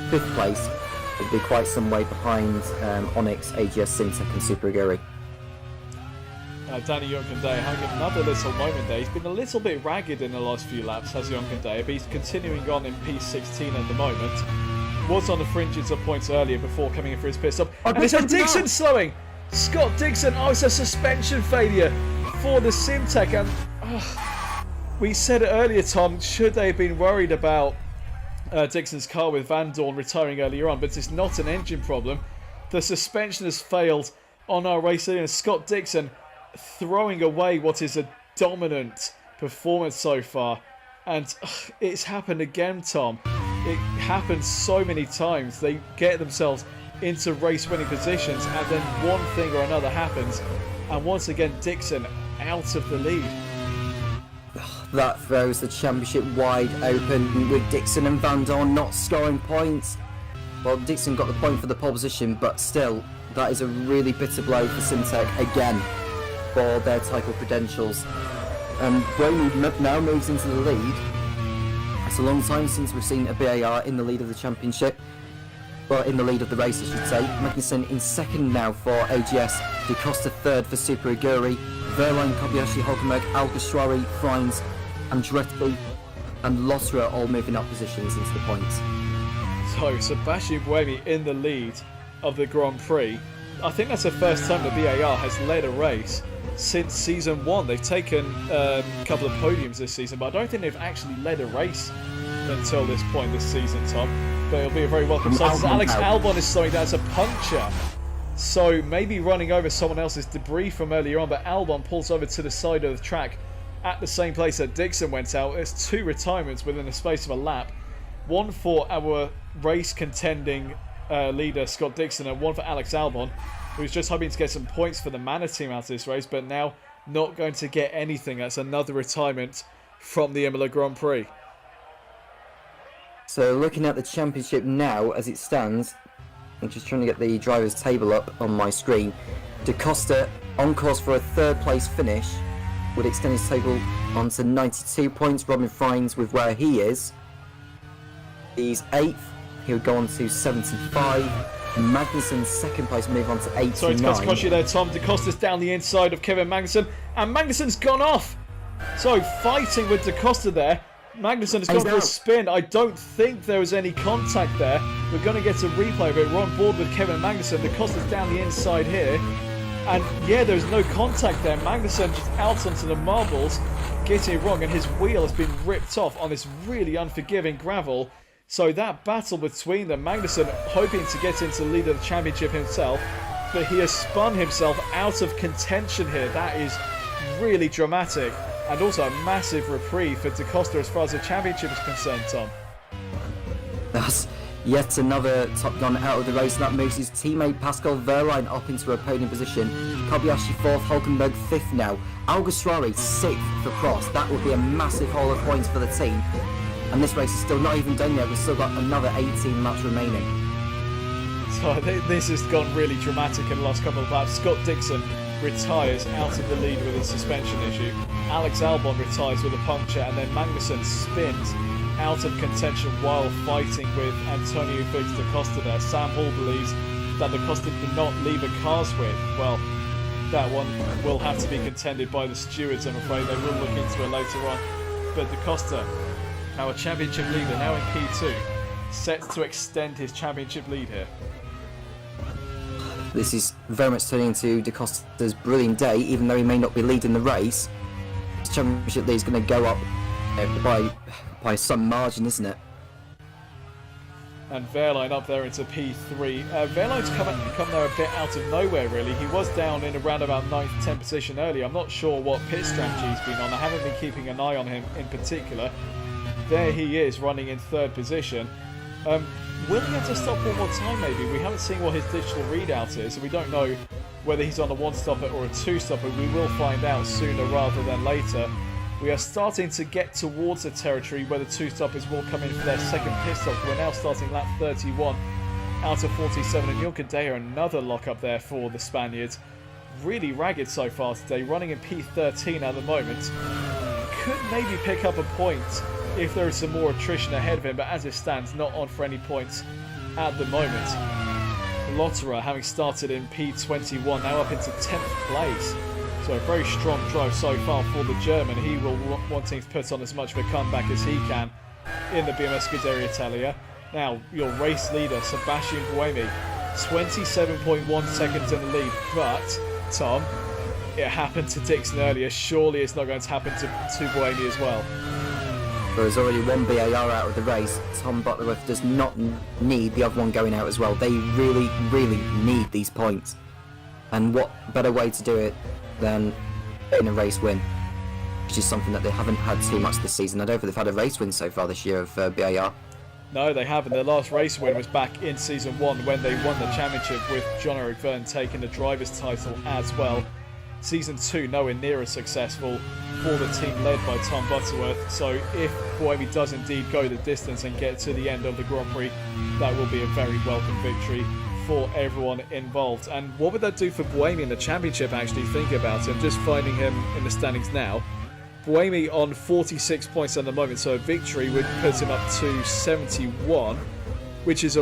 5th place. It'd be quite some way behind Onyx, AGS, Syntec and Super Aguri. Danny Yonkandaya having another little moment there. He's been a little bit ragged in the last few laps, has Yonkandaya, but he's continuing on in P16 at the moment. Was on the fringes of points earlier before coming in for his pit stop. And it's Dixon slowing! Scott Dixon, it's a suspension failure for the Syntec. And we said it earlier, Tom, should they have been worried about Dixon's car with Van Dorn retiring earlier on, but it's not an engine problem. The suspension has failed on our race leader, and Scott Dixon throwing away what is a dominant performance so far. And it's happened again, Tom. It happens so many times. They get themselves into race-winning positions, and then one thing or another happens, and once again Dixon out of the lead. That throws the championship wide open with Dixon and Van Dorn not scoring points. Well, Dixon got the point for the pole position, but still, that is a really bitter blow for Syntec again for their title credentials. And Brony now moves into the lead. It's a long time since we've seen a BAR in the lead of the championship. Well, in the lead of the race, I should say. Magnussen in 2nd now for AGS. DeCosta 3rd for Super Aguri. Verline, Kobayashi, Hulkenberg, Alguersuari, Freins, Andretti and Lotterer all moving up positions into the points. So, Sebastian Buemi in the lead of the Grand Prix. I think that's the first time the BAR has led a race since Season 1. They've taken a couple of podiums this season, but I don't think they've actually led a race until this point this season, Tom. But it'll be a very welcome sight. Alex Albon is slowing down as a puncture. So maybe running over someone else's debris from earlier on, but Albon pulls over to the side of the track at the same place that Dixon went out. There's 2 retirements within the space of a lap. One for our race contending leader, Scott Dixon, and one for Alex Albon, who's just hoping to get some points for the Manor team out of this race, but now not going to get anything. That's another retirement from the Imola Grand Prix. So looking at the championship now as it stands, I'm just trying to get the driver's table up on my screen. DeCosta on course for a 3rd place finish would extend his table on to 92 points. Robin Freins with where he is. He's 8th. He would go on to 75. Magnussen's 2nd place move on to 89. Sorry to cut across you there, Tom. DeCosta's down the inside of Kevin Magnussen, and Magnussen's gone off. So fighting with DeCosta there. Magnussen has gone for a spin. I don't think there was any contact there. We're going to get a replay of it. We're on board with Kevin Magnussen. DeCosta's down the inside here. And yeah, there's no contact there. Magnussen just out onto the marbles, getting it wrong, and his wheel has been ripped off on this really unforgiving gravel. So that battle between them, Magnussen hoping to get into the lead of the championship himself, but he has spun himself out of contention here. That is really dramatic. And also a massive reprieve for DeCosta as far as the championship is concerned, Tom. That's yet another Top Gun out of the race, and that moves his teammate Pascal Wehrlein up into a podium position. Kobayashi 4th, Hulkenberg 5th now. Alguersuari 6th for Prost. That would be a massive haul of points for the team. And this race is still not even done yet. We've still got another 18 laps remaining. So this has gone really dramatic in the last couple of laps. Scott Dixon retires out of the lead with a suspension issue. Alex Albon retires with a puncture, and then Magnussen spins out of contention while fighting with Antonio Felix da Costa there. Sam Hall believes that da Costa did not leave a car's width. Well, that one will have to be contended by the stewards, I'm afraid. They will look into it later on. But da Costa, our championship leader, now in P2, set to extend his championship lead here. This is very much turning into da Costa's brilliant day, even though he may not be leading the race. His championship lead is going to go up by some margin, isn't it? And Wehrlein up there into P3. Wehrlein's come there a bit out of nowhere, really. He was down in around about 9th, 10th position earlier. I'm not sure what pit strategy he's been on. I haven't been keeping an eye on him in particular. There he is, running in 3rd position. Will he have to stop one more time, maybe? We haven't seen what his digital readout is, so we don't know whether he's on a 1-stopper or a 2-stopper. We will find out sooner rather than later. We are starting to get towards a territory where the 2-stoppers will come in for their second pit stop. We're now starting lap 31 out of 47, and Juncadella, another lock-up there for the Spaniards. Really ragged so far today, running in P13 at the moment. Could maybe pick up a point if there is some more attrition ahead of him, but as it stands, not on for any points at the moment. Lotterer, having started in P21, now up into 10th place. So a very strong drive so far for the German. He will wanting to put on as much of a comeback as he can in the BMS Scuderia Italia. Now, your race leader, Sebastian Buemi, 27.1 seconds in the lead. But, Tom, it happened to Dixon earlier. Surely it's not going to happen to Buemi as well. There is already one BAR out of the race. Tom Butterworth does not need the other one going out as well. They really, really need these points. And what better way to do it than in a race win, which is something that they haven't had too much this season. I don't think they've had a race win so far this year of BAR. No, they haven't. Their last race win was back in Season 1 when they won the championship with John Eric Verne taking the driver's title as well. Season 2 nowhere near as successful for the team led by Tom Butterworth. So if Buemi does indeed go the distance and get to the end of the Grand Prix, that will be a very welcome victory for everyone involved. And what would that do for Buemi in the championship, actually? Think about it. I'm just finding him in the standings now. Buemi on 46 points at the moment, so a victory would put him up to 71, which is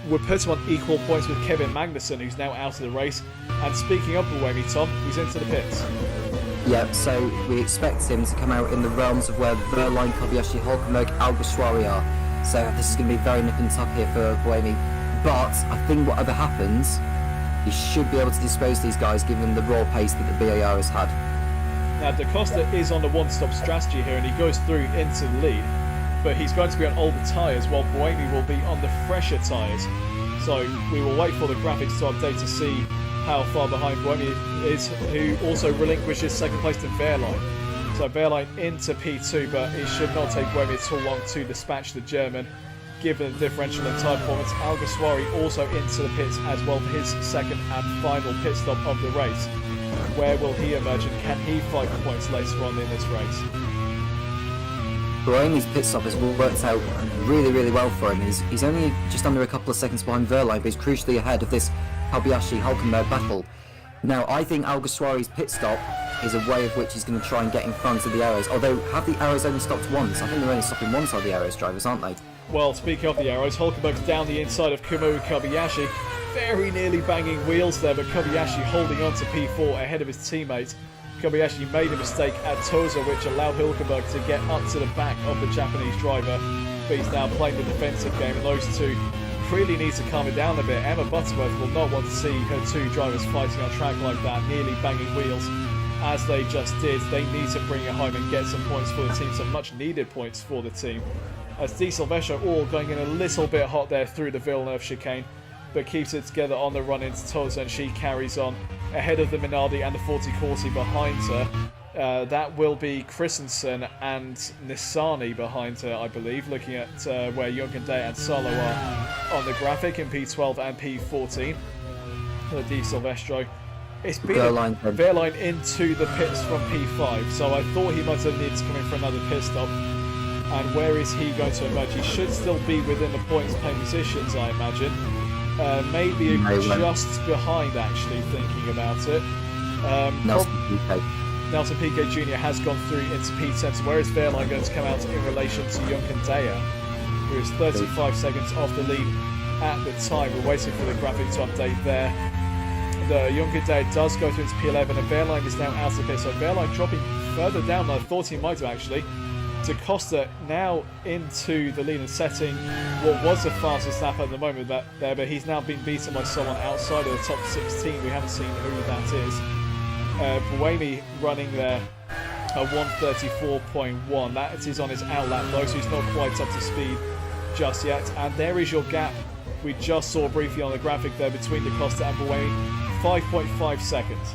would put him on equal points with Kevin Magnussen, who's now out of the race. And speaking of Buemi, Tom, he's into the pits. Yeah, so we expect him to come out in the realms of where Wehrlein, Kobayashi, Hulkenberg, Alguersuari are. So this is going to be very nip and tuck here for Buemi. But I think whatever happens, he should be able to dispose these guys given the raw pace that the BAR has had. Now, da Costa is on the one-stop strategy here, and he goes through into the lead. But he's going to be on older tyres, while Buemi will be on the fresher tyres. So we will wait for the graphics to update to see how far behind Buemi is, who also relinquishes second place to Wehrlein. So Wehrlein into P2, but it should not take Buemi at all long to dispatch the German, given the differential in tyre performance. Alguersuari also into the pits as well for his second and final pit stop of the race. Where will he emerge, and can he fight for points later on in this race? Buemi's pit stop has worked out really, really well for him. He's only just under a couple of seconds behind Wehrlein, but he's crucially ahead of this Kobayashi-Hulkenberg battle. Now, I think Alguersuari's pit stop is a way of which he's going to try and get in front of the Arrows. Although, have the Arrows only stopped once? I think they're only stopping one side of the Arrows drivers, aren't they? Well, speaking of the Arrows, Hulkenberg's down the inside of Kumo Kobayashi. Very nearly banging wheels there, but Kobayashi holding on to P4 ahead of his teammate. Kobayashi made a mistake at Tosa, which allowed Hulkenberg to get up to the back of the Japanese driver. But he's now playing the defensive game, and those two really need to calm it down a bit. Emma Butterworth will not want to see her two drivers fighting on track like that, nearly banging wheels, as they just did. They need to bring it home and get some points for the team, some much needed points for the team. As Di Silvestro all going in a little bit hot there through the Villeneuve chicane, but keeps it together on the run into Tosa, and she carries on ahead of the Minardi and the 40 Corsi behind her. That will be Christensen and Nissani behind her, I believe, looking at where Juncadella and Salo are on the graphic in P12 and P14. Di Silvestro. It's been Wehrlein into the pits from P5, so I thought he might have needed to come in for another pit stop. And where is he going to emerge? He should still be within the points playing positions, I imagine. Maybe just behind, actually, thinking about it. Nelson Piquet Jr. has gone through into P10, so where is Wehrlein going to come out in relation to Junkendaya, who is 35 seconds off the lead at the time? We're waiting for the graphic to update there. The Junkendaya does go through into P11, and Wehrlein is now out of the pit, so Wehrlein dropping further down than I thought he might have actually. Da Costa now into the lead and setting what was the fastest lap at the moment there, but he's now been beaten by someone outside of the top 16. We haven't seen who that is. Buemi running there at 134.1. That is on his outlap though, so he's not quite up to speed just yet. And there is your gap we just saw briefly on the graphic there between Da Costa and Buemi, 5.5 seconds.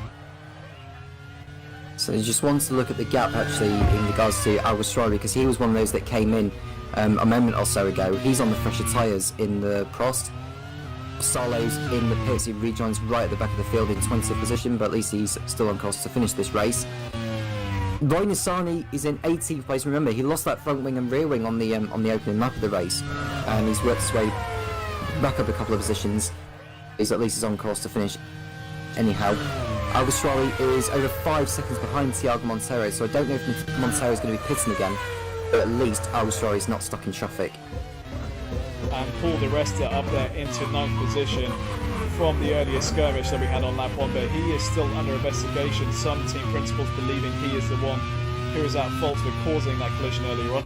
So you just want to look at the gap actually in regards to Alguersuari, because he was one of those that came in a moment or so ago. He's on the fresher tyres in the Prost. Salo's in the pits, he rejoins right at the back of the field in 20th position, but at least he's still on course to finish this race. Roy Nissany is in 18th place. Remember, he lost that front wing and rear wing on the opening lap of the race, and he's worked his way back up a couple of positions. At least he's on course to finish anyhow. Alguersuari is over 5 seconds behind Thiago Monteiro, so I don't know if Montero is going to be pitting again, but at least Alguersuari is not stuck in traffic. And Paul Di Resta up there into 9th position from the earlier skirmish that we had on lap 1, but he is still under investigation. Some team principals believing he is the one who is at fault for causing that collision earlier on.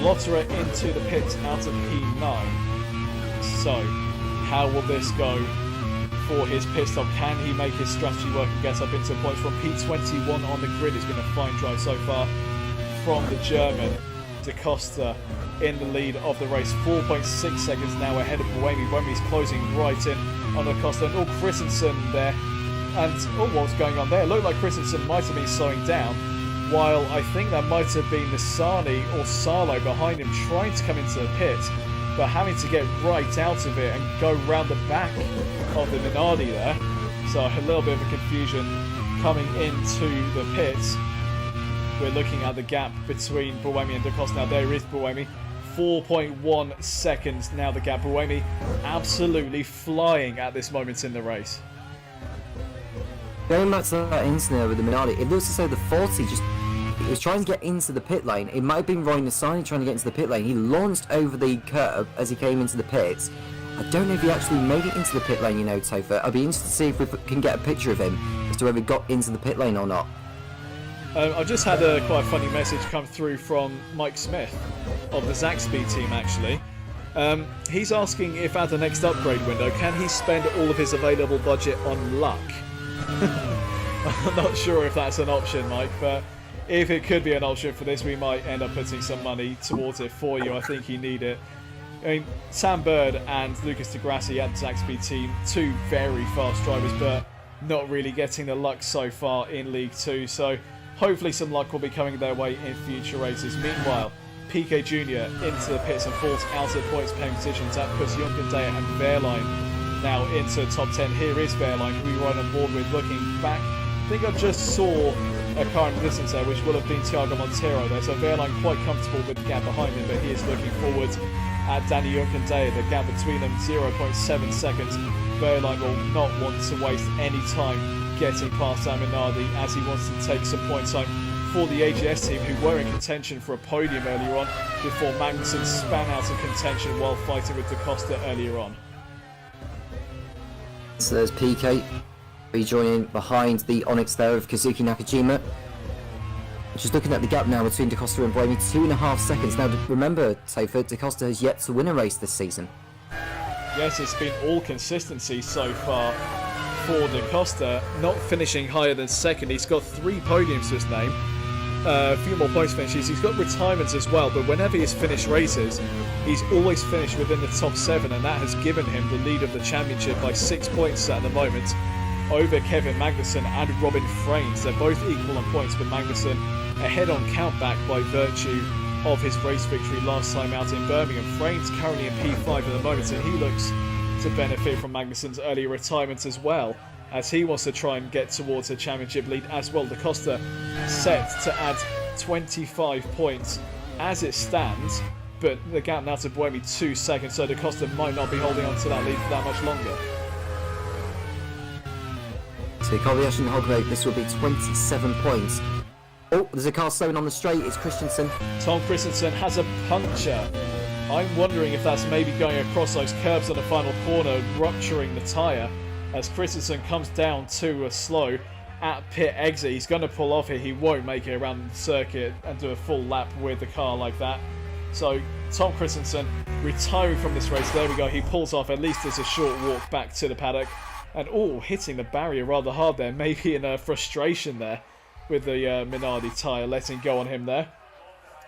Lotterer into the pits out of P9. So, how will this go for his pit stop? Can he make his strategy work and get up into points? From P21 on the grid has been a fine drive so far from the German. Da Costa in the lead of the race, 4.6 seconds now ahead of Buemi. Buemi's closing right in on Da Costa, and Christensen there. And what's going on there? It looked like Christensen might have been slowing down, while I think that might have been Nissany or Salo behind him trying to come into the pit, but having to get right out of it and go round the back of the Minardi there. So a little bit of a confusion coming into the pits. We're looking at the gap between Buemi and Da Costa. Now there is Buemi, 4.1 seconds now the gap. Buemi absolutely flying at this moment in the race. Going back to that incident with the Minardi, it looks as though the 40 he was trying to get into the pit lane. It might have been Roy Nissany trying to get into the pit lane. He launched over the curb as he came into the pits. I don't know if he actually made it into the pit lane, Topher. I'd be interested to see if we can get a picture of him as to whether he got into the pit lane or not. I just had quite a funny message come through from Mike Smith of the Zaxby team, actually. He's asking if at the next upgrade window, can he spend all of his available budget on luck? I'm not sure if that's an option, Mike, but if it could be an option for this, we might end up putting some money towards it for you. I think you need it. I mean, Sam Bird and Lucas Di Grassi at the Zaxby team, two very fast drivers, but not really getting the luck so far in League 2, so hopefully some luck will be coming their way in future races. Meanwhile, Piquet Jr. into the pits and falls out of points paying positions. That puts Junkendaya and Wehrlein now into the top 10. Here is Wehrlein, who we ride on board with. Looking back, I think I just saw a car in distance there, which will have been Thiago Monteiro there. So Wehrlein quite comfortable with the gap behind him, but he is looking forward at Danny Junkendaya. The gap between them, 0.7 seconds. Wehrlein will not want to waste any time getting past Aminardi as he wants to take some points home for the AGS team, who were in contention for a podium earlier on before Magnussen span out of contention while fighting with Da Costa earlier on. So there's Piquet rejoining behind the Onyx there of Kazuki Nakajima. Just looking at the gap now between Da Costa and Buemi, 2.5 seconds. Now remember, Topher, Da Costa has yet to win a race this season. Yes, it's been all consistency so far for Da Costa, not finishing higher than second. He's got 3 podiums to his name, a few more points finishes. He's got retirements as well, but whenever he's finished races, he's always finished within the top 7, and that has given him the lead of the championship by 6 points at the moment over Kevin Magnussen and Robin Frains. They're both equal on points, but Magnussen ahead on countback by virtue of his race victory last time out in Birmingham. Frains currently in P5 at the moment, and he looks to benefit from Magnussen's early retirement as well, as he wants to try and get towards a championship lead as well. Da Costa set to add 25 points as it stands, but the gap now to Buemi 2 seconds, so Da Costa might not be holding on to that lead for that much longer. So Kobayashi and Hulkenberg, this will be 27 points. Oh, there's a car slowing on the straight. It's Christensen. Tom Christensen has a puncture. I'm wondering if that's maybe going across those curbs on the final corner, rupturing the tyre. As Christensen comes down to a slow at pit exit, he's going to pull off here. He won't make it around the circuit and do a full lap with the car like that. So Tom Christensen retiring from this race. There we go. He pulls off. At least there's a short walk back to the paddock. And hitting the barrier rather hard there. Maybe in a frustration there with the Minardi tyre letting go on him there.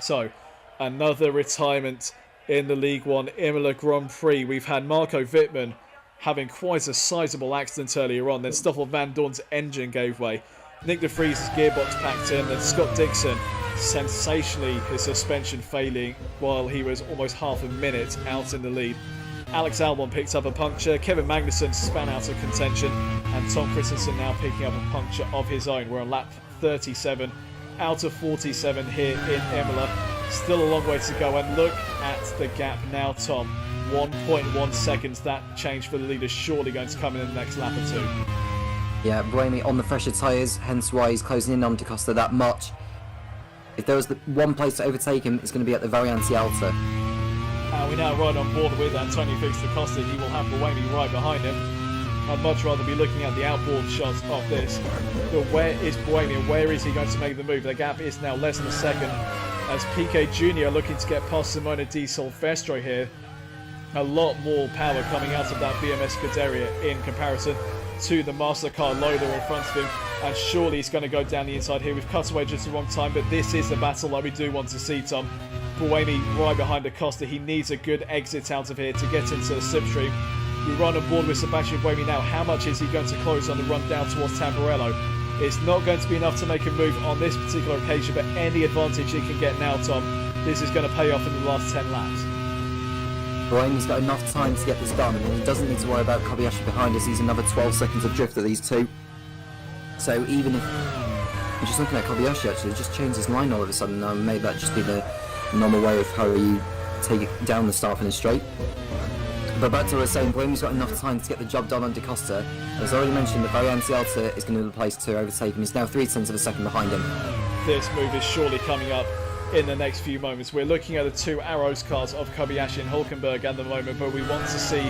So another retirement in the League One Imola Grand Prix. We've had Marco Wittmann having quite a sizable accident earlier on. Then Stoffel Van Dorn's engine gave way. Nick de Vries's gearbox packed in. Then Scott Dixon, sensationally, his suspension failing while he was almost half a minute out in the lead. Alex Albon picked up a puncture. Kevin Magnussen span out of contention. And Tom Christensen now picking up a puncture of his own. We're on lap 37 out of 47 here in Imola. Still a long way to go. And look at the gap now, Tom. 1.1 seconds. That change for the leader surely going to come in the next lap or two. Yeah, Buemi on the fresher tyres, hence why he's closing in on Da Costa that much. If there was one place to overtake him, it's going to be at the Variante Alta. We now ride on board with Antonio Felix Da Costa. He will have Buemi right behind him. I'd much rather be looking at the outboard shots of this. But where is Buemi and where is he going to make the move? The gap is now less than a second as Piquet Jr. looking to get past Simona Di Silvestro here. A lot more power coming out of that BMS Scuderia in comparison to the MasterCard loader in front of him. And surely he's going to go down the inside here. We've cut away just the wrong time, but this is the battle that we do want to see, Tom. Buemi right behind Da Costa. He needs a good exit out of here to get into the slipstream. We run on board with Sebastian Buemi now. How much is he going to close on the run down towards Tamburello? It's not going to be enough to make a move on this particular occasion, but any advantage he can get now, Tom, this is going to pay off in the last 10 laps. Buemi's got enough time to get this done, and he doesn't need to worry about Kobayashi behind us. He's another 12 seconds of drift at these two. So even if... I'm just looking at Kobayashi actually, just changed his line all of a sudden. Maybe that just be the normal way of how you take it down the start finish straight. But back to what I was saying, Buemi's got enough time to get the job done on Da Costa. As I already mentioned, the Variante Alta is going to be the place to overtake him. He's now 0.3 of a second behind him. This move is surely coming up in the next few moments. We're looking at the two Arrows cars of Kobayashi and Hulkenberg at the moment, but we want to see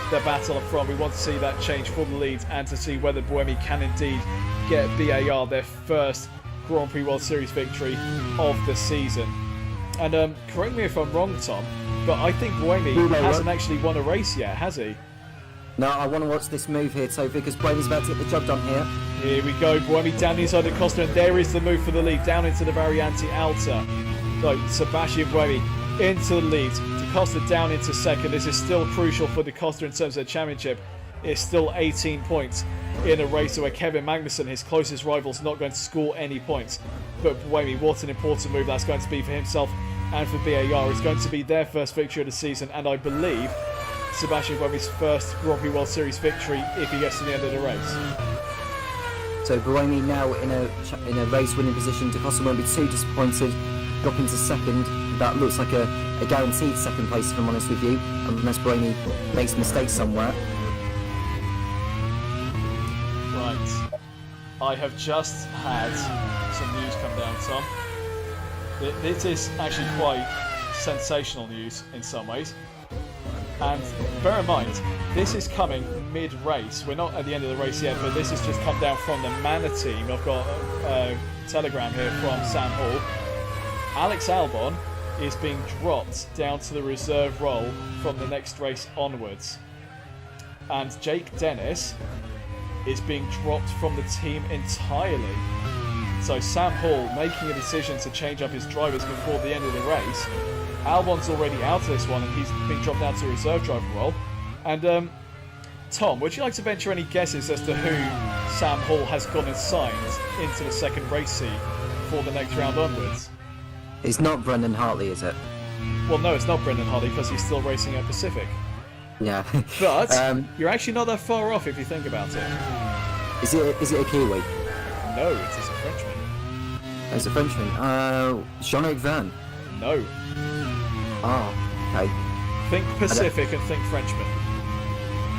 the battle up front. We want to see that change for the lead and to see whether Buemi can indeed get BAR their first Grand Prix World Series victory of the season. And correct me if I'm wrong, Tom, but I think Buemi hasn't actually won a race yet, has he? No, I want to watch this move here, Topher, because Buemi's about to get the job done here. Here we go, Buemi down inside Da Costa, and there is the move for the lead, down into the Variante Alta. So, Sebastian Buemi into the lead, Da Costa down into second. This is still crucial for Da Costa in terms of the championship. It's still 18 points in a race where Kevin Magnussen, his closest rival, is not going to score any points. But Buemi, what an important move that's going to be for himself and for BAR. It's going to be their first victory of the season, and I believe Sebastian Buemi's first Grand Prix World Series victory if he gets to the end of the race. So Buemi now in a race-winning position. Da Costa won't be too disappointed. Dropping to second. That looks like a guaranteed second place, if I'm honest with you, unless Buemi makes a mistake somewhere. Right. I have just had some news come down, Tom. This is actually quite sensational news in some ways. And bear in mind, this is coming mid-race. We're not at the end of the race yet, but this has just come down from the Manor team. I've got a telegram here from Sam Hall. Alex Albon is being dropped down to the reserve role from the next race onwards. And Jake Dennis is being dropped from the team entirely. So Sam Hall making a decision to change up his drivers before the end of the race. Albon's already out of this one and he's been dropped down to a reserve driver role. And Tom, would you like to venture any guesses as to who Sam Hall has gone and signed into the second race seat for the next round onwards? It's not Brendan Hartley, is it? Well, no, it's not Brendan Hartley because he's still racing at Pacific. Yeah. But you're actually not that far off if you think about it. Is it a Kiwi? No, it is a Frenchman. It's a Frenchman. Jean-Eric Verne? No. Oh, okay. Think Pacific and think Frenchman.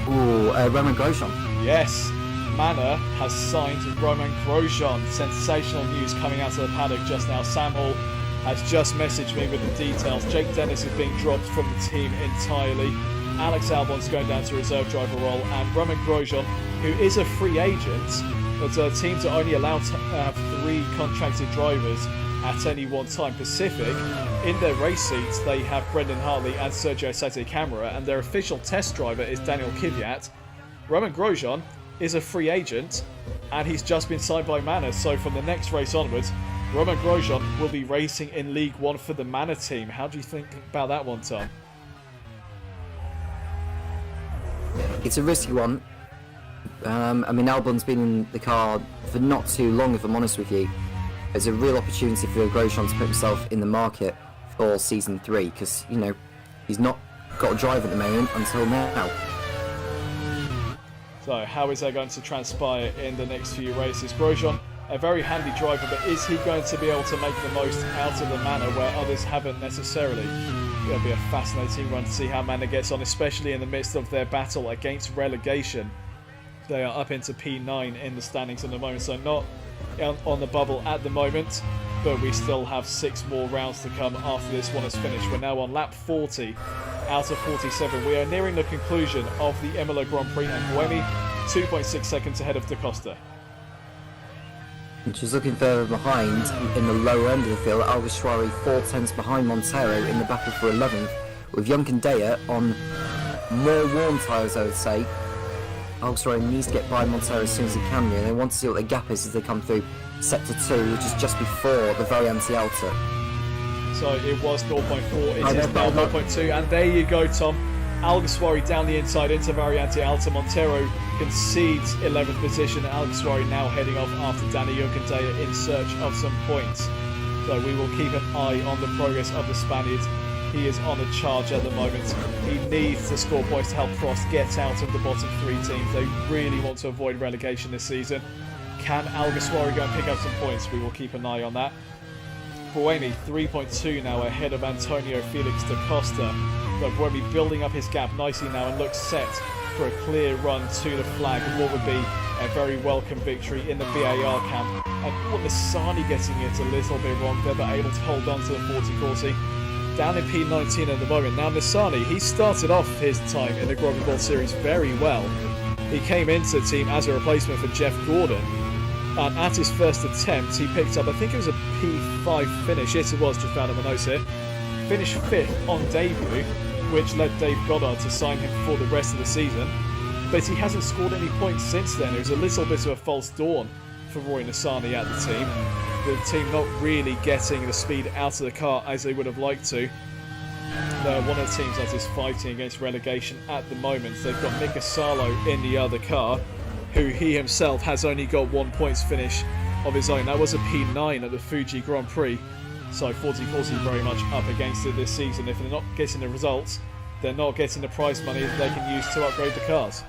Ooh, Romain Grosjean. Yes. Manor has signed Romain Grosjean. Sensational news coming out of the paddock just now. Sam Hall has just messaged me with the details. Jake Dennis is being dropped from the team entirely. Alex Albon's going down to reserve driver role, and Romain Grosjean, who is a free agent, but teams are only allowed to have 3 contracted drivers at any one time. Pacific, in their race seats, they have Brendan Hartley and Sergio Sette Camara, and their official test driver is Daniel Kvyat. Romain Grosjean is a free agent, and he's just been signed by Manor, so from the next race onwards, Romain Grosjean will be racing in League One for the Manor team. How do you think about that one, Tom? It's a risky one. I mean, Albon's been in the car for not too long, if I'm honest with you. There's a real opportunity for Grosjean to put himself in the market for Season 3, because, you know, he's not got a drive at the moment until now. So, how is that going to transpire in the next few races? Grosjean, a very handy driver, but is he going to be able to make the most out of the Manor where others haven't necessarily? It'll be a fascinating run to see how Manor gets on, especially in the midst of their battle against relegation. They are up into P9 in the standings at the moment, so not on the bubble at the moment, but we still have 6 more rounds to come after this one is finished. We're now on lap 40 out of 47. We are nearing the conclusion of the Imola Grand Prix, and Buemi 2.6 seconds ahead of Da Costa. Just looking further behind, in the lower end of the field, Alguersuari 4 tenths behind Montero in the battle for 11th, with Juncadella on more worn tyres, I would say. Alguersuari needs to get by Montero as soon as he can, and they want to see what the gap is as they come through Sector 2, which is just before the Variante Alta. So it was 0.4, it is now 0.2, and there you go, Tom. Alguersuari down the inside into Variante Alta. Montero concedes 11th position. Alguersuari now heading off after Danny Juncadella in search of some points. So we will keep an eye on the progress of the Spaniard. He is on a charge at the moment. He needs to score points to help Prost get out of the bottom 3 teams. They really want to avoid relegation this season. Can Alguersuari go and pick up some points? We will keep an eye on that. Buemi 3.2 now ahead of Antonio Felix da Costa. But Buemi building up his gap nicely now and looks set for a clear run to the flag of what would be a very welcome victory in the BAR camp. And Nissany getting it a little bit wrong there, but able to hold on to the 40-40. Down in P19 at the moment. Now Nissany, he started off his time in the Grand Prix World Series very well. He came into the team as a replacement for Jeff Gordon. And at his first attempt, he picked up, I think it was a P5 finish. Yes, it was, just found on my notes here. Finished 5th on debut, which led Dave Goddard to sign him for the rest of the season. But he hasn't scored any points since then. It was a little bit of a false dawn for Roy Nissany at the team. The team not really getting the speed out of the car as they would have liked to. They're one of the teams that is fighting against relegation at the moment. They've got Mika Salo in the other car, who he himself has only got 1 points finish of his own. That was a P9 at the Fuji Grand Prix. So 40-40 very much up against it this season. If they're not getting the results, they're not getting the prize money that they can use to upgrade the cars.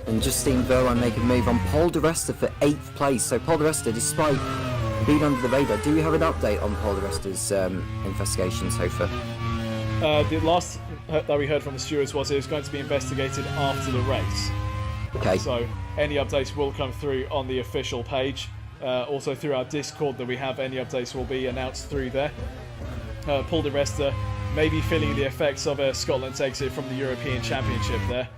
And just seen Verline make a move on Paul di Resta for 8th place. So Paul di Resta, despite being under the radar, do we have an update on Paul di Resta's investigation so far? The last that we heard from the stewards was it was going to be investigated after the race. Okay. So any updates will come through on the official page. Also through our Discord that we have, any updates will be announced through there. Paul di Resta may be feeling the effects of Scotland's exit from the European Championship there.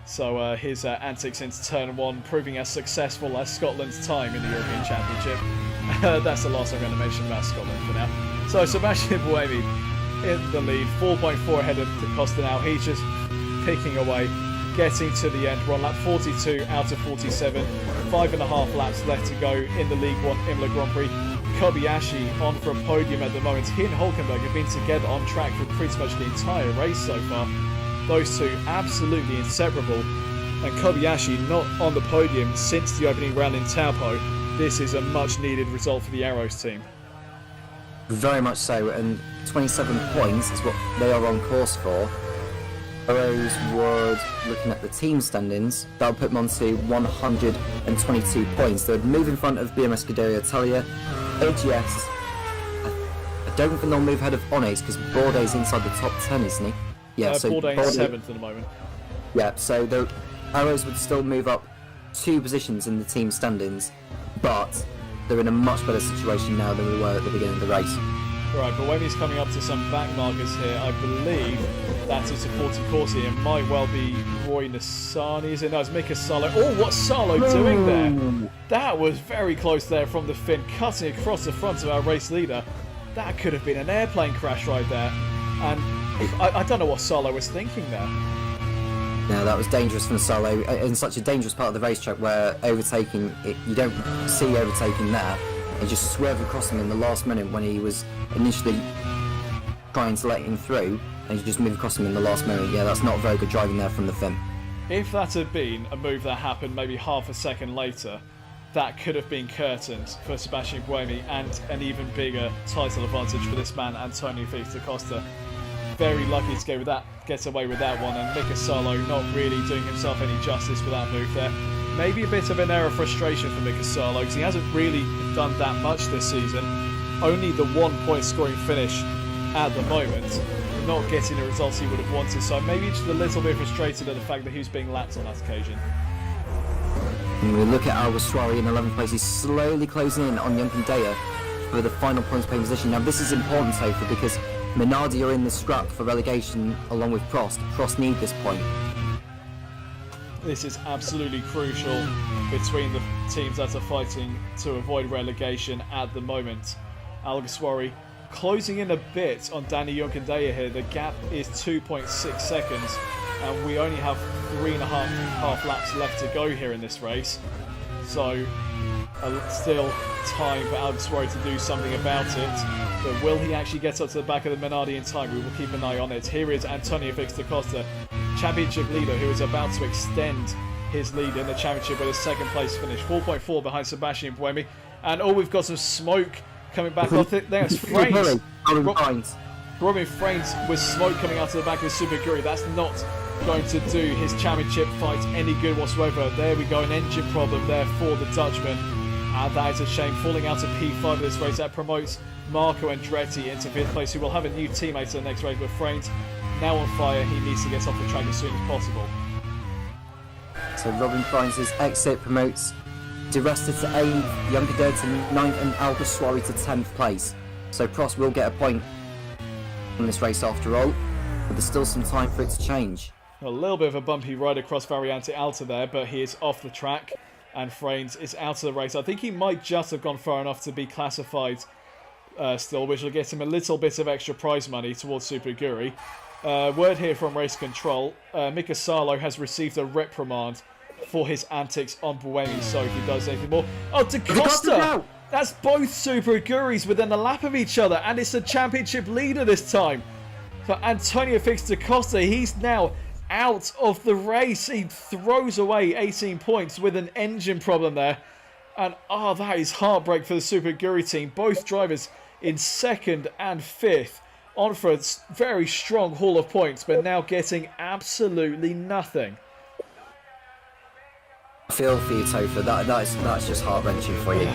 So his antics into Turn 1 proving as successful as Scotland's time in the European Championship. That's the last I'm going to mention about Scotland for now. So Sebastian Buemi in the lead, 4.4 ahead of Da Costa now. He's just picking away, getting to the end. We're on lap 42 out of 47. 5.5 laps left to go in the League One Imola Grand Prix. Kobayashi on for a podium at the moment. He and Hülkenberg have been together on track for pretty much the entire race so far. Those two absolutely inseparable. And Kobayashi not on the podium since the opening round in Taupo. This is a much needed result for the Arrows team. Very much so, and 27 points is what they are on course for. Arrows would, looking at the team standings, that would put them on to 122 points. They would move in front of BMS Scuderia Italia. AGS, I don't think they'll move ahead of Onyx because Bourdais inside the top 10, isn't he? Yeah, so Bourdais 7th at the moment. Yeah, so Arrows would still move up 2 positions in the team standings, but they're in a much better situation now than we were at the beginning of the race. Right, but Buemi's coming up to some back markers here. I believe that is a 40 Corsi. It might well be Roy Nassani, is it? No, it's Mika Salo. Oh, what's Salo doing there? That was very close there from the fin, cutting across the front of our race leader. That could have been an airplane crash right there. And I don't know what Salo was thinking there. No, that was dangerous from Salo, in such a dangerous part of the racetrack where overtaking, you don't see overtaking there. He just swerved across him in the last minute when he was initially trying to let him through, and he just moved across him in the last minute. Yeah, that's not very good driving there from the fin. If that had been a move that happened maybe half a second later, that could have been curtains for Sebastian Buemi and an even bigger title advantage for this man, Antonio Felix da Costa. Very lucky to get away with that one, and Mika Salo not really doing himself any justice with that move there. Maybe a bit of an error of frustration for Mika Salo, because he hasn't really done that much this season. Only the 1 point scoring finish at the moment, not getting the results he would have wanted, so maybe just a little bit frustrated at the fact that he was being lapped on that occasion. And we look at Alguersuari in 11th place. He's slowly closing in on Juncadella for the final points paying position. Now this is important, Topher, because Minardi are in the scrap for relegation along with Prost. Prost need this point. This is absolutely crucial between the teams that are fighting to avoid relegation at the moment. Alguersuari closing in a bit on Danny Juncadella here. The gap is 2.6 seconds, and we only have 3.5 laps left to go here in this race. So still time for Alguersuari to do something about it. But will he actually get up to the back of the Minardi in time? We will keep an eye on it. Here is Antonio Felix da Costa, championship leader, who is about to extend his lead in the championship with a second place finish. 4.4 behind Sebastian Buemi. And we've got some smoke coming back off it. There's Frames. Robin Frames with smoke coming out of the back of Super Guri. That's not going to do his championship fight any good whatsoever. There we go, an engine problem there for the Dutchman. And that is a shame, falling out of P5 of this race. That promotes Marco Andretti into 5th place, who will have a new teammate to the next race. But Frames now on fire. He needs to get off the track as soon as possible. So Robin Fraines' exit promotes Di Resta to 8th, Juncadella to 9th, and Alguersuari to 10th place. So Prost will get a point in this race after all, but there's still some time for it to change. A little bit of a bumpy ride across Variante Alta there, but he is off the track, and Fraines is out of the race. I think he might just have gone far enough to be classified still, which will get him a little bit of extra prize money towards Super Guri. Word here from Race Control. Mika Salo has received a reprimand for his antics on Buemi, so if he does anything more... Oh, Da Costa! That's both Super Guris within a lap of each other, and it's the championship leader this time. For Antonio Felix da Costa, he's now out of the race. He throws away 18 points with an engine problem there. And that is heartbreak for the Super Guri team. Both drivers in 2nd and 5th. On for a very strong haul of points, but now getting absolutely nothing. I feel for you, Topher. That's just heart-wrenching for you.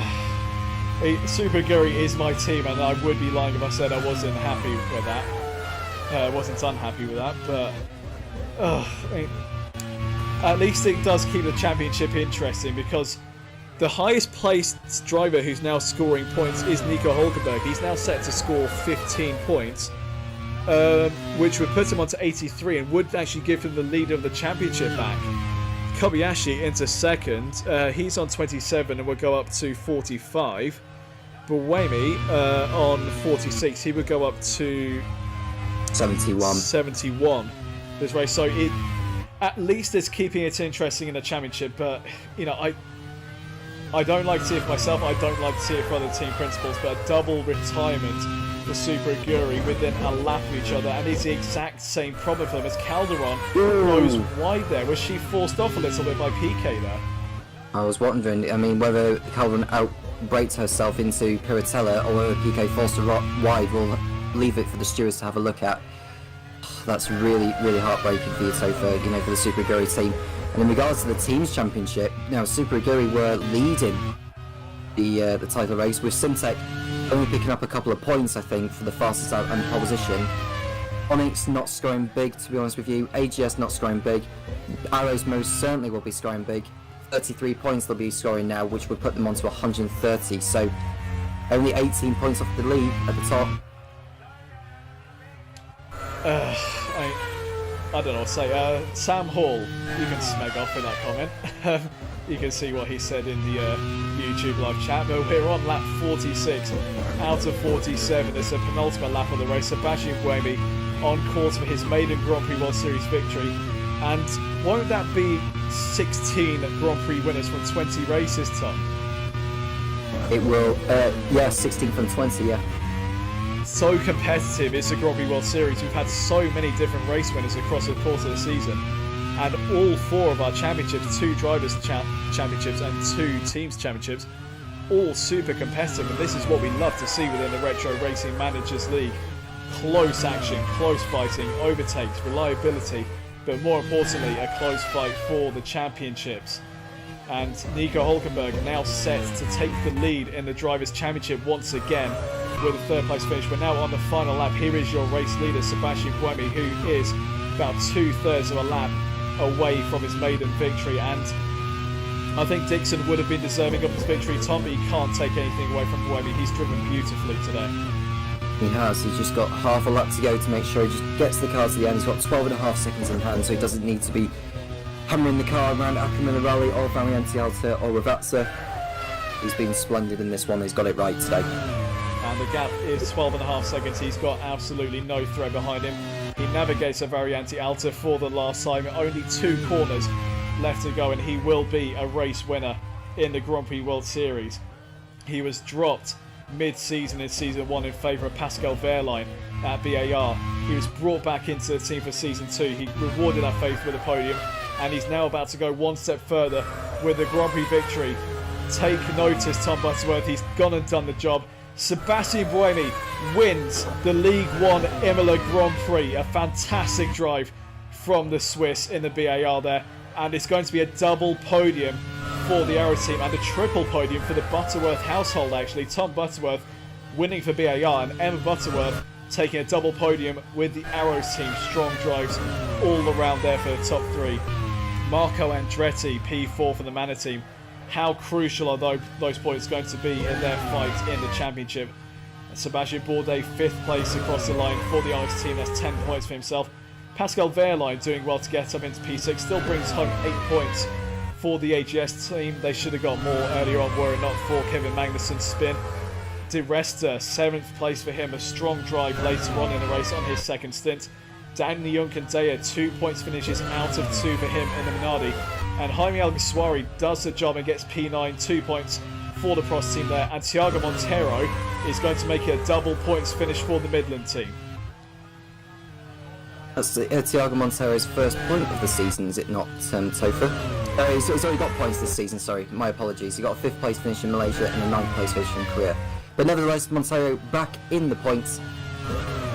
Super Guri is my team, and I would be lying if I said I wasn't happy with that. I wasn't unhappy with that, but at least it does keep the championship interesting, because the highest placed driver who's now scoring points is Nico Hulkenberg. He's now set to score 15 points, which would put him onto 83 and would actually give him the lead of the championship back. Kobayashi into 2nd. He's on 27 and would go up to 45. Buemi on 46. He would go up to 71 this race. So it at least it's keeping it interesting in the championship. But I don't like to see it for myself. I don't like to see it for other team principals. But a double retirement for Super Guri within a lap of each other, and it's the exact same problem for them as Calderon goes wide there. Was she forced off a little bit by Piquet there? I was wondering, whether Calderon outbraked herself into Piratella or whether Piquet forced her wide. We'll leave it for the stewards to have a look at. That's really, really heartbreaking for you, Topher, for the Super Guri team. And in regards to the teams championship, now Super Guri were leading the title race with Syntec only picking up a couple of points, I think, for the fastest and pole position. Onyx not scoring big, to be honest with you. AGS not scoring big. Arrows most certainly will be scoring big. 33 points they'll be scoring now, which would put them onto 130. So only 18 points off the lead at the top. I don't know what to say. Sam Hall, you can smeg off with that comment. You can see what he said in the YouTube live chat, but we're on lap 46 out of 47. It's a penultimate lap of the race. Sebastian Buemi on course for his maiden Grand Prix World Series victory. And won't that be 16 Grand Prix winners from 20 races, Tom? It will, 16 from 20, yeah. So competitive is the Grand Prix World Series. We've had so many different race winners across the course of the season. And all 4 of our championships, 2 drivers' championships and 2 teams' championships, all super competitive. And this is what we love to see within the Retro Racing Managers League. Close action, close fighting, overtakes, reliability, but more importantly, a close fight for the championships. And Nico Hulkenberg now set to take the lead in the Drivers' Championship once again with a 3rd place finish. We're now on the final lap. Here is your race leader, Sebastian Buemi, who is about 2/3 of a lap away from his maiden victory. And I think Dixon would have been deserving of his victory. Tom, he can't take anything away from Buemi. He's driven beautifully today. He has. He's just got half a lap to go to make sure he just gets the car to the end. He's got 12.5 seconds in hand, so he doesn't need to be hammering the car around Ackermann Rally or Variante Alta or Ravazza. He's been splendid in this one. He's got it right today. And the gap is 12.5 seconds. He's got absolutely no threat behind him. He navigates a Variante Alta for the last time. Only 2 corners left to go, and he will be a race winner in the Grand Prix World Series. He was dropped mid-season in Season 1 in favour of Pascal Wehrlein at BAR. He was brought back into the team for Season 2. He rewarded that faith with a podium, and he's now about to go one step further with the Grand Prix victory. Take notice, Tom Butterworth. He's gone and done the job. Sebastian Buemi wins the League 1 Imola Grand Prix. A fantastic drive from the Swiss in the BAR there. And it's going to be a double podium for the Arrow team and a triple podium for the Butterworth household, actually. Tom Butterworth winning for BAR and Emma Butterworth taking a double podium with the Arrows team. Strong drives all around there for the top 3. Marco Andretti, P4 for the Manor team. How crucial are those points going to be in their fight in the championship? Sebastian Bourdais, 5th place across the line for the Onyx team. That's 10 points for himself. Pascal Wehrlein doing well to get up into P6. Still brings home 8 points for the AGS team. They should have got more earlier on were it not for Kevin Magnussen's spin. De Resta, 7th place for him. A strong drive later on in the race on his 2nd stint. Danny Junkendaya, 2 points finishes out of 2 for him in the Minardi. And Jaime Alguersuari does the job and gets P9, 2 points for the Prost team there. And Thiago Montero is going to make it a double points finish for the Midland team. That's Thiago Montero's first point of the season, is it not, Topher? He's already got points this season, sorry, my apologies. He got a 5th place finish in Malaysia and a 9th place finish in Korea. But nevertheless, Montero back in the points.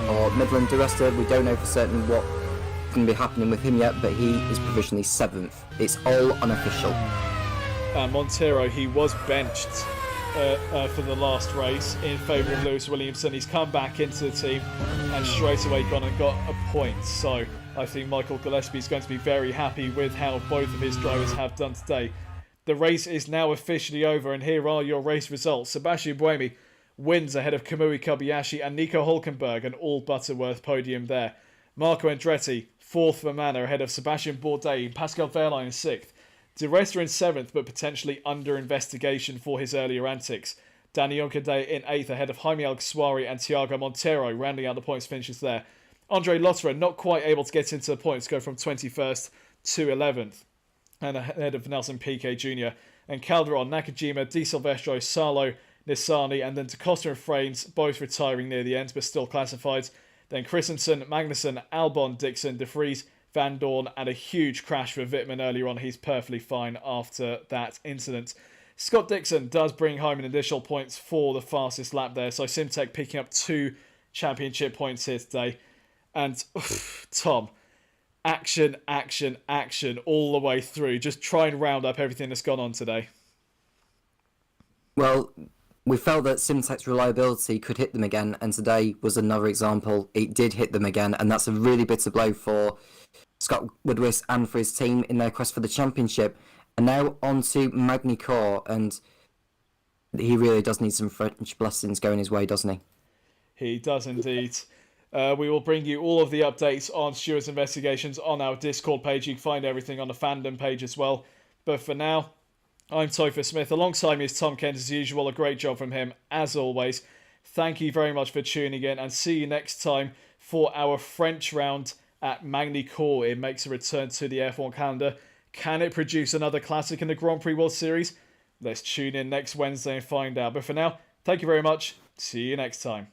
Or Midland, De Resta, we don't know for certain what going to be happening with him yet, but he is provisionally 7th. It's all unofficial. Montero, he was benched for the last race in favour of Lewis Williamson. He's come back into the team and straight away gone and got a point. So I think Michael Gillespie is going to be very happy with how both of his drivers have done today. The race is now officially over, and here are your race results. Sebastian Buemi wins ahead of Kamui Kobayashi and Nico Hulkenberg, an all Butterworth podium there. Marco Andretti, 4th for Manor, ahead of Sebastian Bourdais. Pascal Wehrlein in 6th. De Resta in 7th, but potentially under investigation for his earlier antics. Danny Junkendaya in 8th, ahead of Jaime Alguersuari and Thiago Montero, rounding out the points finishes there. Andre Lotterer not quite able to get into the points, go from 21st to 11th. And ahead of Nelson Piquet Jr. And Calderon, Nakajima, Di Silvestro, Salo, Nissani, and then DaCosta and Fraines, both retiring near the end, but still classified. Then Christensen, Magnussen, Albon, Dixon, De Vries, Van Dorn, and a huge crash for Wittmann earlier on. He's perfectly fine after that incident. Scott Dixon does bring home an additional points for the fastest lap there. So Simtech picking up 2 championship points here today. And Tom, action, action, action all the way through. Just try and round up everything that's gone on today. Well, We felt that Simtek's reliability could hit them again, and today was another example. It did hit them again, and that's a really bitter blow for Scott Woodward and for his team in their quest for the championship. And now on to Magny Cour, and he really does need some French blessings going his way, doesn't he? He does indeed. We will bring you all of the updates on Stewart's investigations on our Discord page. You can find everything on the fandom page as well. But for now, I'm Topher Smith. Alongside me is Tom Kent as usual. A great job from him, as always. Thank you very much for tuning in, and see you next time for our French round at Magny Cour. It makes a return to the F1 calendar. Can it produce another classic in the Grand Prix World Series? Let's tune in next Wednesday and find out. But for now, thank you very much. See you next time.